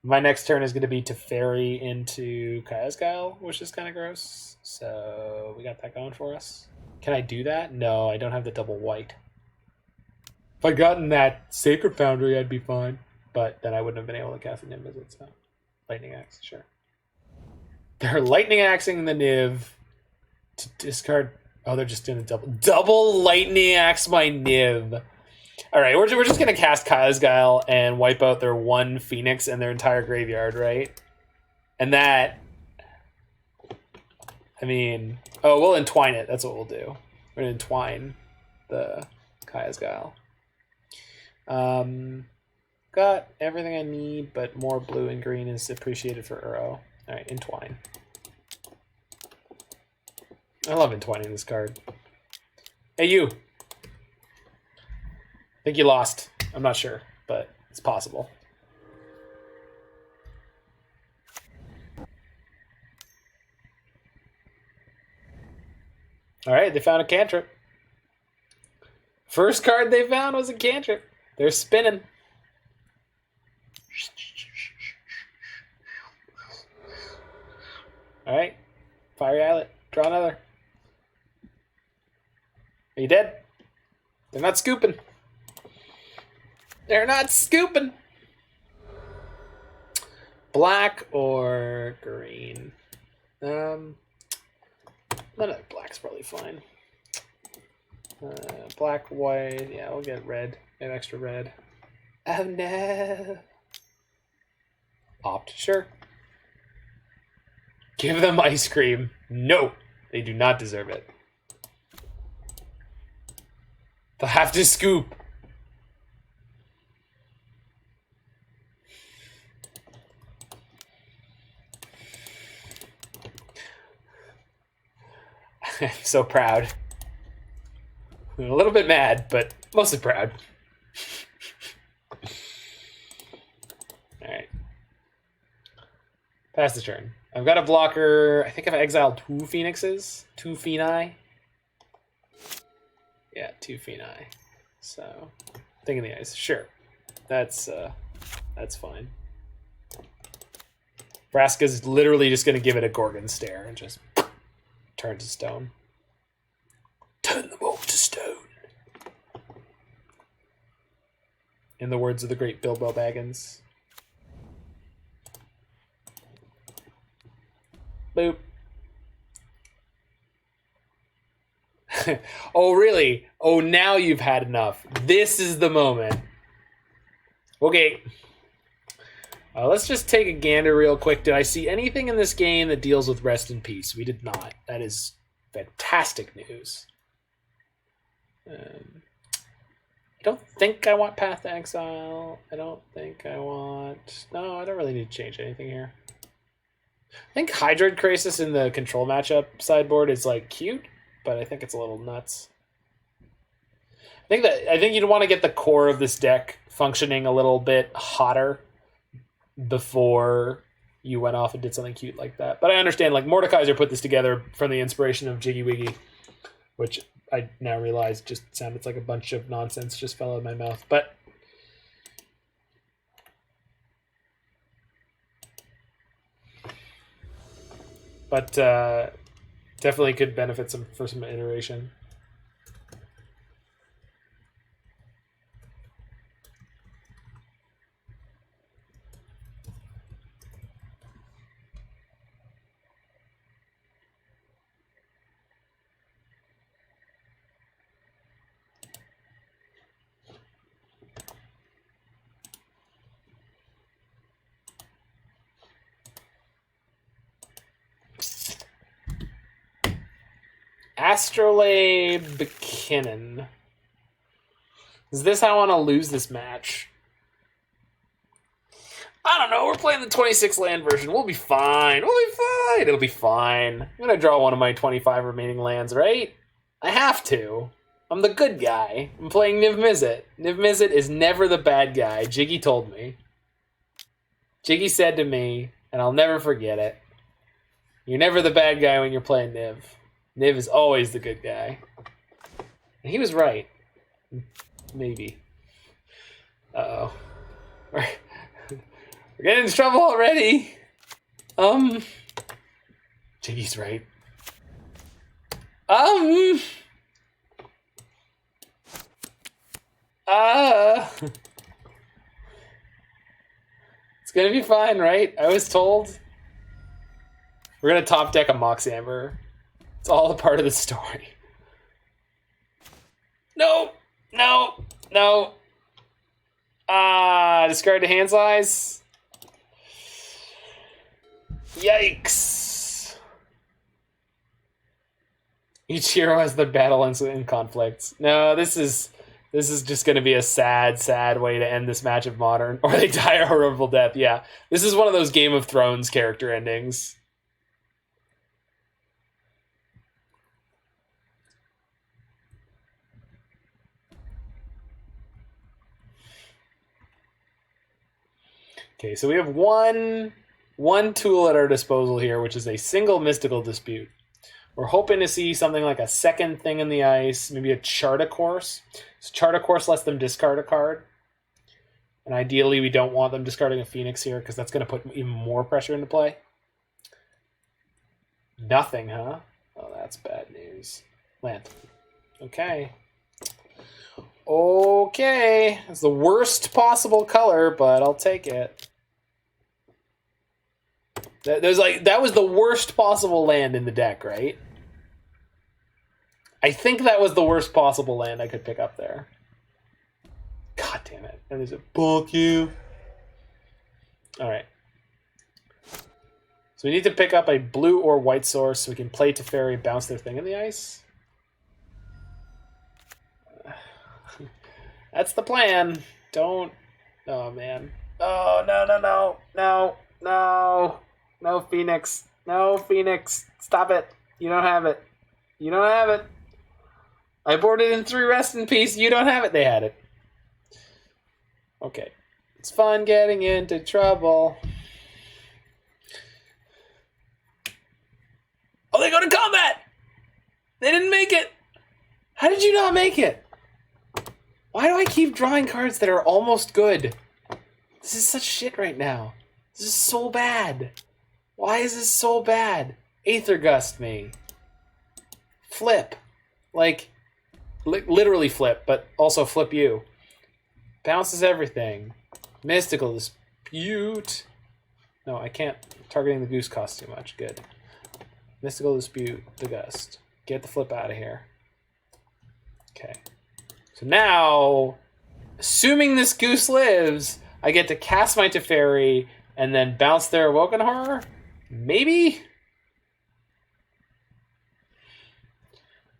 My next turn is going to be Teferi into Kaya's Guile, which is kind of gross. So we got that going for us. Can I do that? No, I don't have the double white. If I'd gotten that Sacred Foundry, I'd be fine. But then I wouldn't have been able to cast the Niv Visit, so Lightning Axe, sure. They're Lightning Axing the Niv to discard. Oh, they're just doing a double Lightning Axe my Niv. All right, we're just gonna cast Kaya's Guile and wipe out their 1 Phoenix and their entire graveyard, right? And that, I mean, oh, we'll entwine it. That's what we'll do. We're gonna entwine the Kaya's Guile. Got everything I need, but more blue and green is appreciated for Uro. All right, entwine. I love entwining this card. Hey, you. I think you lost. I'm not sure, but it's possible. All right, they found a cantrip. First card they found was a cantrip. They're spinning. All right, Fiery Islet. Draw another. Are you dead? They're not scooping. They're not scooping. Black or green? Black's probably fine. Black, white. Yeah, we'll get red. Get extra red. Oh no. Opt. Sure. Give them ice cream. No, they do not deserve it. They'll have to scoop. I'm so proud. I'm a little bit mad, but mostly proud. Alright. Pass the turn. I've got a blocker. I think I've exiled 2 Phoenixes. 2 Phenai. Yeah, 2 Phenai. So, thing in the ice. Sure. That's fine. Vraska's literally just going to give it a Gorgon stare and just turn to stone. Turn them all to stone. In the words of the great Bilbo Baggins. Boop. Oh, really? Oh, now you've had enough. This is the moment. Okay. Let's just take a gander real quick. Did I see anything in this game that deals with Rest in Peace? We did not. That is fantastic news. I don't think I want Path to Exile. I don't think I want... No, I don't really need to change anything here. I think Hydroid Krasis in the control matchup sideboard is like cute, but I think it's a little nuts. I think you'd want to get the core of this deck functioning a little bit hotter before you went off and did something cute like that. But I understand, like, Mordikaiser put this together from the inspiration of Jiggy Wiggy, which I now realize just sounded like a bunch of nonsense just fell out of my mouth. But definitely could benefit for some iteration. Astrolabe Kinnan. Is this how I want to lose this match? I don't know. We're playing the 26 land version. We'll be fine. We'll be fine. It'll be fine. I'm going to draw one of my 25 remaining lands, right? I have to. I'm the good guy. I'm playing Niv-Mizzet. Niv-Mizzet is never the bad guy. Jiggy told me. Jiggy said to me, and I'll never forget it, you're never the bad guy when you're playing Niv. Niv is always the good guy. And he was right. Maybe. Uh-oh. We're getting into trouble already. Jiggy's right. It's gonna be fine, right? I was told. We're gonna top deck a Mox Amber. It's all a part of the story. No! No! No! Discard to hand size. Yikes! Each hero has their battle in conflicts. No, this is just going to be a sad, sad way to end this match of Modern. Or they die a horrible death, yeah. This is one of those Game of Thrones character endings. Okay, so we have one tool at our disposal here, which is a single mystical dispute. We're hoping to see something like a second thing in the ice, maybe a Chart a Course. So Chart a Course lets them discard a card. And ideally, we don't want them discarding a Phoenix here, because that's going to put even more pressure into play. Nothing, huh? Oh, that's bad news. Land. Okay. Okay. It's the worst possible color, but I'll take it. That was the worst possible land in the deck, right? I think that was the worst possible land I could pick up there. God damn it. And there's a fuck you. Alright. So we need to pick up a blue or white source so we can play Teferi, bounce their thing in the ice. That's the plan. Don't... Oh, man. Oh, no. No, Phoenix. No, Phoenix. Stop it. You don't have it. You don't have it. I boarded in 3 rest in peace. You don't have it. They had it. Okay. It's fun getting into trouble. Oh, they go to combat! They didn't make it! How did you not make it? Why do I keep drawing cards that are almost good? This is such shit right now. This is so bad. Why is this so bad? Aether Gust me. Flip. Like, literally flip, but also flip you. Bounces everything. Mystical Dispute. No, I can't. Targeting the goose costs too much. Good. Mystical Dispute, the Gust. Get the flip out of here. Okay. So now, assuming this goose lives, I get to cast my Teferi and then bounce their Awoken Horror? Maybe?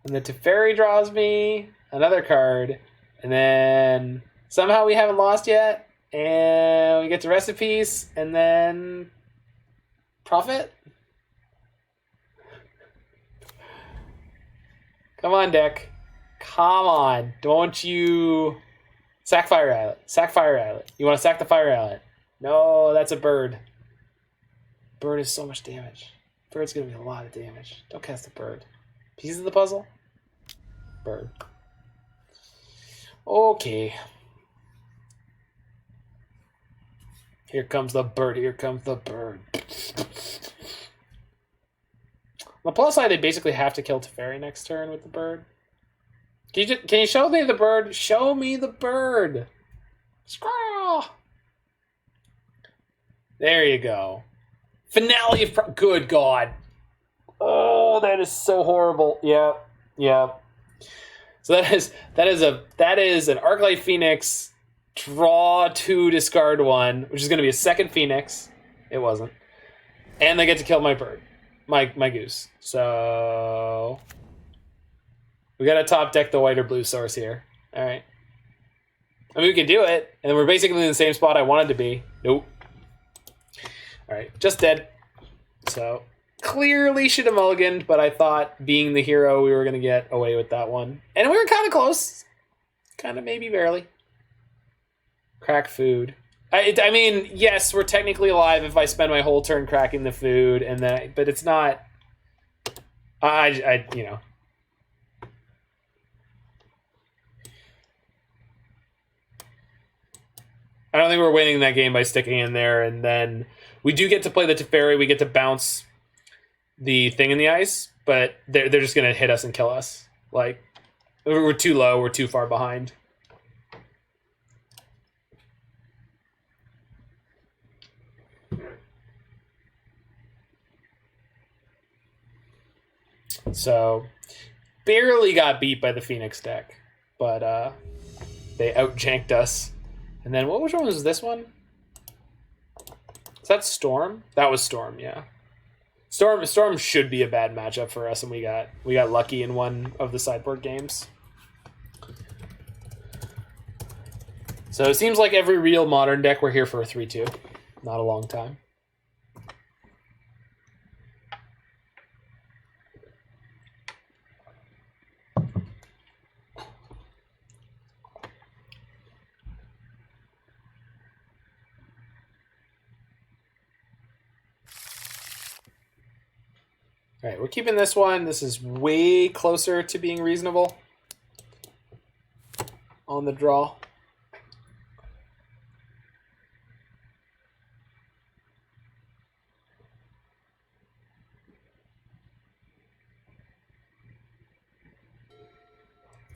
And the Teferi draws me another card, and then somehow we haven't lost yet, and we get to Rest in Peace, and then Profit? Come on, deck. Come on. Don't you... Sack Fire Islet. Sack Fire Islet. You want to sack the Fire Islet? No, that's a bird. Bird is so much damage. Bird's going to be a lot of damage. Don't cast the bird. Pieces of the puzzle? Bird. Okay. Here comes the bird. Here comes the bird. On the plus side, they basically have to kill Teferi next turn with the bird. Can you show me the bird? Show me the bird. Scraw! There you go. Finale of... Good God. Oh, that is so horrible. Yeah. So that is an Arclight Phoenix, draw 2, discard 1, which is going to be a second Phoenix. It wasn't. And they get to kill my bird. My goose. So... We gotta top deck the white or blue source here. Alright. I mean, we can do it, and we're basically in the same spot I wanted to be. Nope. Alright, just dead. So, clearly should have mulliganed, but I thought, being the hero, we were going to get away with that one. And we were kind of close. Kind of maybe barely. Crack food. I mean, yes, we're technically alive if I spend my whole turn cracking the food, and then, but it's not... you know... I don't think we're winning that game by sticking in there, and then we do get to play the Teferi. We get to bounce the thing in the ice, but they're just going to hit us and kill us. Like, we're too low, we're too far behind. So, barely got beat by the Phoenix deck, but they out-janked us. And then, which one was this one? Is that Storm? That was Storm, yeah. Storm should be a bad matchup for us, and we got lucky in one of the sideboard games. So it seems like every real Modern deck, we're here for a 3-2. Not a long time. All right, we're keeping this one. This is way closer to being reasonable on the draw.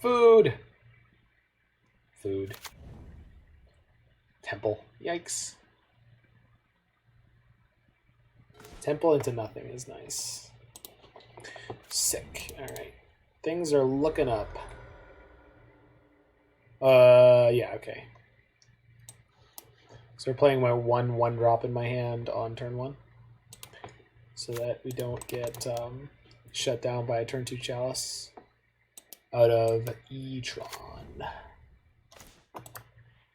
Food. Food. Temple. Yikes. Temple into nothing is nice. Sick. Alright. Things are looking up. Yeah, okay. So we're playing my 1/1 drop in my hand on turn 1. So that we don't get shut down by a turn 2 Chalice out of E-Tron.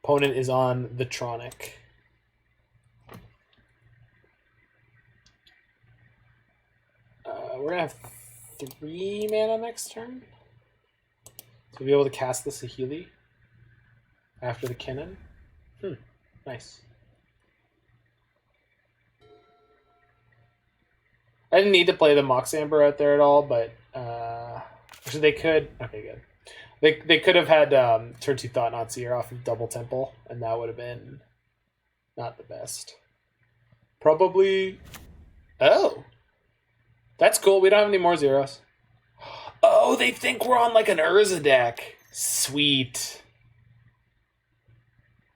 Opponent is on the Tronic. We're going to have 3 mana next turn. So we'll be able to cast the Saheeli after the Kinnan. Nice. I didn't need to play the Mox Amber out there at all, but actually they could. Okay, good. They could have had turn 2 Thought Not Seer off of Double Temple, and that would have been not the best. Probably. Oh, that's cool. We don't have any more zeros. Oh, they think we're on like an Urza deck. Sweet.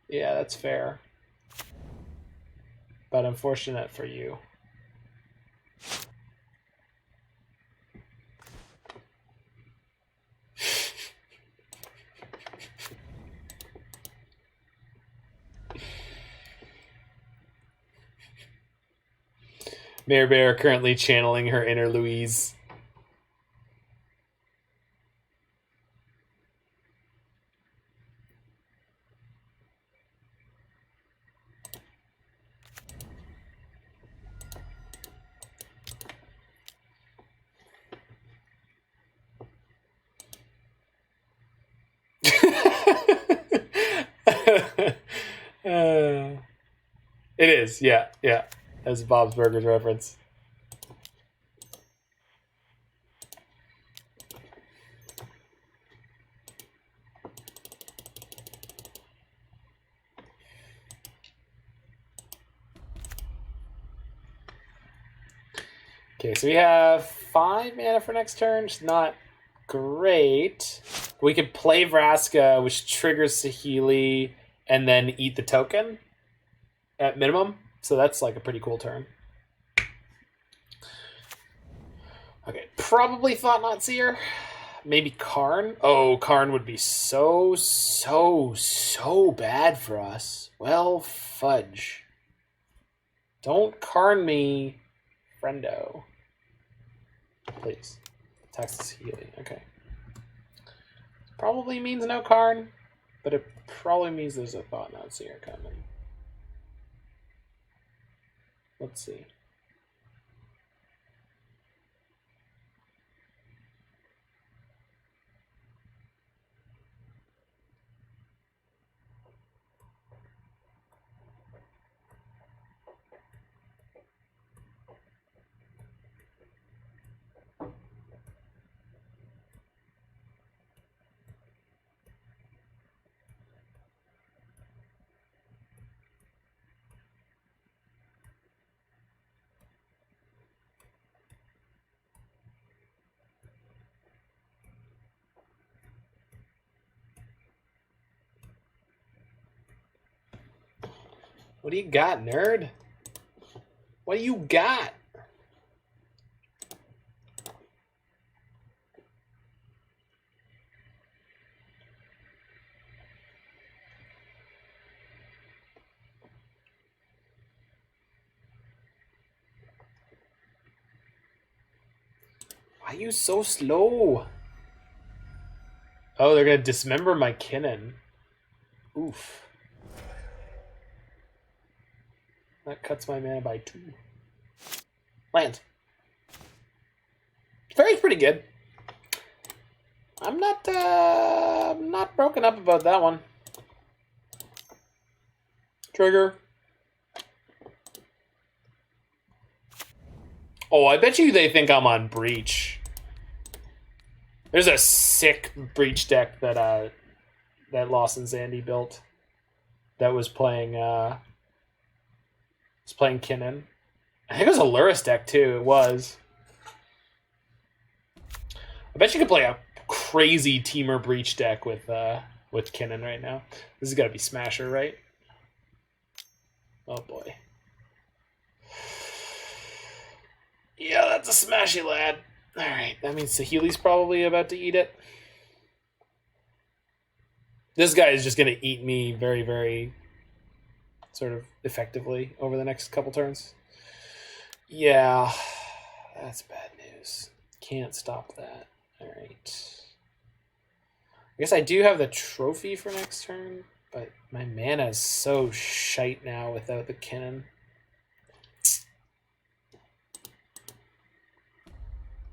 Yeah, that's fair. But unfortunate for you. Mayor Bear currently channeling her inner Louise. It is, yeah. As Bob's Burgers reference. Okay, so we have 5 mana for next turn. It's not great. We could play Vraska, which triggers Saheeli, and then eat the token at minimum. So that's like a pretty cool turn. Okay, probably Thought Not Seer. Maybe Karn. Oh, Karn would be so bad for us. Well, fudge. Don't Karn me, friendo. Please. Tax this healing. Okay. Probably means no Karn, but it probably means there's a Thought-Knot Seer coming. Let's see. What do you got, nerd? What do you got? Why are you so slow? Oh, they're gonna dismember my Kinnan. Oof. That cuts my mana by 2. Land. Teferi's pretty good. I'm not broken up about that one. Trigger. Oh, I bet you they think I'm on Breach. There's a sick Breach deck that that Lawson Zandy built that was playing Kinnan. I think it was a Luris deck too. It was. I bet you could play a crazy Teamer Breach deck with Kinnan right now. This has got to be Smasher, right? Oh boy. Yeah, that's a smashy lad. All right, that means Saheeli's probably about to eat it. This guy is just going to eat me very, very sort of effectively over the next couple turns. Yeah, that's bad news. Can't stop that. All right. I guess I do have the trophy for next turn, but my mana is so shite now without the Kinnan.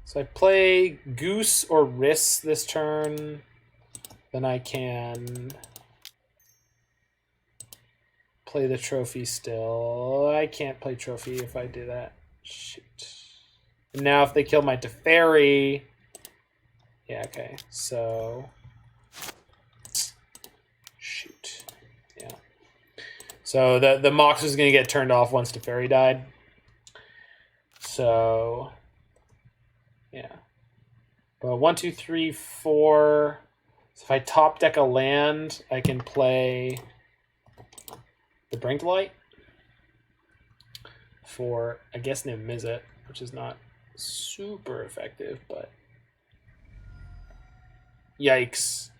So I play Goose or Rhys this turn. Then I can play the trophy still. I can't play trophy if I do that. Shoot. And now if they kill my Teferi... Yeah, okay. So... Shoot. Yeah. So the Mox was going to get turned off once Teferi died. So... Yeah. But 1, 2, 3, 4... So if I top deck a land, I can play the Brinked Light for, I guess, Niv-Mizzet, which is not super effective, but... Yikes.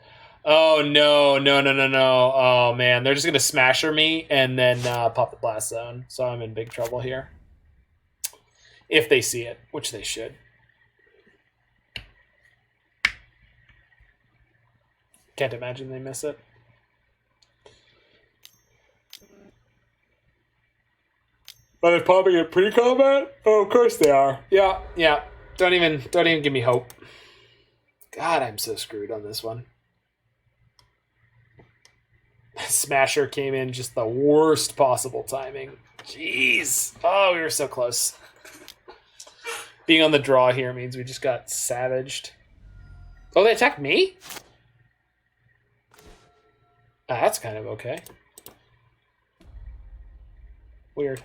Oh, no. Oh, man. They're just going to Smasher me and then pop the Blast Zone. So I'm in big trouble here. If they see it, which they should. Can't imagine they miss it. Are they popping it pre-combat? Oh, of course they are. Yeah. Don't even give me hope. God, I'm so screwed on this one. Smasher came in just the worst possible timing. Jeez. Oh, we were so close. Being on the draw here means we just got savaged. Oh, they attacked me? That's kind of okay. Weird.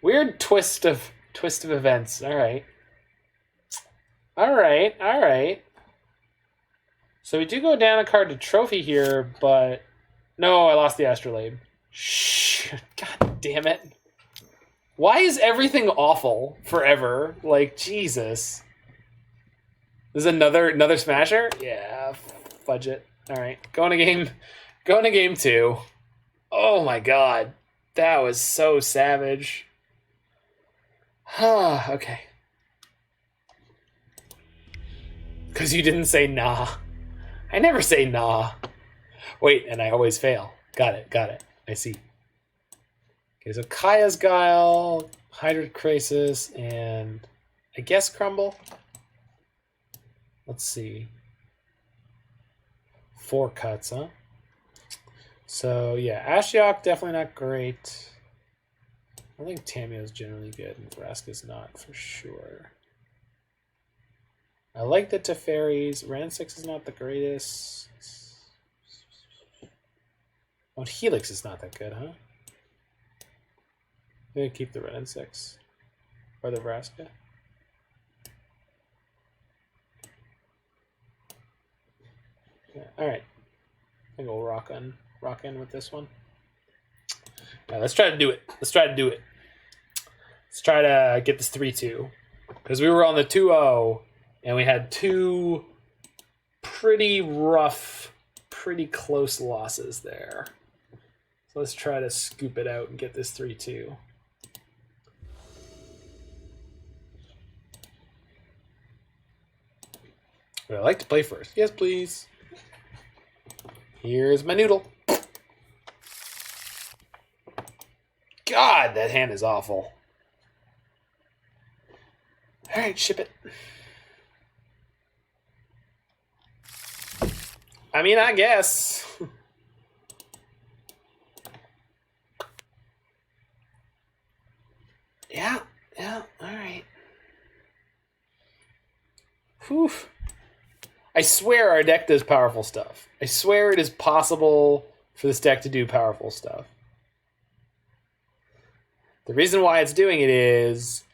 Weird twist of events. All right. So we do go down a card to trophy here, but no, I lost the Astrolabe. Shh. God damn it. Why is everything awful forever? Like, Jesus. There's another Smasher? Yeah, fudge it. All right, going to game 2. Oh my god, that was so savage. Okay. Because you didn't say nah. I never say nah. Wait, and I always fail. Got it. I see. Okay, so Kaya's Guile, Hydrid Krasis, and I guess Crumble. Let's see. 4 cuts, huh? So, yeah, Ashiok, definitely not great. I think Tamiyo's generally good, and Vraska's not, for sure. I like the Teferis. Wrenn and Six is not the greatest. Oh, Helix is not that good, huh? Maybe keep the Wrenn and Six. Or the Vraska. Yeah, alright. I think we'll rock in with this one. Alright, let's try to do it. Let's try to get this 3-2. Because we were on the 2-0, and we had 2 pretty rough, pretty close losses there. So let's try to scoop it out and get this 3-2. Would I like to play first? Yes, please. Here's my noodle. God, that hand is awful. All right, ship it. I mean, I guess. Yeah, all right. Whew. I swear our deck does powerful stuff. I swear it is possible for this deck to do powerful stuff. The reason why it's doing it is...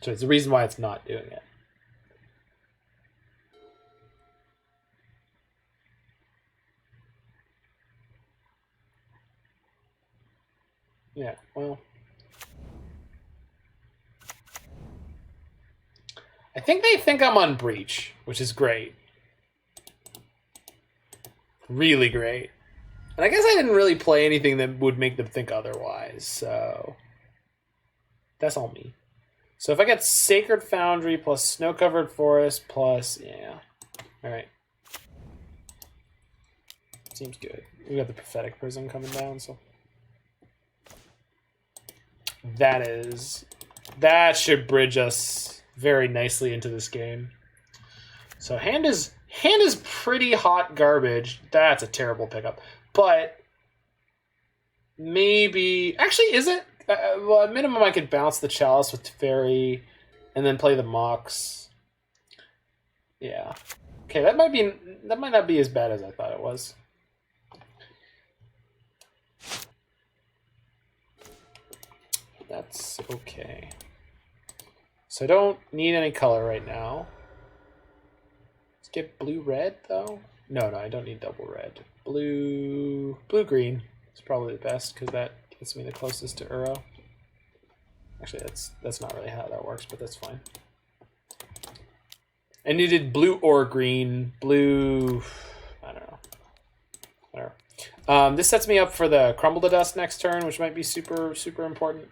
So it's the reason why it's not doing it. Yeah, well... I think they think I'm on Breach, which is great. Really great. And I guess I didn't really play anything that would make them think otherwise, so... That's all me. So if I get Sacred Foundry plus Snow-Covered Forest plus... Yeah. Alright. Seems good. We got the Prophetic Prism coming down, so... That should bridge us very nicely into this game. So hand is pretty hot garbage. That's a terrible pickup. But maybe... Actually, is it? Well, at minimum, I could bounce the Chalice with Teferi and then play the Mox. Yeah. Okay, that might not be as bad as I thought it was. That's okay. So I don't need any color right now. Let's get blue-red, though. No, I don't need double red. Blue-green is probably the best, because that gets me the closest to Uro. Actually, that's not really how that works, but that's fine. I needed blue or green. Blue... I don't know. Whatever. This sets me up for the Crumble to Dust next turn, which might be super, super important.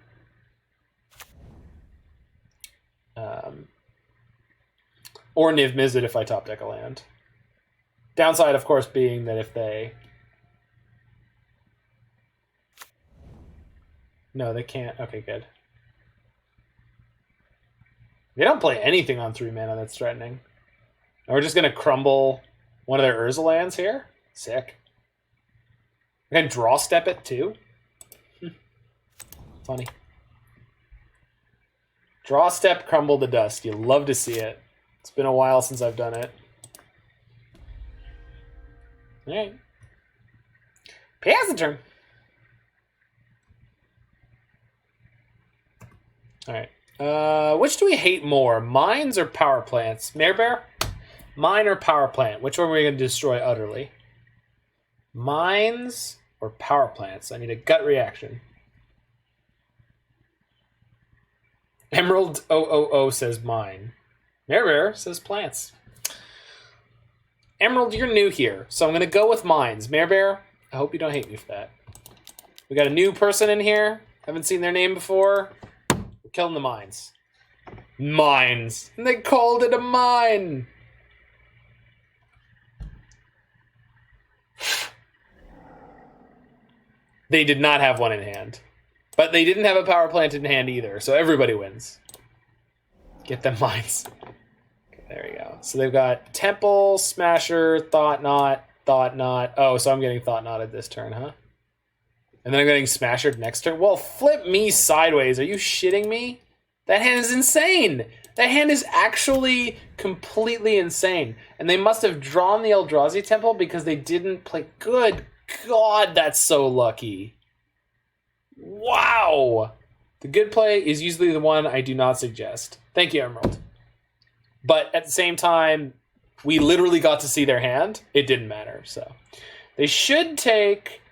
Or Niv-Mizzet if I top deck a land. Downside, of course, being that if they... No, they can't. Okay, good. They don't play anything on 3 mana that's threatening. And we're just going to crumble one of their Urza lands here? Sick. We're going to draw step it too? Funny. Draw step, crumble the dust. You love to see it. It's been a while since I've done it. Alright. Pass the turn. Alright. Which do we hate more? Mines or power plants? Mare Bear? Mine or power plant? Which one are we going to destroy utterly? Mines or power plants? I need a gut reaction. Emerald 000 says mine. Mare Bear says plants. Emerald, you're new here, so I'm going to go with mines. Mare Bear, I hope you don't hate me for that. We got a new person in here. Haven't seen their name before. We're killing the mines. Mines. And they called it a mine. They did not have one in hand. But they didn't have a power plant in hand either, so everybody wins. Get them mines. Okay, there we go. So they've got Temple, Smasher, Thought Knot. Oh, so I'm getting Thought Knotted this turn, huh? And then I'm getting Smashered next turn? Well, flip me sideways. Are you shitting me? That hand is insane. That hand is actually completely insane. And they must have drawn the Eldrazi Temple because they didn't play. Good God, that's so lucky. Wow. The good play is usually the one I do not suggest. Thank you, Emerald. But at the same time, we literally got to see their hand. It didn't matter, so. They should take...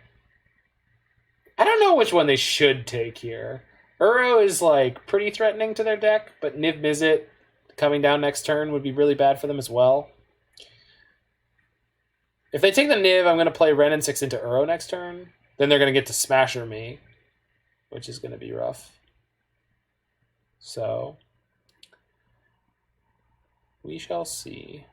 I don't know which one they should take here. Uro is, like, pretty threatening to their deck, but Niv-Mizzet coming down next turn would be really bad for them as well. If they take the Niv, I'm going to play Wrenn and Six into Uro next turn. Then they're going to get to Smasher me, which is going to be rough. So, we shall see.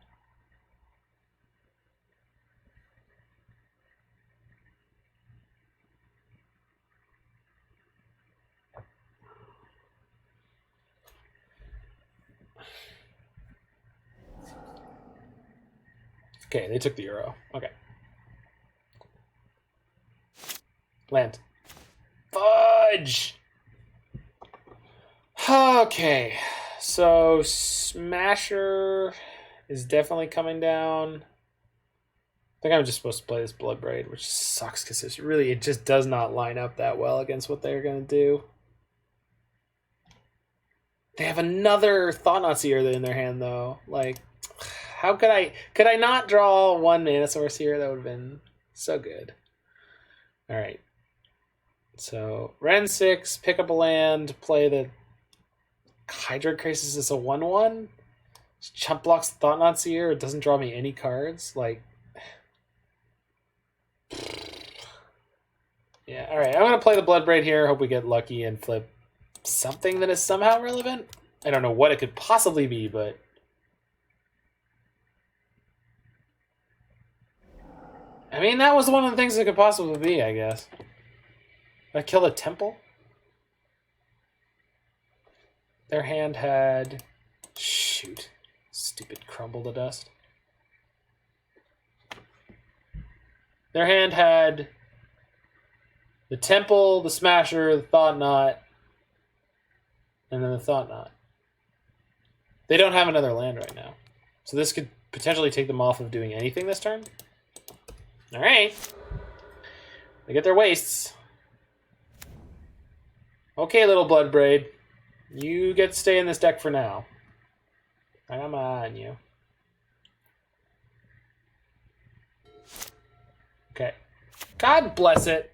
Okay, they took the Uro. Okay. Land. Fudge! Okay, so Smasher is definitely coming down. I think I'm just supposed to play this Bloodbraid, which sucks because it just does not line up that well against what they're going to do. They have another Thought-Knot Seer in their hand, though. Like, how could I not draw one Mana Source here? That would have been so good. All right. So, Wrenn 6, pick up a land, play the Hydra Crisis is a 1/1. Chump blocks the Thought-Knot Seer. It doesn't draw me any cards. Like, yeah, all right. I'm going to play the Bloodbraid here. Hope we get lucky and flip something that is somehow relevant. I don't know what it could possibly be, but... I mean, that was one of the things it could possibly be, I guess. Did I kill a Temple? Their hand had... Shoot. Stupid crumble to dust. Their hand had the Temple, the Smasher, the Thought-Knot, and then the Thought-Knot. They don't have another land right now. So this could potentially take them off of doing anything this turn. Alright. They get their wastes. Okay, little Bloodbraid. You get to stay in this deck for now. I'm on you. Okay. God bless it.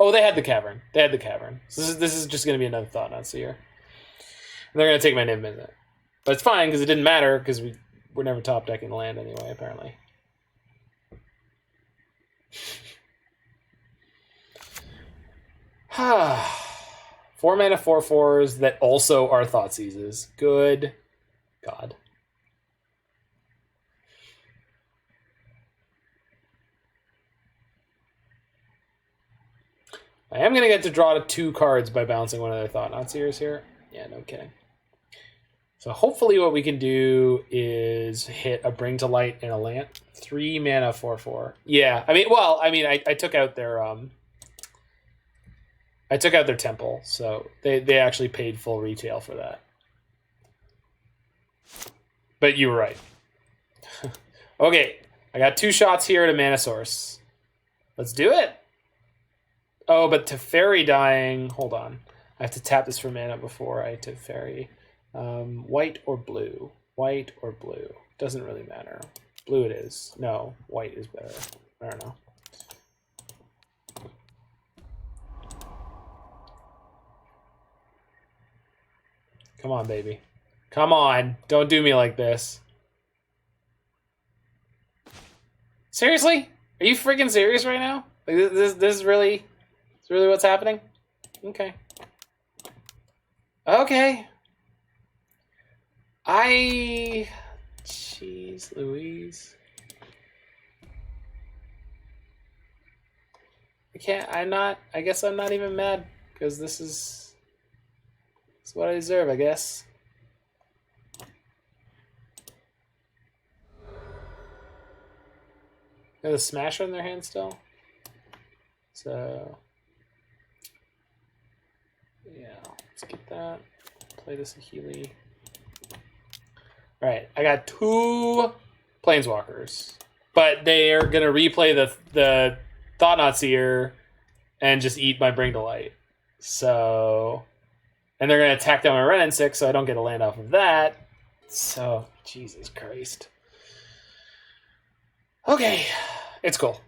Oh, they had the Cavern. They had the Cavern. So this is just going to be another Thought-Knot Seer. And they're going to take my Niv-Mizzet. But it's fine, because it didn't matter, because we're never top decking the land anyway, apparently. Four mana 4/4s that also are Thoughtseizes. Good God. I am going to get to draw 2 cards by bouncing one of their Thought-Knot Seers here. Yeah, no kidding. So hopefully what we can do is hit a Bring to Light and a land. 3 mana 4/4. Yeah, I took out their Temple, so they actually paid full retail for that. But you were right. Okay, I got 2 shots here at a Mana Source. Let's do it. Oh, but Teferi dying. Hold on. I have to tap this for mana before I Teferi. White or blue? White or blue? Doesn't really matter. Blue it is. No, white is better. I don't know. Come on, baby. Come on. Don't do me like this. Seriously? Are you freaking serious right now? Like this is really what's happening? Okay. Okay. Jeez Louise. I guess I'm not even mad, because this is what I deserve, I guess. They have a Smasher in their hand still. So, yeah, let's get that. Play the Saheeli. Alright, I got 2 Planeswalkers. But they are going to replay the Thought-Knot Seer and just eat my Bring to Light. So, and they're going to attack down my Wrenn and Six, so I don't get a land off of that. So, Jesus Christ. Okay, it's cool.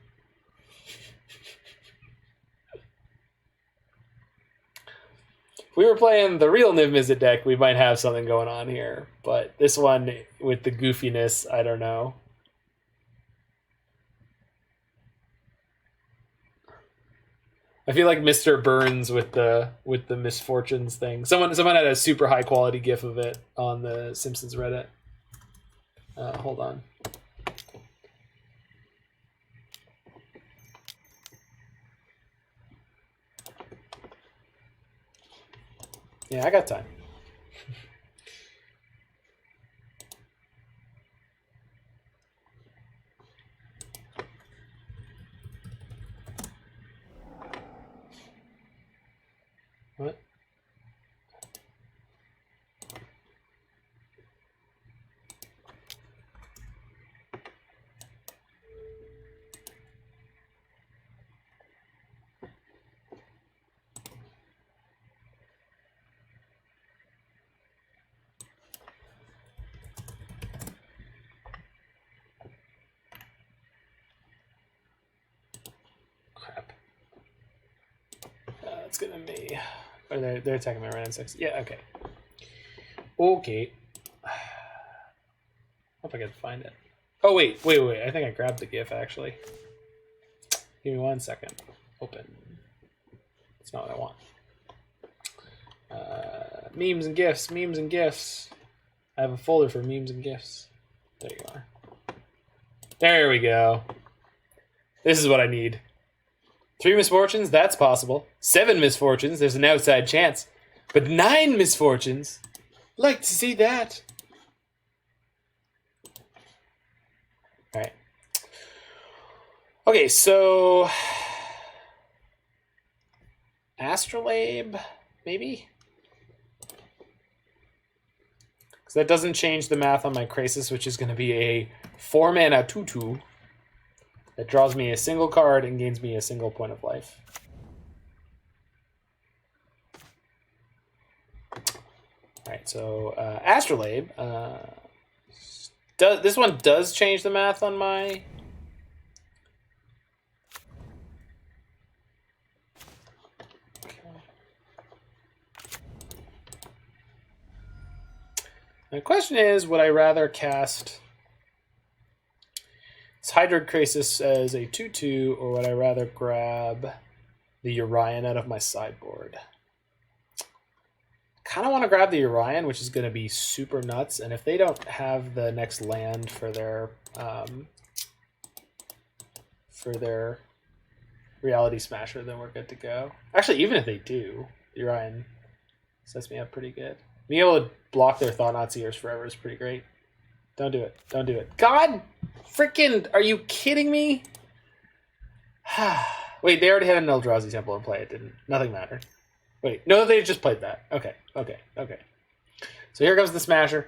If we were playing the real Niv-Mizzet deck, we might have something going on here. But this one, with the goofiness, I don't know. I feel like Mr. Burns with the misfortunes thing. Someone had a super high quality GIF of it on the Simpsons Reddit. Hold on. Yeah, I got time. What? Crap. It's gonna be. Oh, they're attacking my Wrenn and Six. Yeah, okay. Okay. Hope I can find it. Oh, wait. I think I grabbed the GIF, actually. Give me 1 second. Open. That's not what I want. Memes and GIFs. I have a folder for memes and GIFs. There you are. There we go. This is what I need. 3 misfortunes? That's possible. 7 misfortunes? There's an outside chance. But 9 misfortunes? Like to see that. Alright. Okay, so... Astrolabe, maybe? Because that doesn't change the math on my Krasis, which is going to be a 4-mana 2/2 that draws me a single card and gains me a single point of life. Alright, so Astrolabe. This one does change the math on my... The question is, would I rather cast this Hydroid Krasis as a 2/2, or would I rather grab the Urian out of my sideboard? Kind of want to grab the Urian, which is going to be super nuts, and if they don't have the next land for their Reality Smasher, then we're good to go. Actually, even if they do, the Urian sets me up pretty good. Being able to block their Thought-Knot Seers forever is pretty great. Don't do it. Don't do it. God freaking, are you kidding me? Wait, they already had an Eldrazi Temple in play. It didn't. Nothing mattered. Wait, no, they just played that. Okay. So here comes the Smasher,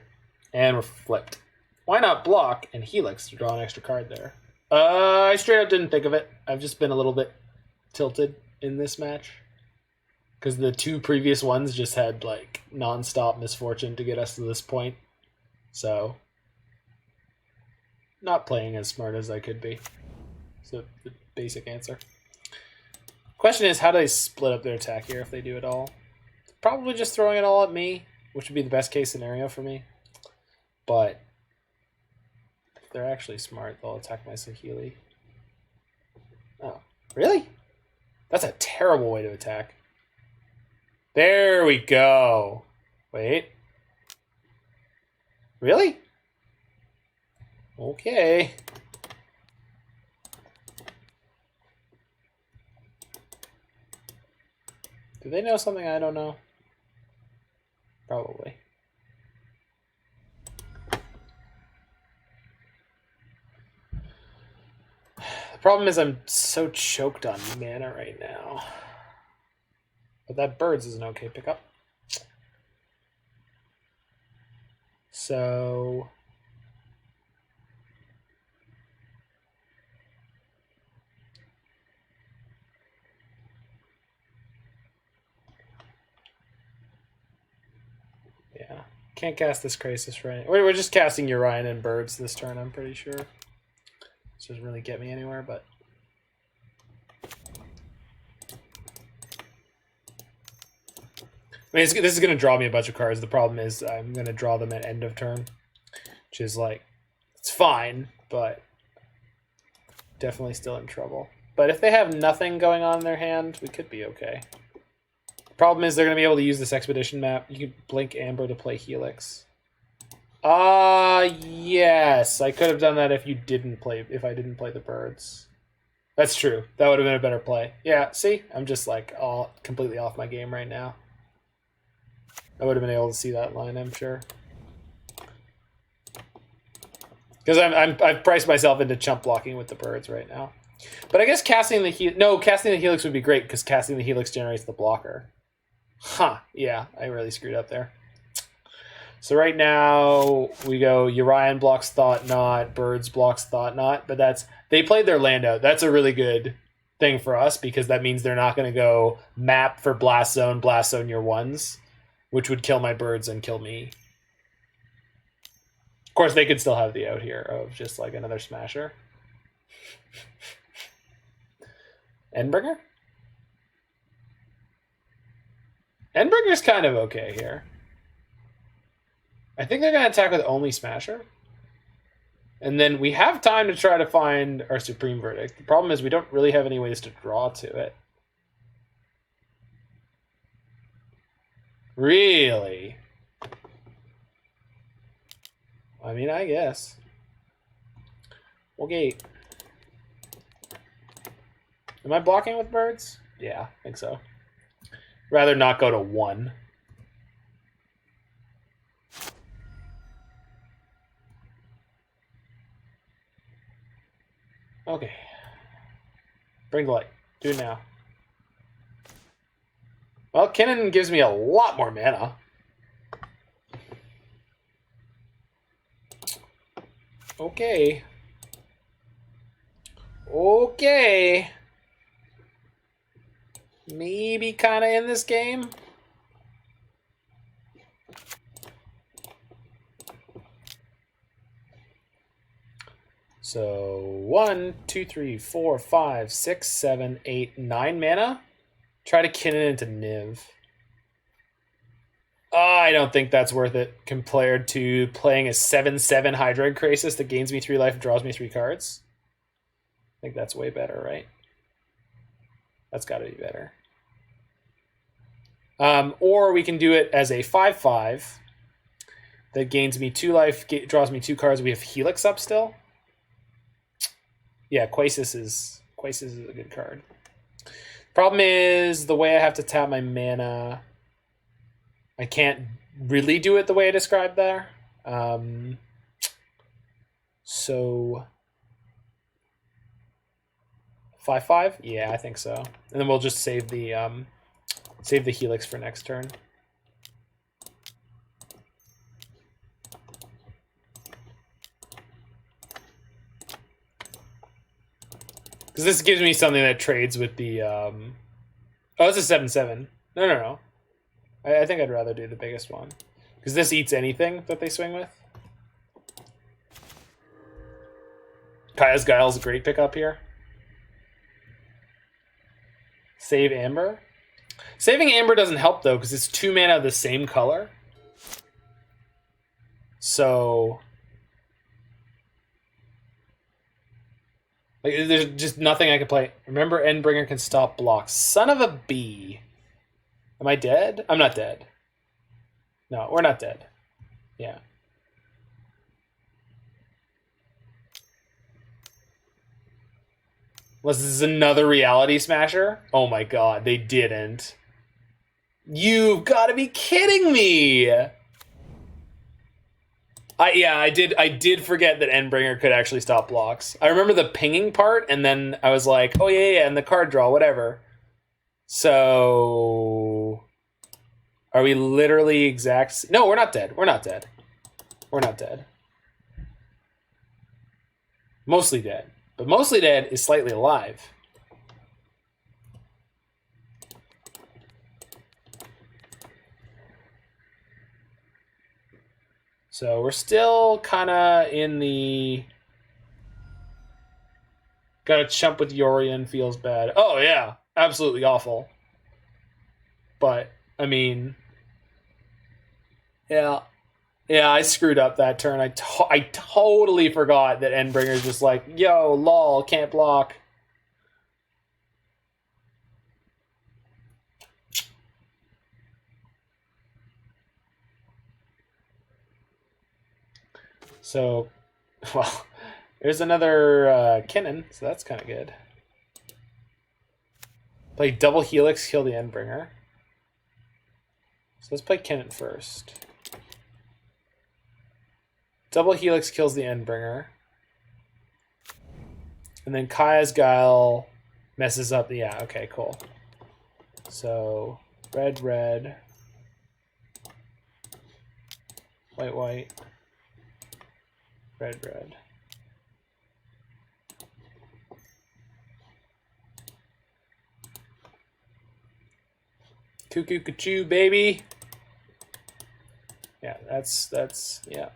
and we're flipped. Why not block and Helix to draw an extra card there? I straight up didn't think of it. I've just been a little bit tilted in this match. Because the 2 previous ones just had, like, non-stop misfortune to get us to this point. So, not playing as smart as I could be. So, the basic answer. Question is, how do they split up their attack here if they do it all? Probably just throwing it all at me, which would be the best case scenario for me. But, if they're actually smart, they'll attack my Saheeli. Oh, really? That's a terrible way to attack. There we go. Wait. Really? Okay. Do they know something I don't know? Probably. The problem is I'm so choked on mana right now. But that birds is an okay pickup. So... yeah. Can't cast this Crisis right. We're just casting Urian and birds this turn, I'm pretty sure. This doesn't really get me anywhere, but... I mean, this is going to draw me a bunch of cards. The problem is I'm going to draw them at end of turn, which is like, it's fine, but definitely still in trouble. But if they have nothing going on in their hand, we could be okay. The problem is they're going to be able to use this Expedition map. You could blink Amber to play Helix. Yes. I could have done that if I didn't play the birds. That's true. That would have been a better play. Yeah, see? I'm just like all completely off my game right now. I would have been able to see that line, I'm sure. Because I've priced myself into chump blocking with the birds right now. But I guess casting the Helix would be great because casting the Helix generates the blocker. Huh, yeah, I really screwed up there. So right now we go Urian blocks Thought Knot, Birds blocks Thought Knot, but they played their land out. That's a really good thing for us because that means they're not going to go map for Blast Zone your ones, which would kill my birds and kill me. Of course, they could still have the out here of just like another Smasher. Endbringer? Endbringer's kind of okay here. I think they're going to attack with only Smasher. And then we have time to try to find our Supreme Verdict. The problem is we don't really have any ways to draw to it. Really? I mean, I guess. Okay. Am I blocking with birds? Yeah, I think so. Rather not go to 1. Okay. Bring the light. Do it now. Well, Kinnan gives me a lot more mana. Okay. Okay. Maybe kind of in this game. So 1, 2, 3, 4, 5, 6, 7, 8, 9 mana. Try to Kinnan into Niv. I don't think that's worth it compared to playing a 7/7 Hydroid Crisis that gains me 3 life and draws me 3 cards. I think that's way better, right? That's got to be better. Or we can do it as a 5/5 that gains me 2 life, draws me 2 cards. We have Helix up still. Yeah, Quasis is a good card. Problem is the way I have to tap my mana. I can't really do it the way I described there. So 5/5? Yeah, I think so. And then we'll just save the Helix for next turn. Because this gives me something that trades with the... Oh, it's a 7/7. No. I think I'd rather do the biggest one. Because this eats anything that they swing with. Kaya's Guile's a great pickup here. Save Amber. Saving Amber doesn't help, though, because it's 2 mana of the same color. So... like, there's just nothing I can play. Remember, Endbringer can stop blocks. Son of a bee. Am I dead? I'm not dead. No, we're not dead. Yeah. Unless this is another reality smasher? Oh my god, they didn't. You've got to be kidding me! I did forget that Endbringer could actually stop blocks. I remember the pinging part, and then I was like, oh yeah, and the card draw, whatever. So... Are we literally exact... No, we're not dead. We're not dead. We're not dead. Mostly dead. But mostly dead is slightly alive. So we're still kind of in the... Gotta chump with Yorion, feels bad. Oh yeah, absolutely awful. But, I mean... Yeah, I screwed up that turn. I totally forgot that Endbringer's just like, yo, lol, can't block. So, well, there's another Kinnan, so that's kind of good. Play double Helix, kill the Endbringer. So let's play Kinnan first. Double Helix kills the Endbringer. And then Kaya's Guile messes up the... Yeah, okay, cool. So, red, red. White, white. Red, red. Cuckoo, cuckoo, baby. Yeah, that's, yeah.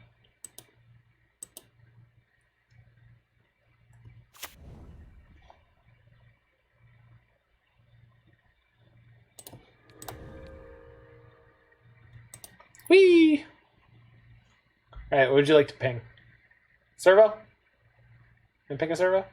Whee! Alright, what would you like to ping? Servo? Can ping a servo?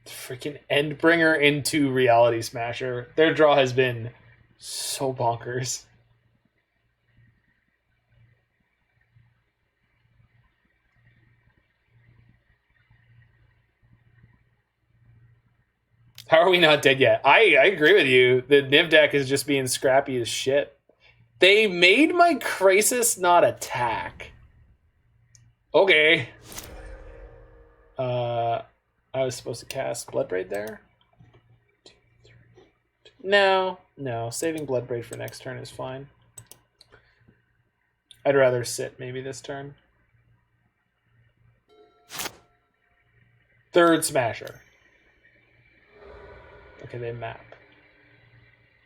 Freaking Endbringer into Reality Smasher. Their draw has been so bonkers. How are we not dead yet? I agree with you. The Niv deck is just being scrappy as shit. They made my Crisis not attack. Okay. I was supposed to cast Bloodbraid there. 2, 3, 2. No. Saving Bloodbraid for next turn is fine. I'd rather sit maybe this turn. Third Smasher. Okay, they map.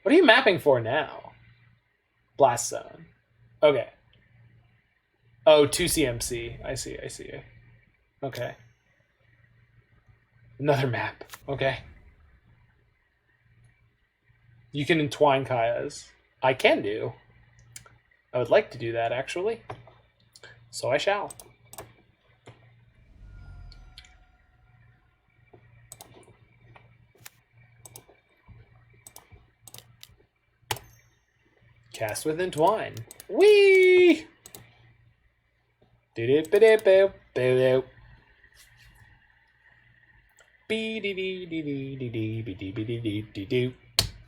What are you mapping for now? Blast Zone. Okay. Oh, 2 CMC. I see. Okay. Another map. Okay. You can entwine Kaya's. I can do. I would like to do that, actually. So I shall. Cast with Entwine. Whee! Do-do-ba-do-bo-bo-do. Be-dee-dee-dee-dee-dee-dee-be-dee-be-dee-be-dee-be-dee-be-dee-be-dee.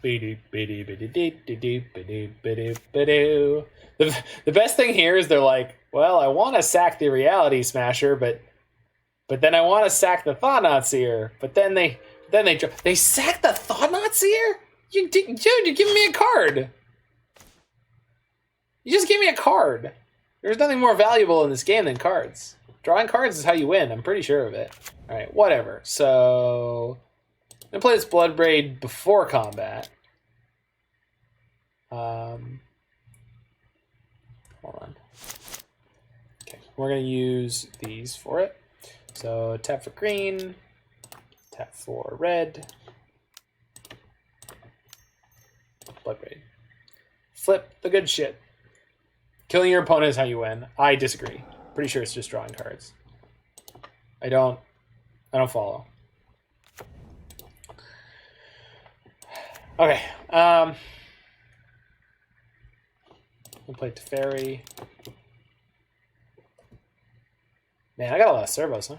Be-dee-be-dee-be-dee-be-dee-be-doo. The best thing here is they're like, well, I want to sack the Reality Smasher, but then I want to sack the Thought-Knot Seer. But then they sack the Thought-Knot Seer? Dude, you're giving me a card. You just gave me a card. There's nothing more valuable in this game than cards. Drawing cards is how you win. I'm pretty sure of it. All right, whatever. So I'm gonna play this Bloodbraid before combat. Hold on. Okay, we're gonna use these for it. So tap for green, tap for red, Bloodbraid. Flip the good shit. Killing your opponent is how you win. I disagree. Pretty sure it's just drawing cards. I don't follow. Okay. We'll play Teferi. Man, I got a lot of servos, huh?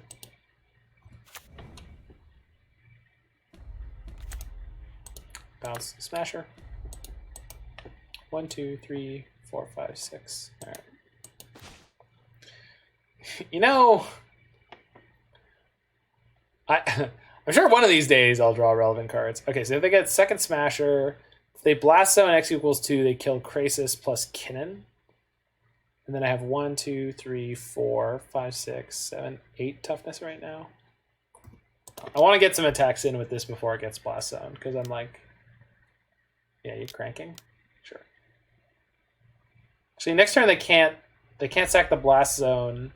Bounce Smasher. 1, 2, 3, 4, 5, 6. All right. You know, I'm sure one of these days I'll draw relevant cards. Okay, so if they get second Smasher, if they blast zone X equals 2, they kill Krasis plus Kinnan. And then I have 1, 2, 3, 4, 5, 6, 7, 8 toughness right now. I want to get some attacks in with this before it gets blast zone, because I'm like, yeah, you're cranking? Sure. Actually, next turn they can't sack the blast zone.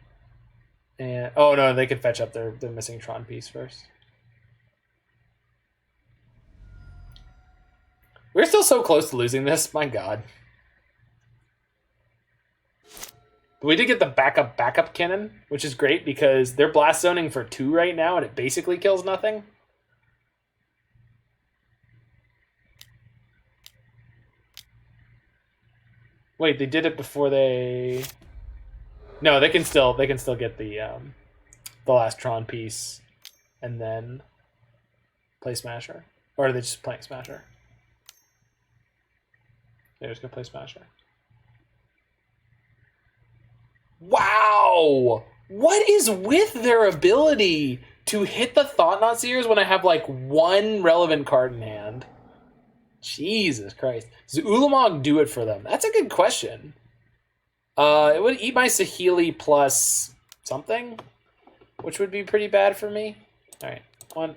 And oh no, they could fetch up their missing Tron piece first. We're still so close to losing this. My God. But we did get the backup Kinnan, which is great because they're blast zoning for 2 right now, and it basically kills nothing. Wait, they did it before they. No, they can still get the last Tron piece, and then play Smasher, or are they just playing Smasher? They're just gonna play Smasher. Wow! What is with their ability to hit the Thought-Knot Seers when I have like 1 relevant card in hand? Jesus Christ. Does Ulamog do it for them? That's a good question. It would eat my Saheeli plus something, which would be pretty bad for me. All right, 1,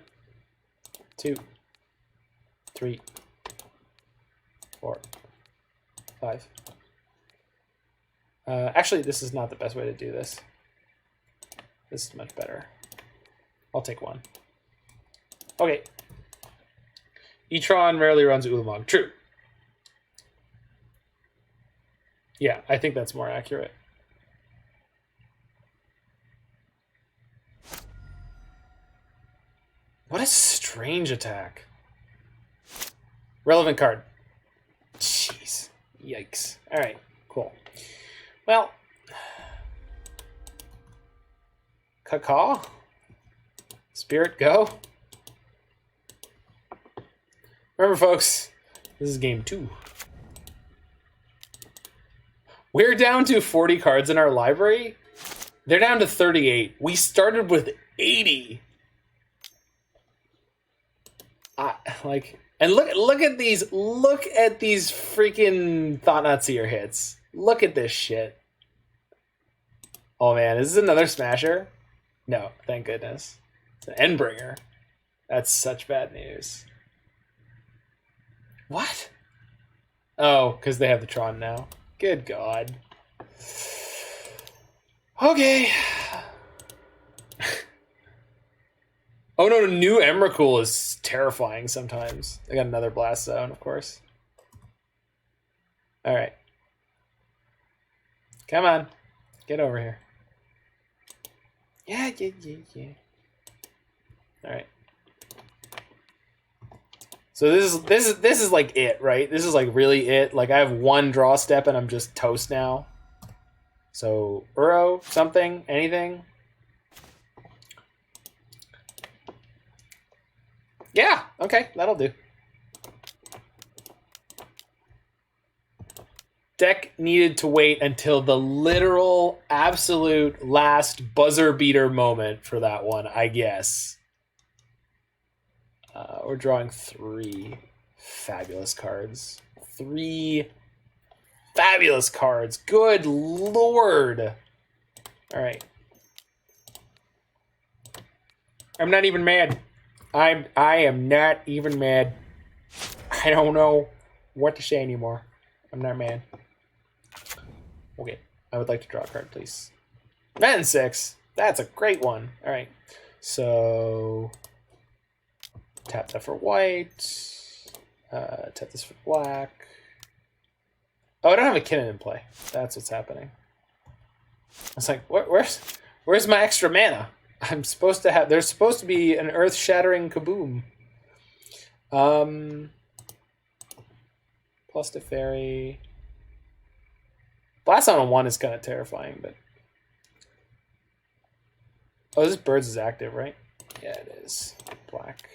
2, 3, 4, 5. Actually, this is not the best way to do this. This is much better. I'll take 1. Okay. E-Tron rarely runs Ulamog. True. Yeah, I think that's more accurate. What a strange attack. Relevant card. Jeez. Yikes. All right, cool. Well, Caw? Spirit, go. Remember, folks, this is game 2. We're down to 40 cards in our library. They're down to 38. We started with 80. And look at these freaking Thought-Knot Seer hits. Look at this shit. Oh man, is this another Smasher? No, thank goodness. It's an Endbringer. That's such bad news. What? Oh, because they have the Tron now. Good God. Okay. Oh no, new Emrakul is terrifying sometimes. I got another blast zone, of course. All right. Come on. Get over here. Yeah. All right. So this is like it, right? This is like really it. Like I have 1 draw step and I'm just toast now. So Uro, something, anything. Yeah, okay, that'll do. Deck needed to wait until the literal, absolute last buzzer beater moment for that one, I guess. We're drawing 3 fabulous cards. 3 fabulous cards. Good Lord. All right. I'm not even mad. I am not even mad. I don't know what to say anymore. I'm not mad. Okay. I would like to draw a card, please. Wrenn and Six. That's a great one. All right. So tap that for white. Tap this for black. Oh, I don't have a Kinnan in play. That's what's happening. I was like, where's my extra mana? I'm supposed to have. There's supposed to be an earth-shattering kaboom. plus Teferi. Blast on 1 is kind of terrifying, but... Oh, this Birds is active, right? Yeah, it is. Black.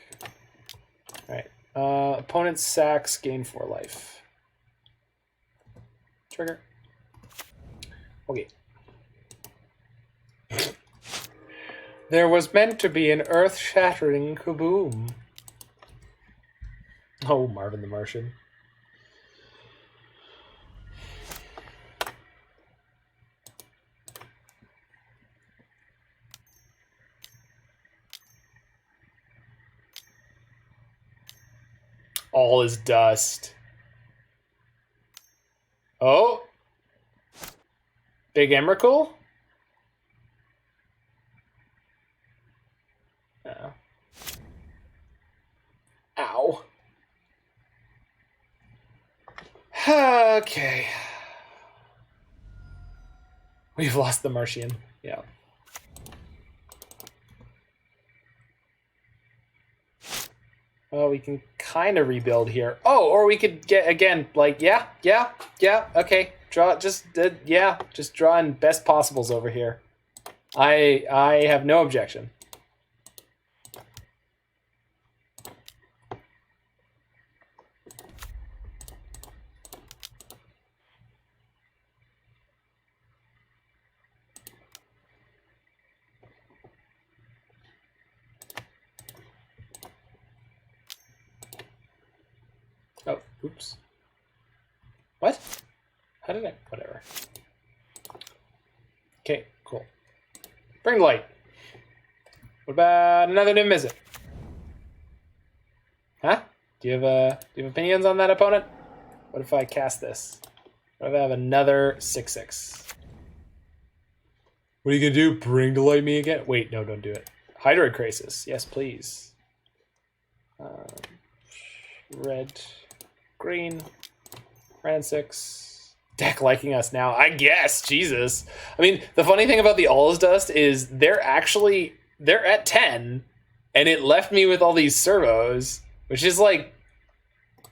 Alright. Opponent sacks, gain 4 life. Trigger. Okay. There was meant to be an earth-shattering kaboom. Oh, Marvin the Martian. All is dust. Oh. Big Emrakul? Oh. Ow. Okay. We've lost the Martian. Yeah. Well, we can kind of rebuild here. Oh, or we could get, again, like, yeah, okay. Draw, just draw in best possibles over here. I have no objection. Oh, oops. What? How did I? Whatever. Okay, cool. Bring light. What about another Niv-Mizzet? Huh? Do you have opinions on that, opponent? What if I cast this? What if I have another 6/6? What are you gonna do? Bring to light me again? Wait, no, don't do it. Hydroid Crisis, yes, please. Red, green, Wrenn and Six. Deck liking us now, I guess. Jesus. I mean, the funny thing about the All is Dust is they're at 10, and it left me with all these servos, which is like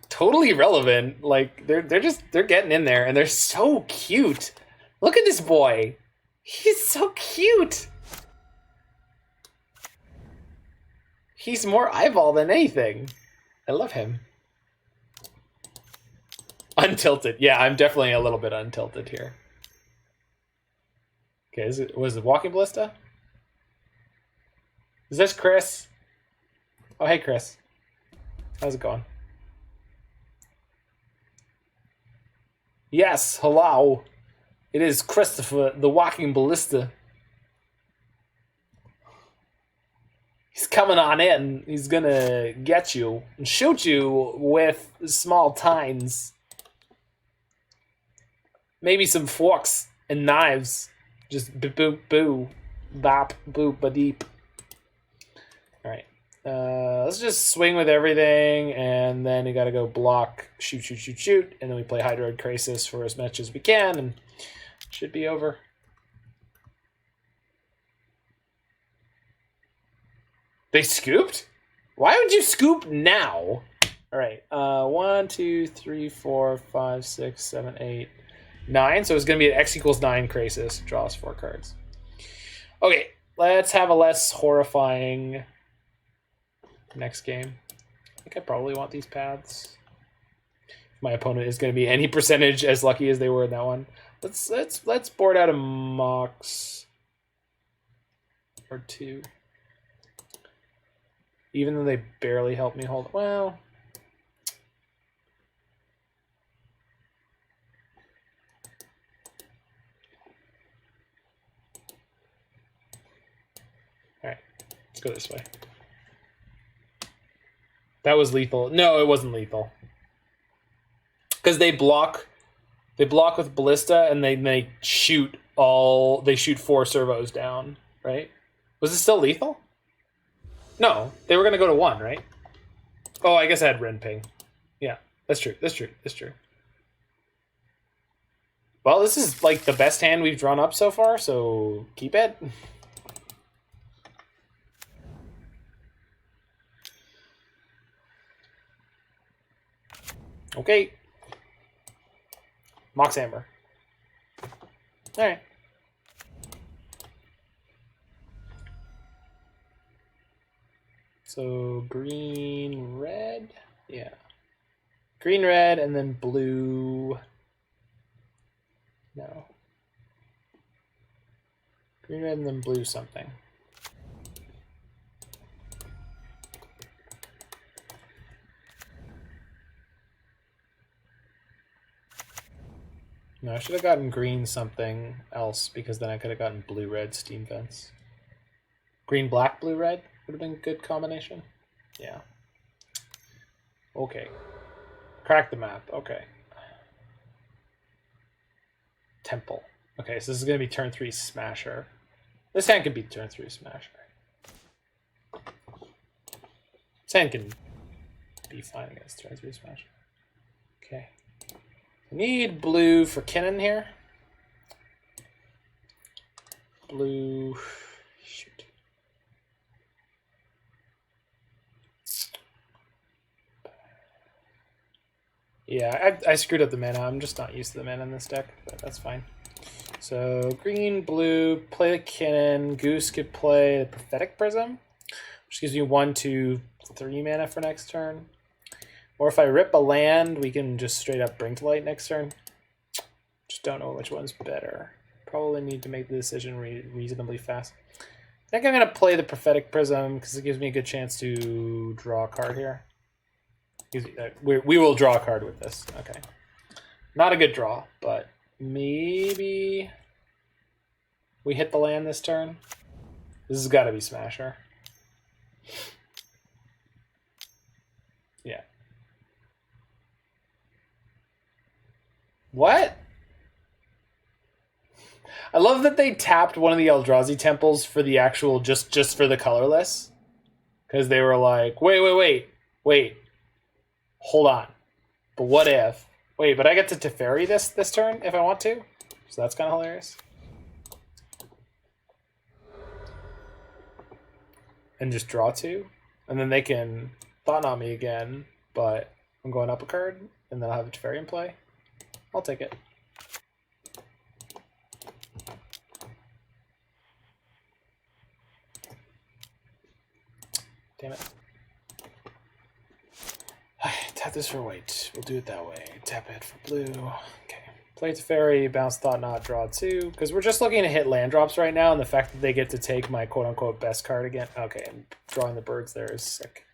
totally relevant. Like they're getting in there, and they're so cute. Look at this boy. He's so cute. He's more eyeball than anything. I love him. Untilted. Yeah, I'm definitely a little bit untilted here. Okay, was it Walking Ballista? Is this Chris? Oh, hey, Chris. How's it going? Yes, hello. It is Christopher, the Walking Ballista. He's coming on in. He's gonna get you and shoot you with small tines. Maybe some forks and knives. Just boop, boo, bop, boop, ba-deep. Alright. Let's just swing with everything, and then you gotta go block, shoot, and then we play Hydroid Crisis for as much as we can, and it should be over. They scooped? Why would you scoop now? Alright, 1, 2, 3, 4, 5, 6, 7, 8, 9. So it's going to be an X equals 9 Crisis. Draw us 4 cards. Okay, let's have a less horrifying next game. I think I probably want these paths. My opponent is going to be any percentage as lucky as they were in that one. Let's board out a Mox or 2. Even though they barely helped me hold. Well, all right, let's go this way. That was lethal. No, it wasn't lethal. Because they block with Ballista, and they shoot 4 servos down, right? Was it still lethal? No, they were going to go to 1, right? Oh, I guess I had Ren Ping. Yeah, that's true. Well, this is like the best hand we've drawn up so far, so keep it. Okay. Mox Amber. Alright. So green, red. Yeah. Green, red, and then blue. No. Green, red, and then blue something. No, I should have gotten green something else because then I could have gotten blue-red Steam Vents. Green, black, blue, red would have been a good combination. Yeah. Okay. Crack the map. Okay. Temple. Okay, so this is going to be turn 3 Smasher. This hand could be turn 3 Smasher. This hand can be fine against turn 3 Smasher. Okay. I need blue for Kinnan here. Blue. Shoot. Yeah, I screwed up the mana. I'm just not used to the mana in this deck, but that's fine. So green, blue, play the Kinnan. Goose could play the Prophetic Prism, which gives you 1, 2, 3 mana for next turn. Or if I rip a land, we can just straight up Bring to Light next turn. Just don't know which one's better. Probably need to make the decision reasonably fast. I think I'm going to play the Prophetic Prism because it gives me a good chance to draw a card here. We will draw a card with this. Okay. Not a good draw, but maybe we hit the land this turn. This has got to be Smasher. Yeah. What? I love that they tapped one of the Eldrazi temples for the actual, just for the colorless. Because they were like, wait. Hold on. But what if? Wait, but I get to Teferi this turn if I want to? So that's kind of hilarious. And just draw 2. And then they can Thought on me again, but I'm going up a card, and then I'll have a Teferi in play. I'll take it. Damn it. Tap this for white. We'll do it that way. Tap it for blue. Okay. Play Teferi, bounce Thought-Knot, draw 2. Because we're just looking to hit land drops right now, and the fact that they get to take my quote-unquote best card again. Okay, and drawing the birds there is sick.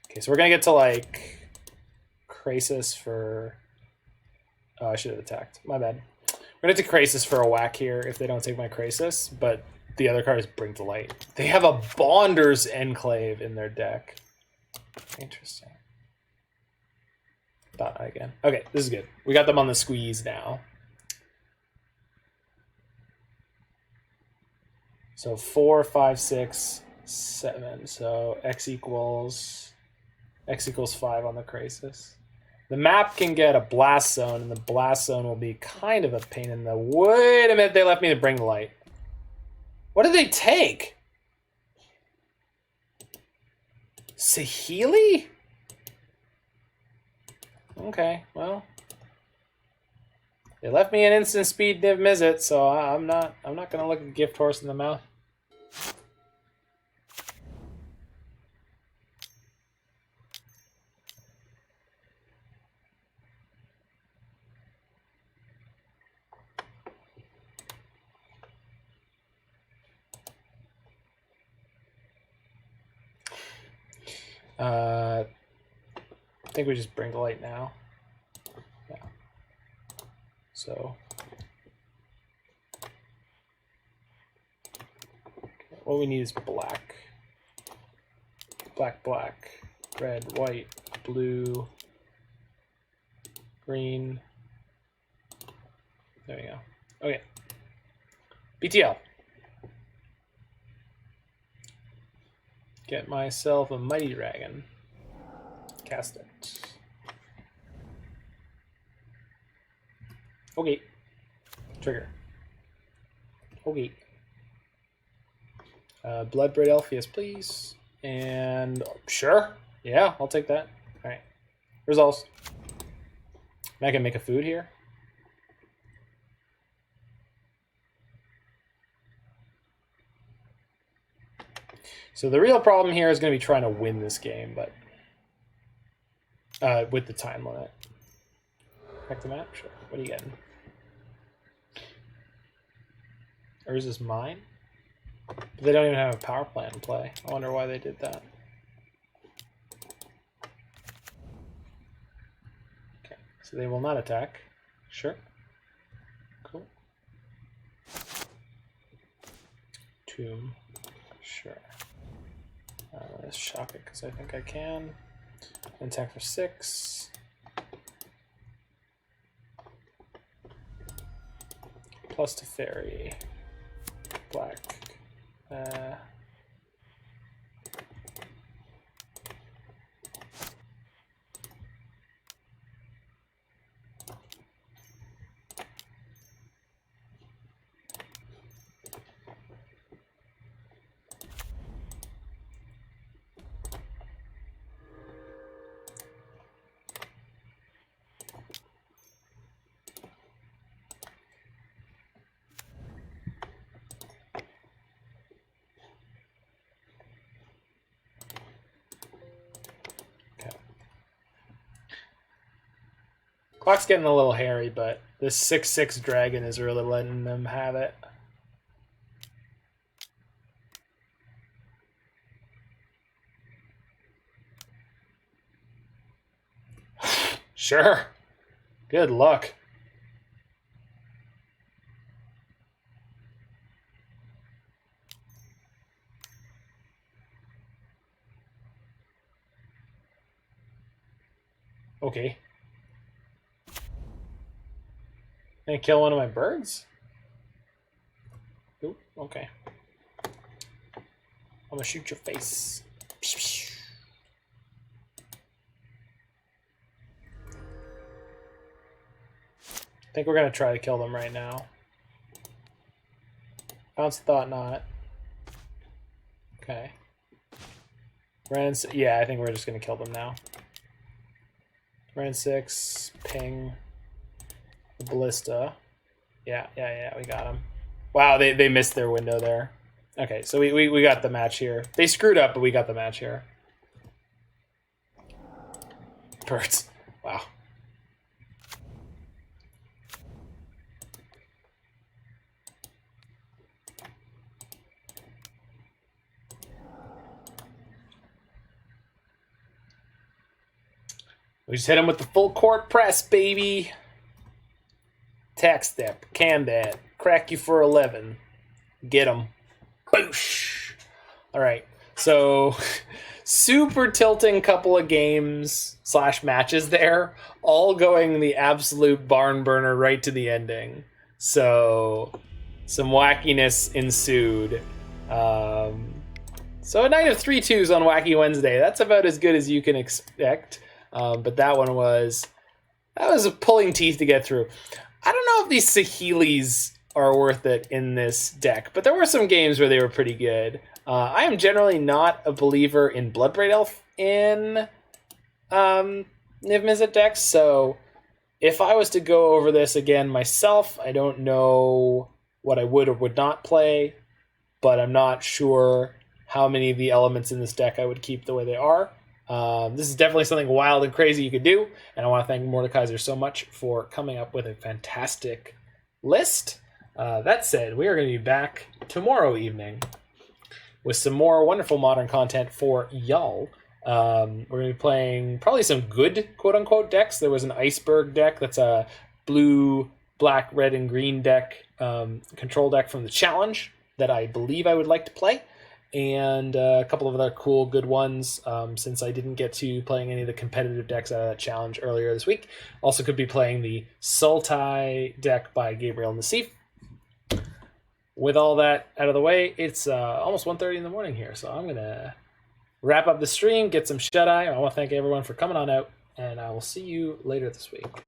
Okay, so we're going to get to, like, Krasis for... Oh, I should have attacked. My bad. We're going to get to Krasis for a whack here if they don't take my Krasis, but the other card is Bring to Light. They have a Bonder's Enclave in their deck. Interesting. Thought again. Okay, this is good. We got them on the squeeze now. So 4, 5, 6, 7. So X equals 5 on the Krasis. The map can get a blast zone, and the blast zone will be kind of a pain in the... Wait a minute, they left me to Bring the Light. What did they take? Saheeli? Okay, well, they left me an instant speed Niv-Mizzet, so I'm not gonna look a gift horse in the mouth. I think we just Bring to Light now. Yeah. So what we need is black. Black, red, white, blue, green. There we go. Okay. BTL. Get myself a Mighty Dragon. Cast it. Okay. Trigger. Okay. Bloodbraid Elpheus, please. And sure. Yeah, I'll take that. Alright. Results. I can make a food here. So the real problem here is going to be trying to win this game, but with the time limit. Back the map? Sure. What are you getting? Or is this mine? But they don't even have a power plant in play. I wonder why they did that. Okay, so they will not attack. Sure. Cool. Tomb. Sure. Let's shock it because I think I can. Attack for 6. Plus Teferi. Black. Clock's getting a little hairy, but this 6/6 dragon is really letting them have it. Sure. Good luck. Okay. Gonna kill one of my birds? Ooh, okay. I'm gonna shoot your face. I think we're gonna try to kill them right now. Bounce thought not. Okay. Yeah, I think we're just gonna kill them now. Wrenn and Six, ping. Ballista. Yeah, we got him. Wow, they missed their window there. Okay, so we got the match here. They screwed up, but we got the match here. Birds. Wow. We just hit him with the full court press, baby. Attack step, can that, crack you for 11, get him, boosh. All right, so super tilting couple of games / matches there, all going the absolute barn burner right to the ending. So some wackiness ensued. So a night of 3-2s on Wacky Wednesday. That's about as good as you can expect. But that was pulling teeth to get through. I don't know if these Saheelis are worth it in this deck, but there were some games where they were pretty good. I am generally not a believer in Bloodbraid Elf in Niv-Mizzet decks, so if I was to go over this again myself, I don't know what I would or would not play, but I'm not sure how many of the elements in this deck I would keep the way they are. This is definitely something wild and crazy you could do, and I want to thank Mordikaiser so much for coming up with a fantastic list. That said, we are going to be back tomorrow evening with some more wonderful modern content for y'all. We're going to be playing probably some good quote-unquote decks. There was an Iceberg deck that's a blue, black, red, and green deck, control deck from the Challenge that I believe I would like to play. And a couple of other cool, good ones, since I didn't get to playing any of the competitive decks out of that challenge earlier this week. Also could be playing the Sultai deck by Gabriel Nassif. With all that out of the way, it's almost 1:30 in the morning here, so I'm going to wrap up the stream, get some shut-eye. I want to thank everyone for coming on out, and I will see you later this week.